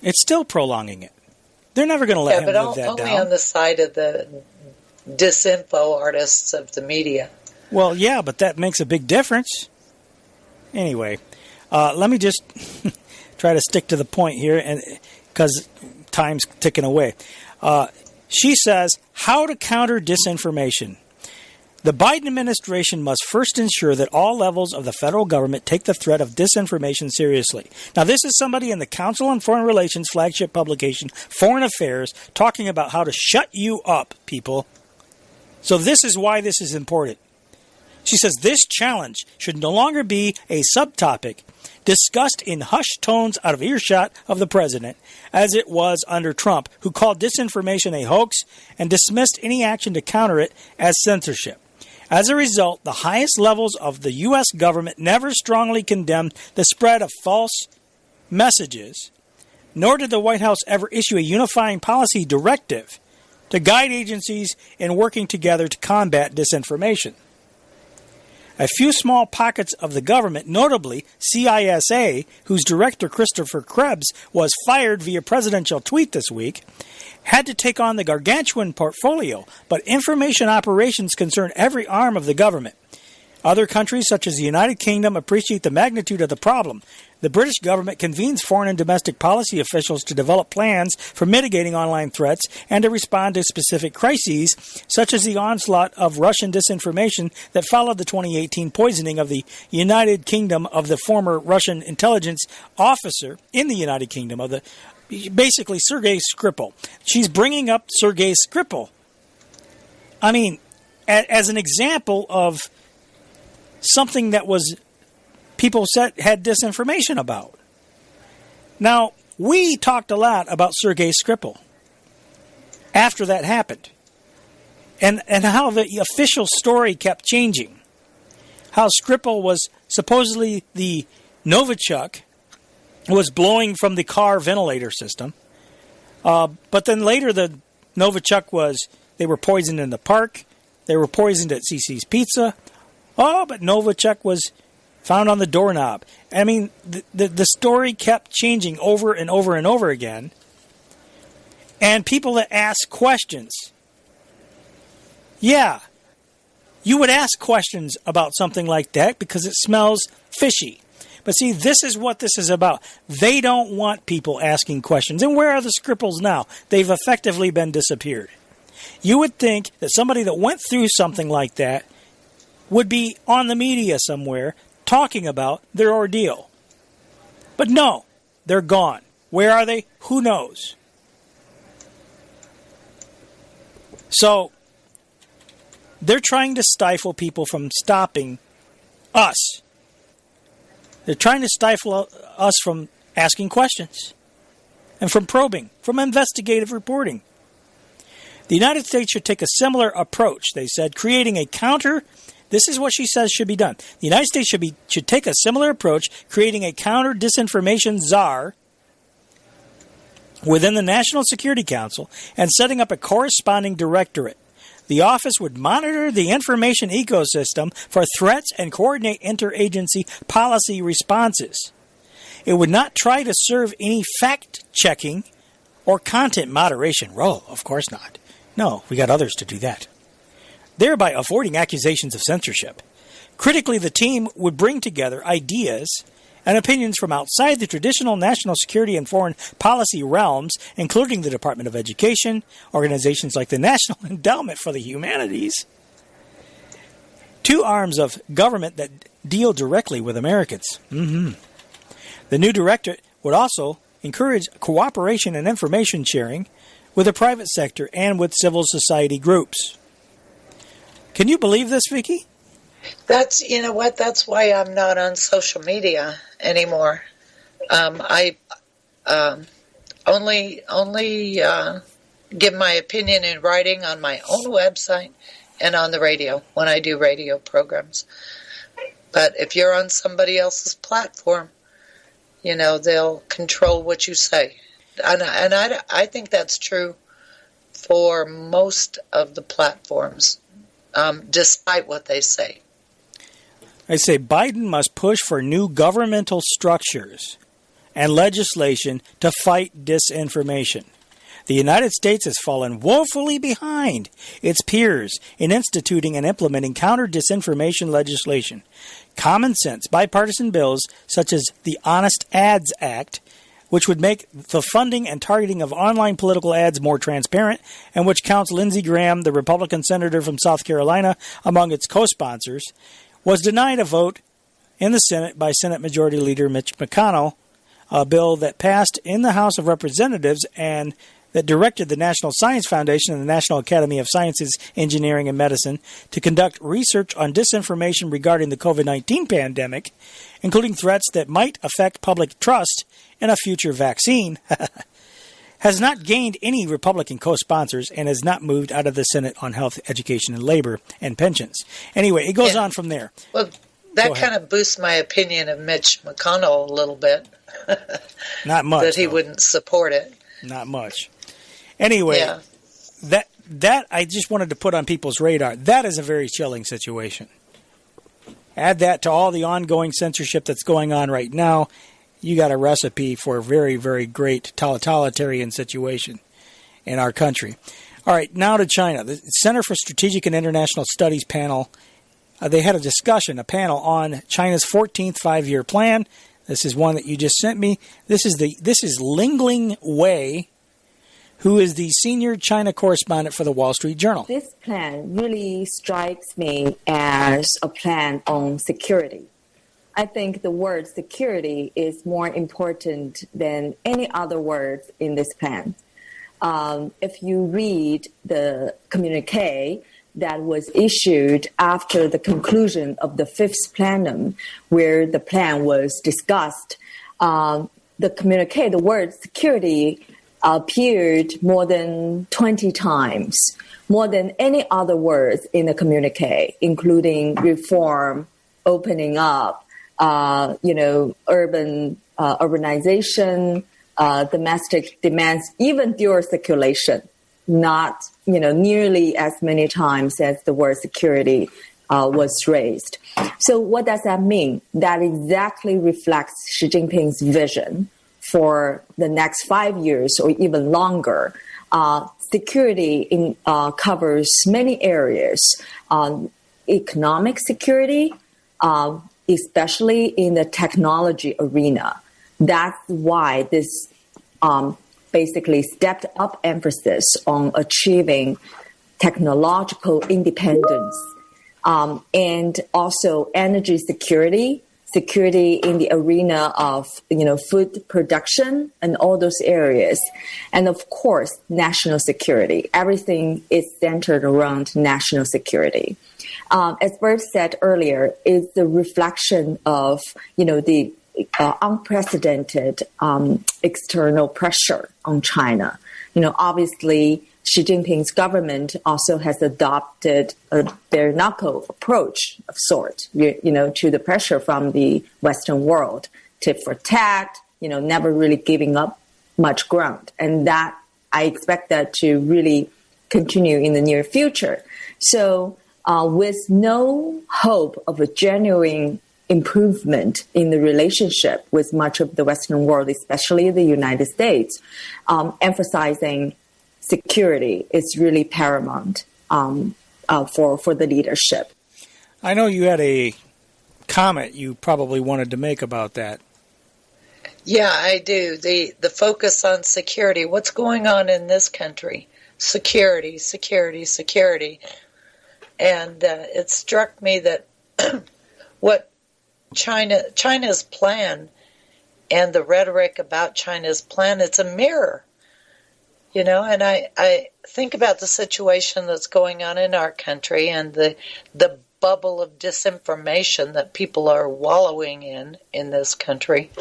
It's still prolonging it. They're never going to let him live that down. Only on the side of the disinfo artists of the media. Well, yeah, but that makes a big difference. Anyway, let me just try to stick to the point here, and because time's ticking away. She says, how to counter disinformation. The Biden administration must first ensure that all levels of the federal government take the threat of disinformation seriously. Now, this is somebody in the Council on Foreign Relations flagship publication, Foreign Affairs, talking about how to shut you up, people. So this is why this is important. She says this challenge should no longer be a subtopic discussed in hushed tones out of earshot of the president, as it was under Trump, who called disinformation a hoax and dismissed any action to counter it as censorship. As a result, the highest levels of the U.S. government never strongly condemned the spread of false messages, nor did the White House ever issue a unifying policy directive to guide agencies in working together to combat disinformation. A few small pockets of the government, notably CSIS, whose director Christopher Krebs was fired via presidential tweet this week, had to take on the gargantuan portfolio, but information operations concern every arm of the government. Other countries, such as the United Kingdom, appreciate the magnitude of the problem. The British government convenes foreign and domestic policy officials to develop plans for mitigating online threats and to respond to specific crises, such as the onslaught of Russian disinformation that followed the 2018 poisoning of the United Kingdom of the former Russian intelligence officer in the United Kingdom, basically Sergei Skripal. She's bringing up Sergei Skripal. I mean, as an example of something that was people said had disinformation about. Now, we talked a lot about Sergei Skripal after that happened, and how the official story kept changing. How Skripal was supposedly the Novichok was blowing from the car ventilator system, but then later the Novichok they were poisoned in the park. they were poisoned at CC's Pizza. Oh, but Novichok was found on the doorknob. I mean, the story kept changing over and over and over again. And people that ask questions. Yeah, you would ask questions about something like that because it smells fishy. But see, this is what this is about. They don't want people asking questions. And where are the Skripals now? They've effectively been disappeared. You would think that somebody that went through something like that would be on the media somewhere talking about their ordeal. But no, they're gone. Where are they? Who knows? So, they're trying to stifle people from stopping us. They're trying to stifle us from asking questions and from probing, from investigative reporting. The United States should take a similar approach, they said, creating a counter. This is what she says should be done. The United States should take a similar approach, creating a counter disinformation czar within the National Security Council and setting up a corresponding directorate. The office would monitor the information ecosystem for threats and coordinate interagency policy responses. It would not try to serve any fact-checking or content moderation role. Of course not. No, we got others to do that. Thereby avoiding accusations of censorship. Critically, the team would bring together ideas and opinions from outside the traditional national security and foreign policy realms, including the Department of Education, organizations like the National Endowment for the Humanities, two arms of government that deal directly with Americans. The new directorate would also encourage cooperation and information sharing with the private sector and with civil society groups. Can you believe this, Vicky? That's, you know what, that's why I'm not on social media anymore. I only give my opinion in writing on my own website and on the radio when I do radio programs. But if you're on somebody else's platform, you know, they'll control what you say. And I think that's true for most of the platforms, despite what they say. I say Biden must push for new governmental structures and legislation to fight disinformation. The United States has fallen woefully behind its peers in instituting and implementing counter-disinformation legislation. Common sense, bipartisan bills such as the Honest Ads Act, which would make the funding and targeting of online political ads more transparent, and which counts Lindsey Graham, the Republican senator from South Carolina, among its co-sponsors, was denied a vote in the Senate by Senate Majority Leader Mitch McConnell, a bill that passed in the House of Representatives and that directed the National Science Foundation and the National Academy of Sciences, Engineering, and Medicine to conduct research on disinformation regarding the COVID-19 pandemic, including threats that might affect public trust in a future vaccine, has not gained any Republican co-sponsors and has not moved out of the Senate on Health, Education, and Labor and pensions. Anyway, it goes on from there. Well, that kind of boosts my opinion of Mitch McConnell a little bit. Not much. That he wouldn't support it. Not much. Anyway, that I just wanted to put on people's radar. That is a very chilling situation. Add that to all the ongoing censorship that's going on right now, you got a recipe for a very, very great totalitarian situation in our country. All right, now to China. The Center for Strategic and International Studies panel, they had a panel on China's 14th five-year plan. This is one that you just sent me. This is Lingling Wei, who is the senior China correspondent for the Wall Street Journal. This plan really strikes me as a plan on security. I think the word security is more important than any other words in this plan. If you read the communique that was issued after the conclusion of the fifth plenum, where the plan was discussed, the communique, the word security, appeared more than 20 times, more than any other words in the communique, including reform, opening up, urbanization, domestic demands, even dual circulation. not, nearly as many times as the word security was raised. So what does that mean? That exactly reflects Xi Jinping's vision for the next 5 years or even longer. Security covers many areas. Economic security, especially in the technology arena. That's why this basically stepped up emphasis on achieving technological independence, and also energy security in the arena of, food production and all those areas. And of course, national security. Everything is centered around national security. As Bert said earlier, is the reflection of, the unprecedented external pressure on China. Obviously, Xi Jinping's government also has adopted a bare knuckle approach of sort, to the pressure from the Western world, tit for tat, never really giving up much ground. And that, I expect that to really continue in the near future. So with no hope of a genuine improvement in the relationship with much of the Western world, especially the United States, emphasizing security is really paramount for the leadership. I know you had a comment you probably wanted to make about that. Yeah, I do. The focus on security. What's going on in this country? Security. And it struck me that what China's plan and the rhetoric about China's plan, it's a mirror. And I think about the situation that's going on in our country and the bubble of disinformation that people are wallowing in this country.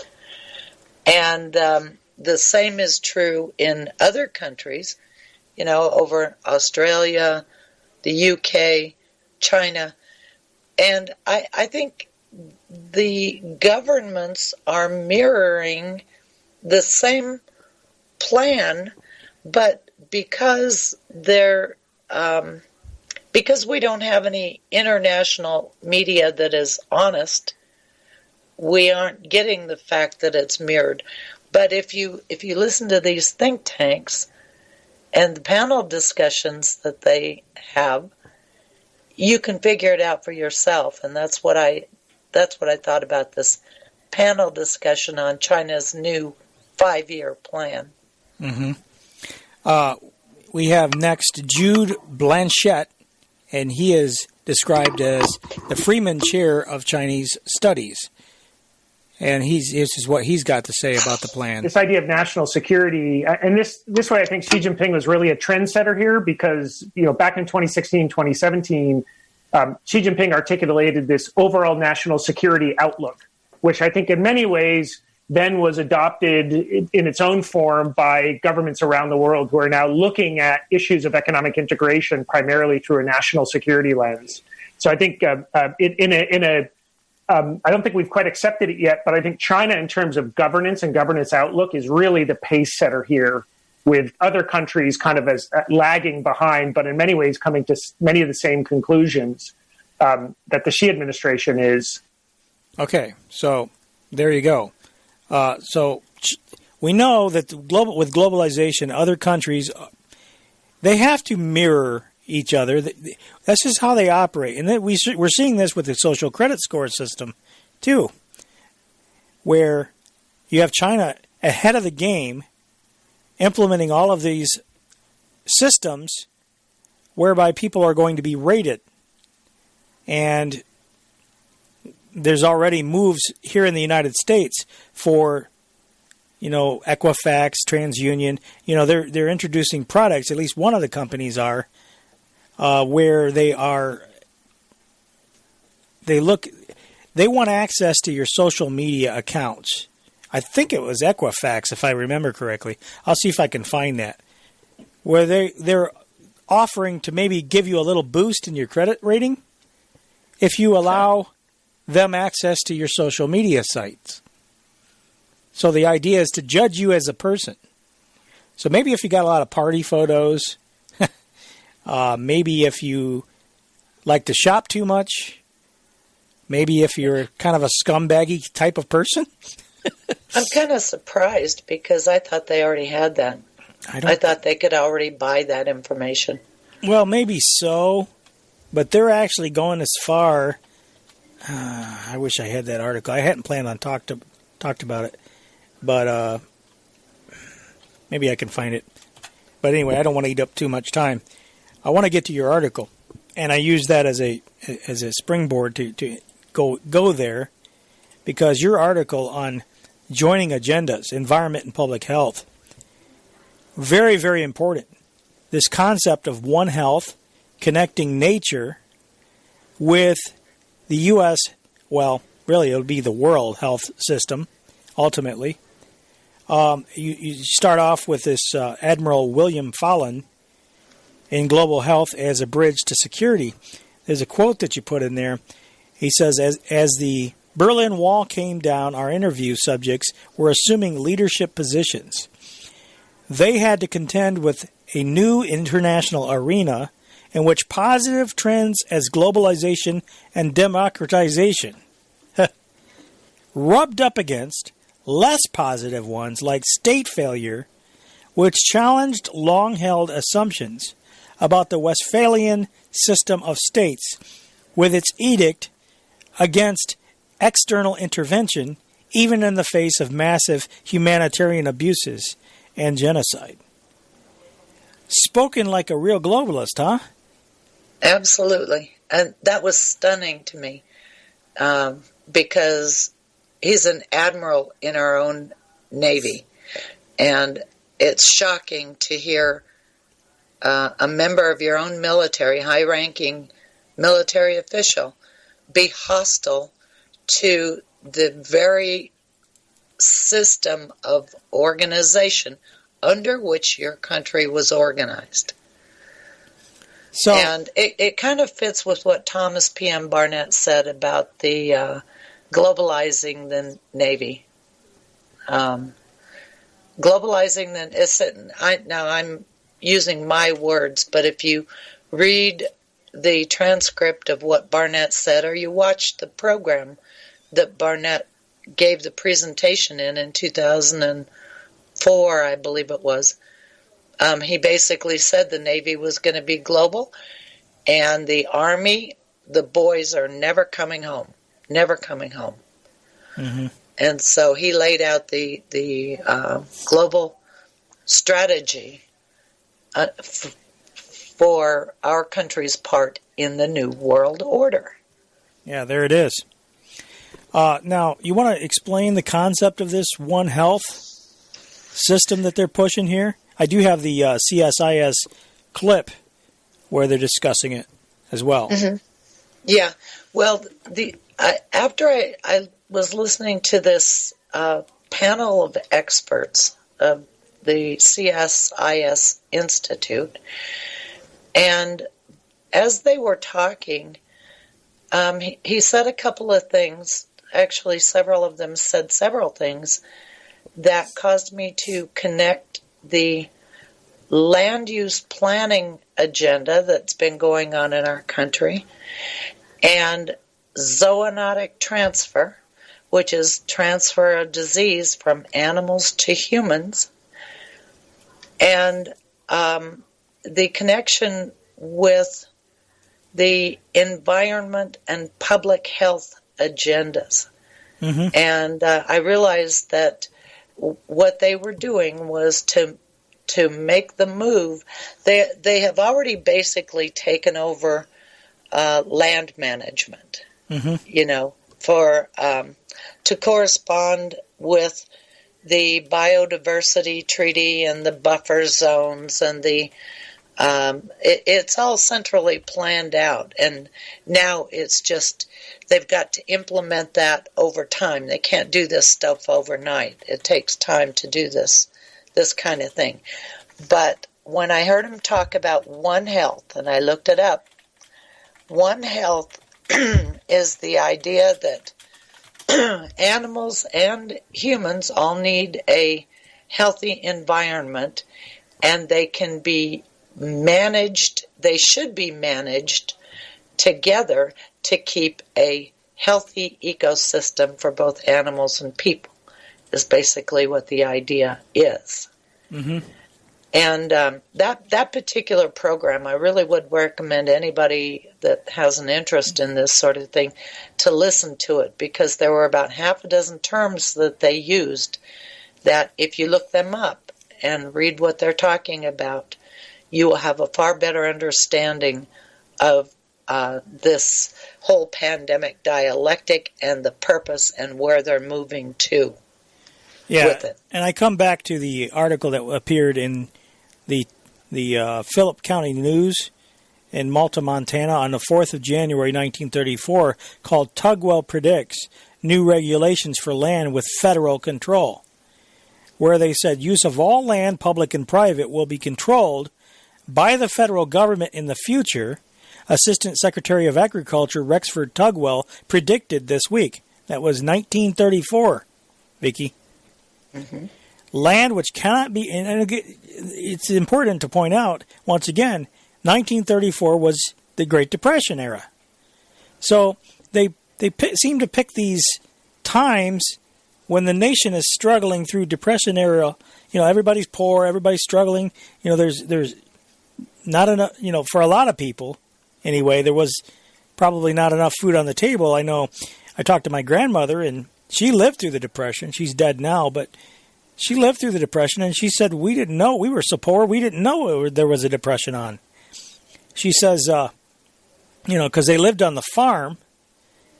And the same is true in other countries, over Australia, the UK, China. And I think the governments are mirroring the same plan, but because we don't have any international media that is honest, we aren't getting the fact that it's mirrored. But if you listen to these think tanks and the panel discussions that they have, you can figure it out for yourself. And that's what I thought about this panel discussion on China's new 5-year plan. Mm-hmm. We have next Jude Blanchette, and he is described as the Freeman Chair of Chinese Studies. And this is what he's got to say about the plan. This idea of national security, and this way I think Xi Jinping was really a trendsetter here because, back in 2016, 2017, Xi Jinping articulated this overall national security outlook, which I think in many ways then was adopted in its own form by governments around the world who are now looking at issues of economic integration primarily through a national security lens. So I think I don't think we've quite accepted it yet, but I think China, in terms of governance and governance outlook, is really the pace setter here, with other countries kind of as lagging behind, but in many ways coming to many of the same conclusions that the Xi administration is. Okay, so there you go. So we know that with globalization, other countries, they have to mirror each other. That's just how they operate. And then we're seeing this with the social credit score system, too, where you have China ahead of the game implementing all of these systems whereby people are going to be rated. And there's already moves here in the United States for, Equifax, TransUnion. They're introducing products, at least one of the companies are, where they want access to your social media accounts. I think it was Equifax, if I remember correctly. I'll see if I can find that. Where they're offering to maybe give you a little boost in your credit rating if you allow them access to your social media sites. So the idea is to judge you as a person. So maybe if you got a lot of party photos Maybe if you like to shop too much. Maybe if you're kind of a scumbaggy type of person. I'm kind of surprised because I thought they already had that. I thought they could already buy that information. Well, maybe so, but they're actually going as far. I wish I had that article. I hadn't planned on talked about it, but maybe I can find it. But anyway, I don't want to eat up too much time. I want to get to your article, and I use that as a springboard to go there, because your article on joining agendas, environment and public health, very, very important. This concept of One Health, connecting nature with the U.S., well, really it'll be the world health system, ultimately. You start off with this Admiral William Fallon in Global Health as a bridge to security. There's a quote that you put in there. He says, as the Berlin Wall came down, our interview subjects were assuming leadership positions. They had to contend with a new international arena in which positive trends as globalization and democratization rubbed up against less positive ones like state failure, which challenged long-held assumptions about the Westphalian system of states with its edict against external intervention, even in the face of massive humanitarian abuses and genocide. Spoken like a real globalist, huh? Absolutely. And that was stunning to me, because he's an admiral in our own Navy. And it's shocking to hear a member of your own military, high-ranking military official, be hostile to the very system of organization under which your country was organized. And it kind of fits with what Thomas P.M. Barnett said about the globalizing the Navy. Globalizing the... Now I'm using my words, but if you read the transcript of what Barnett said, or you watch the program that Barnett gave the presentation in 2004, I believe it was, he basically said the Navy was going to be global, and the Army, the boys are never coming home. Mm-hmm. And so he laid out the global strategy for our country's part in the New World Order. Yeah, there it is. Now, you want to explain the concept of this One Health system that they're pushing here? I do have the CSIS clip where they're discussing it as well. Mm-hmm. Yeah. Well, after I was listening to this panel of experts of the CSIS Institute, and as they were talking, he said a couple of things. Actually, several of them said several things that caused me to connect the land use planning agenda that's been going on in our country and zoonotic transfer, which is transfer of disease from animals to humans, and the connection with the environment and public health agendas. Mm-hmm. And I realized that what they were doing was to make the move. They have already basically taken over land management, mm-hmm. For to correspond with the biodiversity treaty and the buffer zones and the it's all centrally planned out, and now it's just they've got to implement that over time. They can't do this stuff overnight. It takes time to do this kind of thing. But when I heard him talk about One Health, and I looked it up, One Health is the idea that animals and humans all need a healthy environment, and they can be managed, they should be managed together to keep a healthy ecosystem for both animals and people, is basically what the idea is. Mm-hmm. And that particular program, I really would recommend anybody that has an interest in this sort of thing to listen to it, because there were about half a dozen terms that they used that if you look them up and read what they're talking about, you will have a far better understanding of this whole pandemic dialectic and the purpose and where they're moving to with it. And I come back to the article that appeared in the Phillip County News in Malta, Montana on the 4th of January, 1934, called Tugwell Predicts New Regulations for Land with Federal Control, where they said use of all land, public and private, will be controlled by the federal government in the future. Assistant Secretary of Agriculture Rexford Tugwell predicted this week. That was 1934, Vicky. Mm-hmm. Land which cannot be, and it's important to point out, once again, 1934 was the Great Depression era. So they seem to pick these times when the nation is struggling through Depression era. You know, everybody's poor, everybody's struggling. You know, there's not enough, you know, for a lot of people anyway, there was probably not enough food on the table. I know I talked to my grandmother, and she lived through the Depression. She's dead now, but she lived through the Depression, and she said, we didn't know. We were so poor, we didn't know there was a Depression on. She says, you know, because they lived on the farm,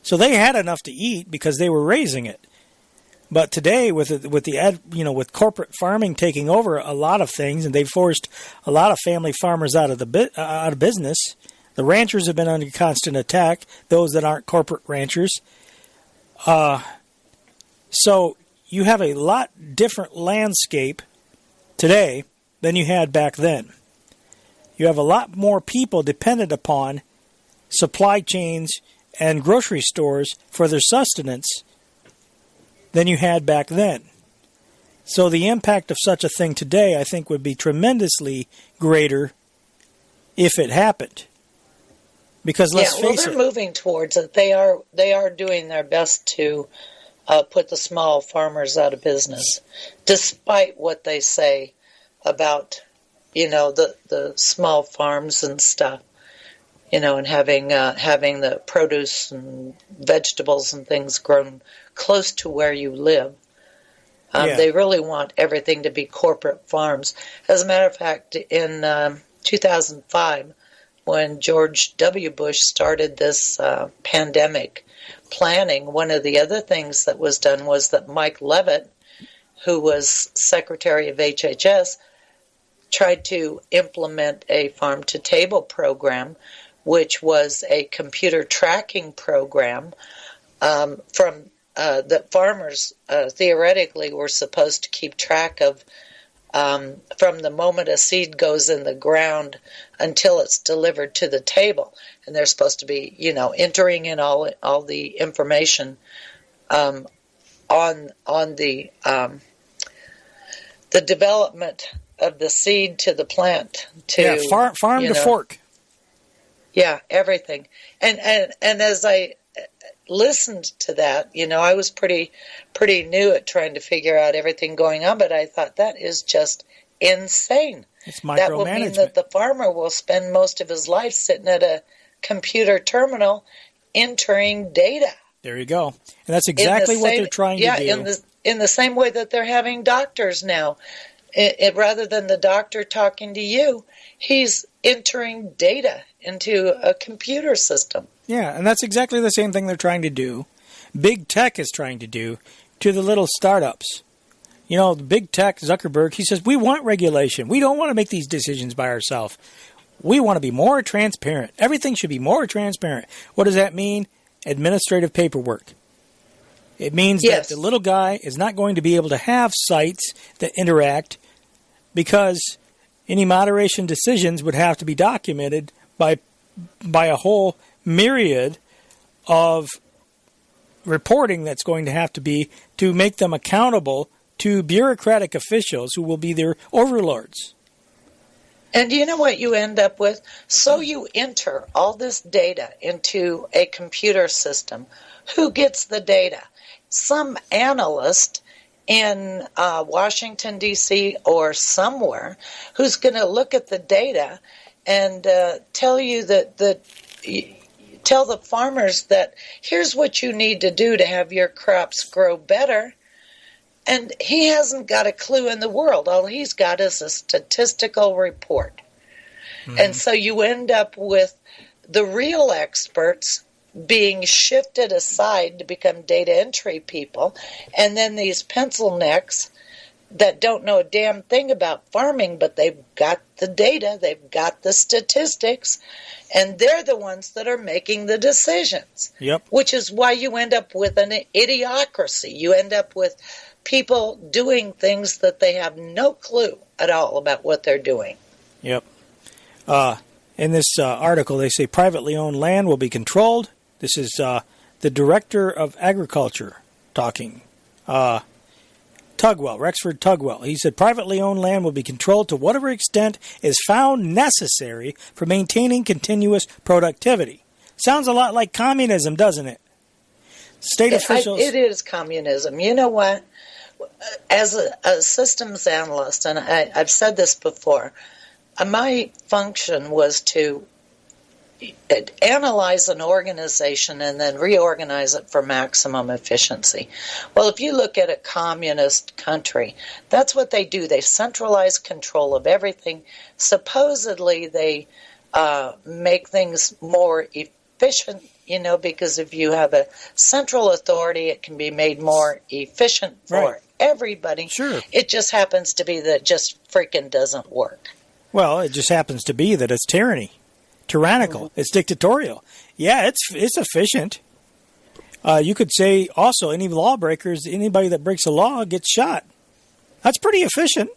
so they had enough to eat because they were raising it. But today, with corporate farming taking over a lot of things, and they've forced a lot of family farmers out of business. The ranchers have been under constant attack, those that aren't corporate ranchers. So you have a lot different landscape today than you had back then. You have a lot more people dependent upon supply chains and grocery stores for their sustenance than you had back then. So the impact of such a thing today, I think, would be tremendously greater if it happened. Because let's face it, they're moving towards it. They are doing their best to put the small farmers out of business, despite what they say about, you know, the small farms and stuff, you know, and having the produce and vegetables and things grown close to where you live. They really want everything to be corporate farms. As a matter of fact, in 2005, when George W. Bush started this pandemic planning, one of the other things that was done was that Mike Leavitt, who was Secretary of HHS, tried to implement a farm-to-table program, which was a computer tracking program from that farmers theoretically were supposed to keep track of from the moment a seed goes in the ground until it's delivered to the table. And they're supposed to be, you know, entering in all the information on the development of the seed to the plant to farm to fork. Yeah, everything. And as I listened to that, you know, I was pretty new at trying to figure out everything going on, but I thought that is just insane. It's micromanagement. That will mean that the farmer will spend most of his life sitting at a computer terminal entering data. There you go. And that's exactly what they're trying to do. Yeah, in the same way that they're having doctors now. Rather than the doctor talking to you, he's entering data into a computer system. Yeah, and that's exactly the same thing they're trying to do. Big tech is trying to do to the little startups. You know, the big tech, Zuckerberg, he says, we want regulation. We don't want to make these decisions by ourselves. We want to be more transparent. Everything should be more transparent. What does that mean? Administrative paperwork. It means that the little guy is not going to be able to have sites that interact because any moderation decisions would have to be documented by a whole myriad of reporting that's going to have to be to make them accountable to bureaucratic officials who will be their overlords. And you know what you end up with? So you enter all this data into a computer system. Who gets the data? Some analyst in Washington, D.C. or somewhere who's going to look at the data and tell you tell the farmers that here's what you need to do to have your crops grow better. And he hasn't got a clue in the world. All he's got is a statistical report. Mm-hmm. And so you end up with the real experts being shifted aside to become data entry people, and then these pencil necks that don't know a damn thing about farming, but they've got the data, they've got the statistics, and they're the ones that are making the decisions. Yep. Which is why you end up with an idiocracy. You end up with people doing things that they have no clue at all about what they're doing. Yep. In this article, they say privately owned land will be controlled. This is the Director of Agriculture talking. Tugwell, Rexford Tugwell. He said privately owned land will be controlled to whatever extent is found necessary for maintaining continuous productivity. Sounds a lot like communism, doesn't it? State officials... It is communism. You know what? As a systems analyst, and I've said this before, my function was to analyze an organization and then reorganize it for maximum efficiency. Well, if you look at a communist country, that's what they do. They centralize control of everything. Supposedly, they make things more efficient, because if you have a central authority, it can be made more efficient for everybody. Sure. It just happens to be that it just freaking doesn't work. Well, it just happens to be that it's tyrannical. Mm-hmm. It's dictatorial. Yeah, it's efficient. You could say also any lawbreakers, anybody that breaks a law gets shot. That's pretty efficient.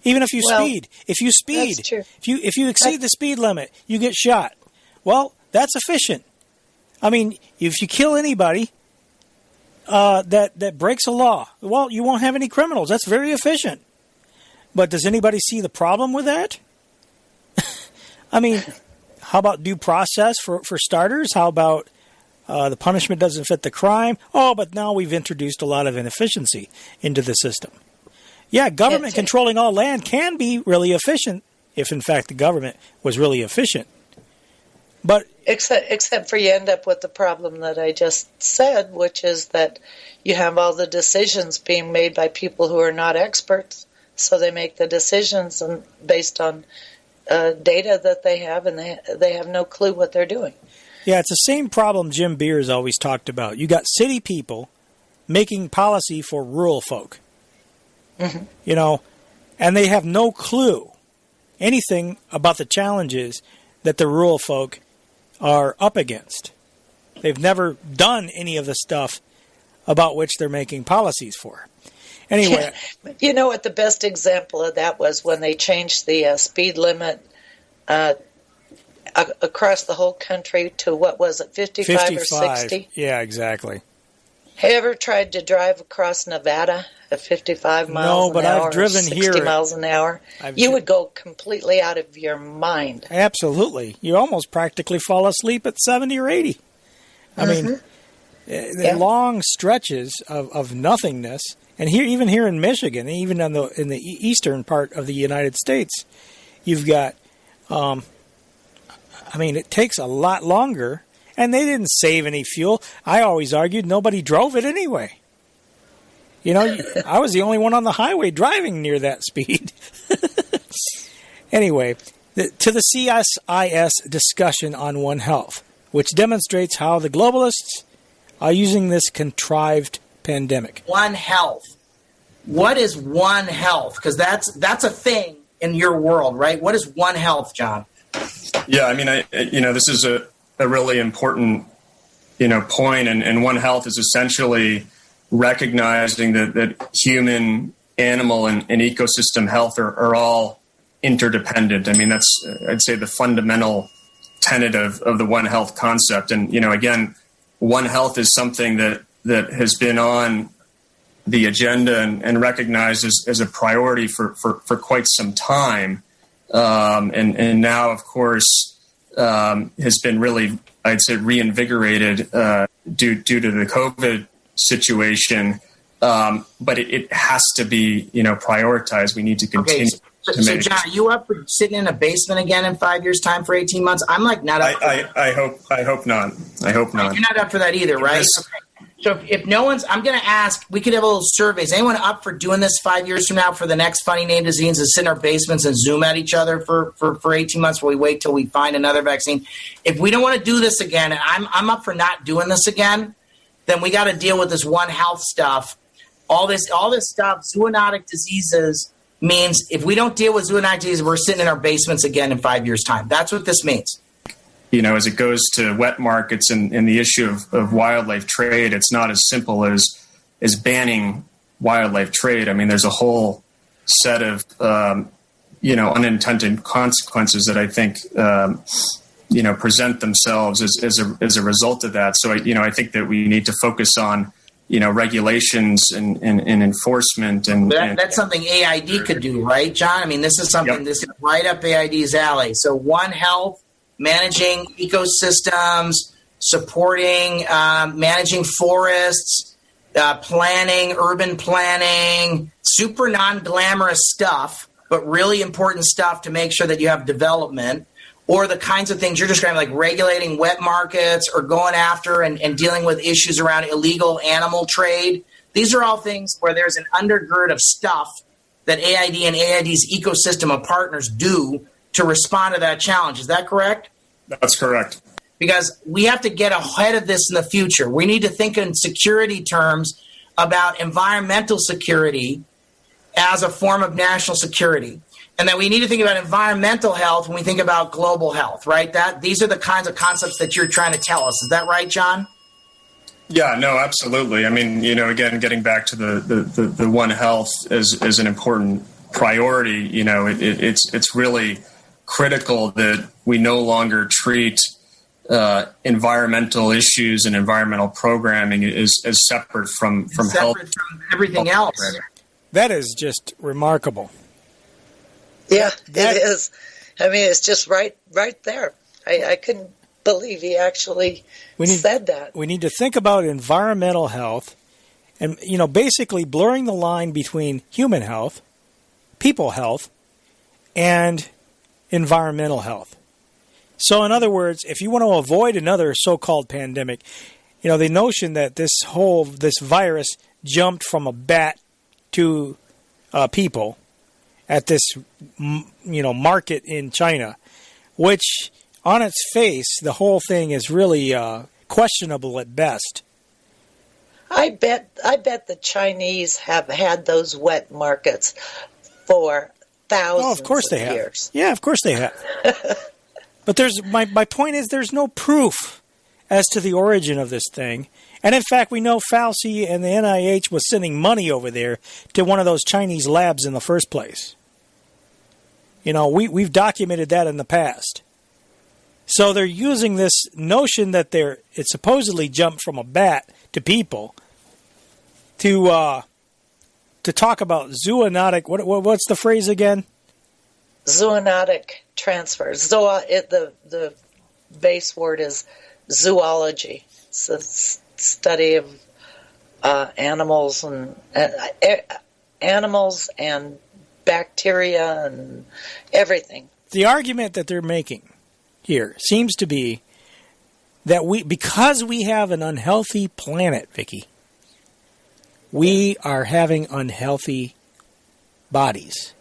Even if you speed. If you speed, that's true. if you exceed the speed limit, you get shot. Well, that's efficient. I mean, if you kill anybody that breaks a law, well, you won't have any criminals. That's very efficient. But does anybody see the problem with that? I mean, how about due process for starters? How about the punishment doesn't fit the crime? Oh, but now we've introduced a lot of inefficiency into the system. Yeah, government controlling all land can be really efficient if, in fact, the government was really efficient. But except for you end up with the problem that I just said, which is that you have all the decisions being made by people who are not experts. So they make the decisions based on data that they have, and they have no clue what they're doing. Yeah, it's the same problem Jim Beers always talked about. You got city people making policy for rural folk. Mm-hmm. And they have no clue anything about the challenges that the rural folk are up against. They've never done any of the stuff about which they're making policies for. Anyway. You know what the best example of that was when they changed the speed limit across the whole country to, what was it, 55 or 60? Yeah, exactly. Have you ever tried to drive across Nevada at 55 miles an hour? I've driven 60 miles an hour? You would go completely out of your mind. Absolutely. You almost practically fall asleep at 70 or 80. I mean, the long stretches of nothingness. And even here in Michigan, even in the eastern part of the United States, you've got, it takes a lot longer, and they didn't save any fuel. I always argued nobody drove it anyway. I was the only one on the highway driving near that speed. Anyway, to the CSIS discussion on One Health, which demonstrates how the globalists are using this contrived pandemic. One Health. What is One Health? Because that's a thing in your world, right? What is One Health, John? Yeah, this is a really important, point, and One Health is essentially recognizing that human, animal, and ecosystem health are all interdependent. That's, I'd say, the fundamental tenet of the One Health concept. And, again, One Health is something that has been on the agenda and recognized as a priority for quite some time. and now, of course, has been really, I'd say, reinvigorated due to the COVID situation. But it has to be, prioritized. We need to continue. Okay. So, John, are you up for sitting in a basement again in 5 years' time for 18 months? I'm like not up. I hope not. I hope not. You're not up for that either, right? Okay. So if no one's, I'm going to ask. We could have a little survey. Is anyone up for doing this 5 years from now for the next funny name disease, and sit in our basements and Zoom at each other for 18 months while we wait till we find another vaccine? If we don't want to do this again, and I'm up for not doing this again, then we got to deal with this One Health stuff. All this stuff, zoonotic diseases, means if we don't deal with zoonotic diseases, we're sitting in our basements again in 5 years' time. That's what this means. As it goes to wet markets and the issue of wildlife trade, it's not as simple as banning wildlife trade. I mean, there's a whole set of, unintended consequences that I think, present themselves as a result of that. So, I think that we need to focus on, regulations and enforcement. And that's something AID could do, right, John? I mean, this is something, This is right up AID's alley. So One Health, managing ecosystems, supporting, managing forests, planning, urban planning, super non-glamorous stuff, but really important stuff to make sure that you have development. Or the kinds of things you're describing, like regulating wet markets or going after and dealing with issues around illegal animal trade. These are all things where there's an undergird of stuff that AID and AID's ecosystem of partners do to respond to that challenge. Is that correct? That's correct. Because we have to get ahead of this in the future. We need to think in security terms about environmental security as a form of national security. And then we need to think about environmental health when we think about global health, right? These are the kinds of concepts that you're trying to tell us. Is that right, John? Yeah, no, absolutely. I mean, again, getting back to the One Health as an important priority, it's really critical that we no longer treat environmental issues and environmental programming as separate from health. Separate from everything else. That is just remarkable. Yeah, it is. I mean, it's just right there. I couldn't believe he actually said that. We need to think about environmental health and, basically blurring the line between human health, people health, and environmental health. So, in other words, if you want to avoid another so-called pandemic, the notion that this virus jumped from a bat to people at this, market in China, which on its face, the whole thing is really questionable at best. I bet the Chinese have had those wet markets for thousands of course they have. Years. Yeah, of course they have. But my point is there's no proof as to the origin of this thing. And in fact, we know Fauci and the NIH was sending money over there to one of those Chinese labs in the first place. We've documented that in the past. So they're using this notion that it supposedly jumped from a bat to people to talk about zoonotic. What's the phrase again? Zoonotic transfer. The base word is zoology. It's a study of animals and bacteria and everything. The argument that they're making here seems to be that because we have an unhealthy planet, Vicky, we are having unhealthy bodies.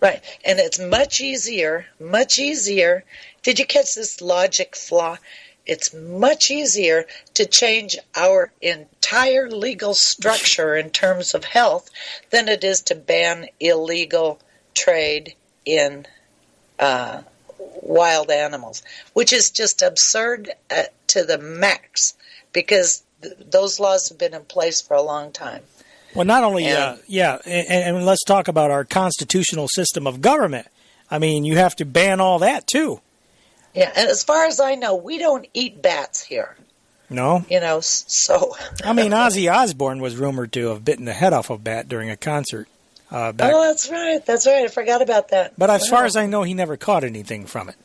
Right. And it's much easier. Did you catch this logic flaw? It's much easier to change our entire legal structure in terms of health than it is to ban illegal trade in wild animals, which is just absurd to the max, because those laws have been in place for a long time. Well, not only, and let's talk about our constitutional system of government. I mean, you have to ban all that, too. Yeah, and as far as I know, we don't eat bats here. No? So... I mean, Ozzy Osbourne was rumored to have bitten the head off a bat during a concert. That's right. That's right. I forgot about that. But as far as I know, he never caught anything from it.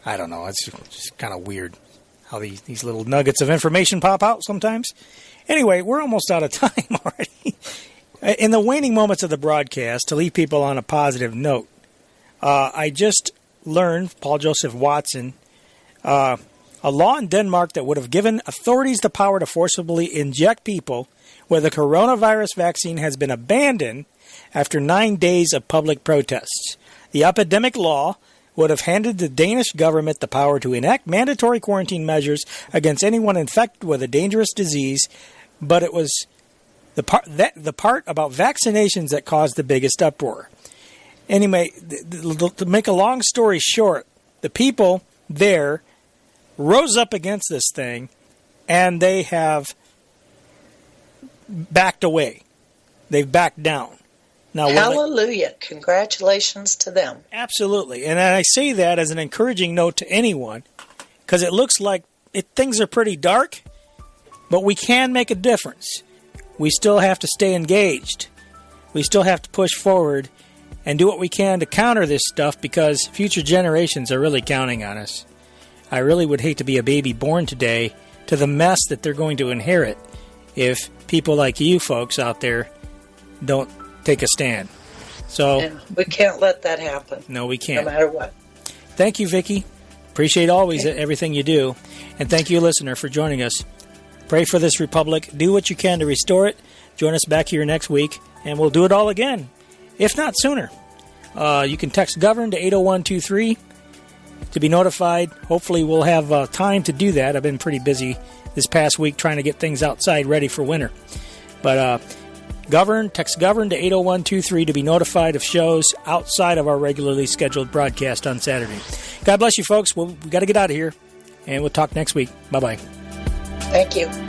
I don't know. It's just kind of weird how these little nuggets of information pop out sometimes. Anyway, we're almost out of time already. In the waning moments of the broadcast, to leave people on a positive note, I just learned, Paul Joseph Watson, a law in Denmark that would have given authorities the power to forcibly inject people with a coronavirus vaccine has been abandoned after 9 days of public protests. The epidemic law would have handed the Danish government the power to enact mandatory quarantine measures against anyone infected with a dangerous disease, but it was the part about vaccinations that caused the biggest uproar. Anyway, to make a long story short, the people there rose up against this thing, and they have backed away. They've backed down. Now, hallelujah. Congratulations to them. Absolutely. And I say that as an encouraging note to anyone, because it looks like things are pretty dark, but we can make a difference. We still have to stay engaged. We still have to push forward and do what we can to counter this stuff, because future generations are really counting on us. I really would hate to be a baby born today to the mess that they're going to inherit if people like you folks out there don't take a stand. So yeah, we can't let that happen. No, we can't. No matter what. Thank you, Vicky. Appreciate always everything you do. And thank you, listener, for joining us. Pray for this republic. Do what you can to restore it. Join us back here next week, and we'll do it all again, if not sooner. You can text Govern to 80123 to be notified. Hopefully we'll have time to do that. I've been pretty busy this past week trying to get things outside ready for winter. But text Govern to 80123 to be notified of shows outside of our regularly scheduled broadcast on Saturday. God bless you, folks. We got to get out of here, and we'll talk next week. Bye-bye. Thank you.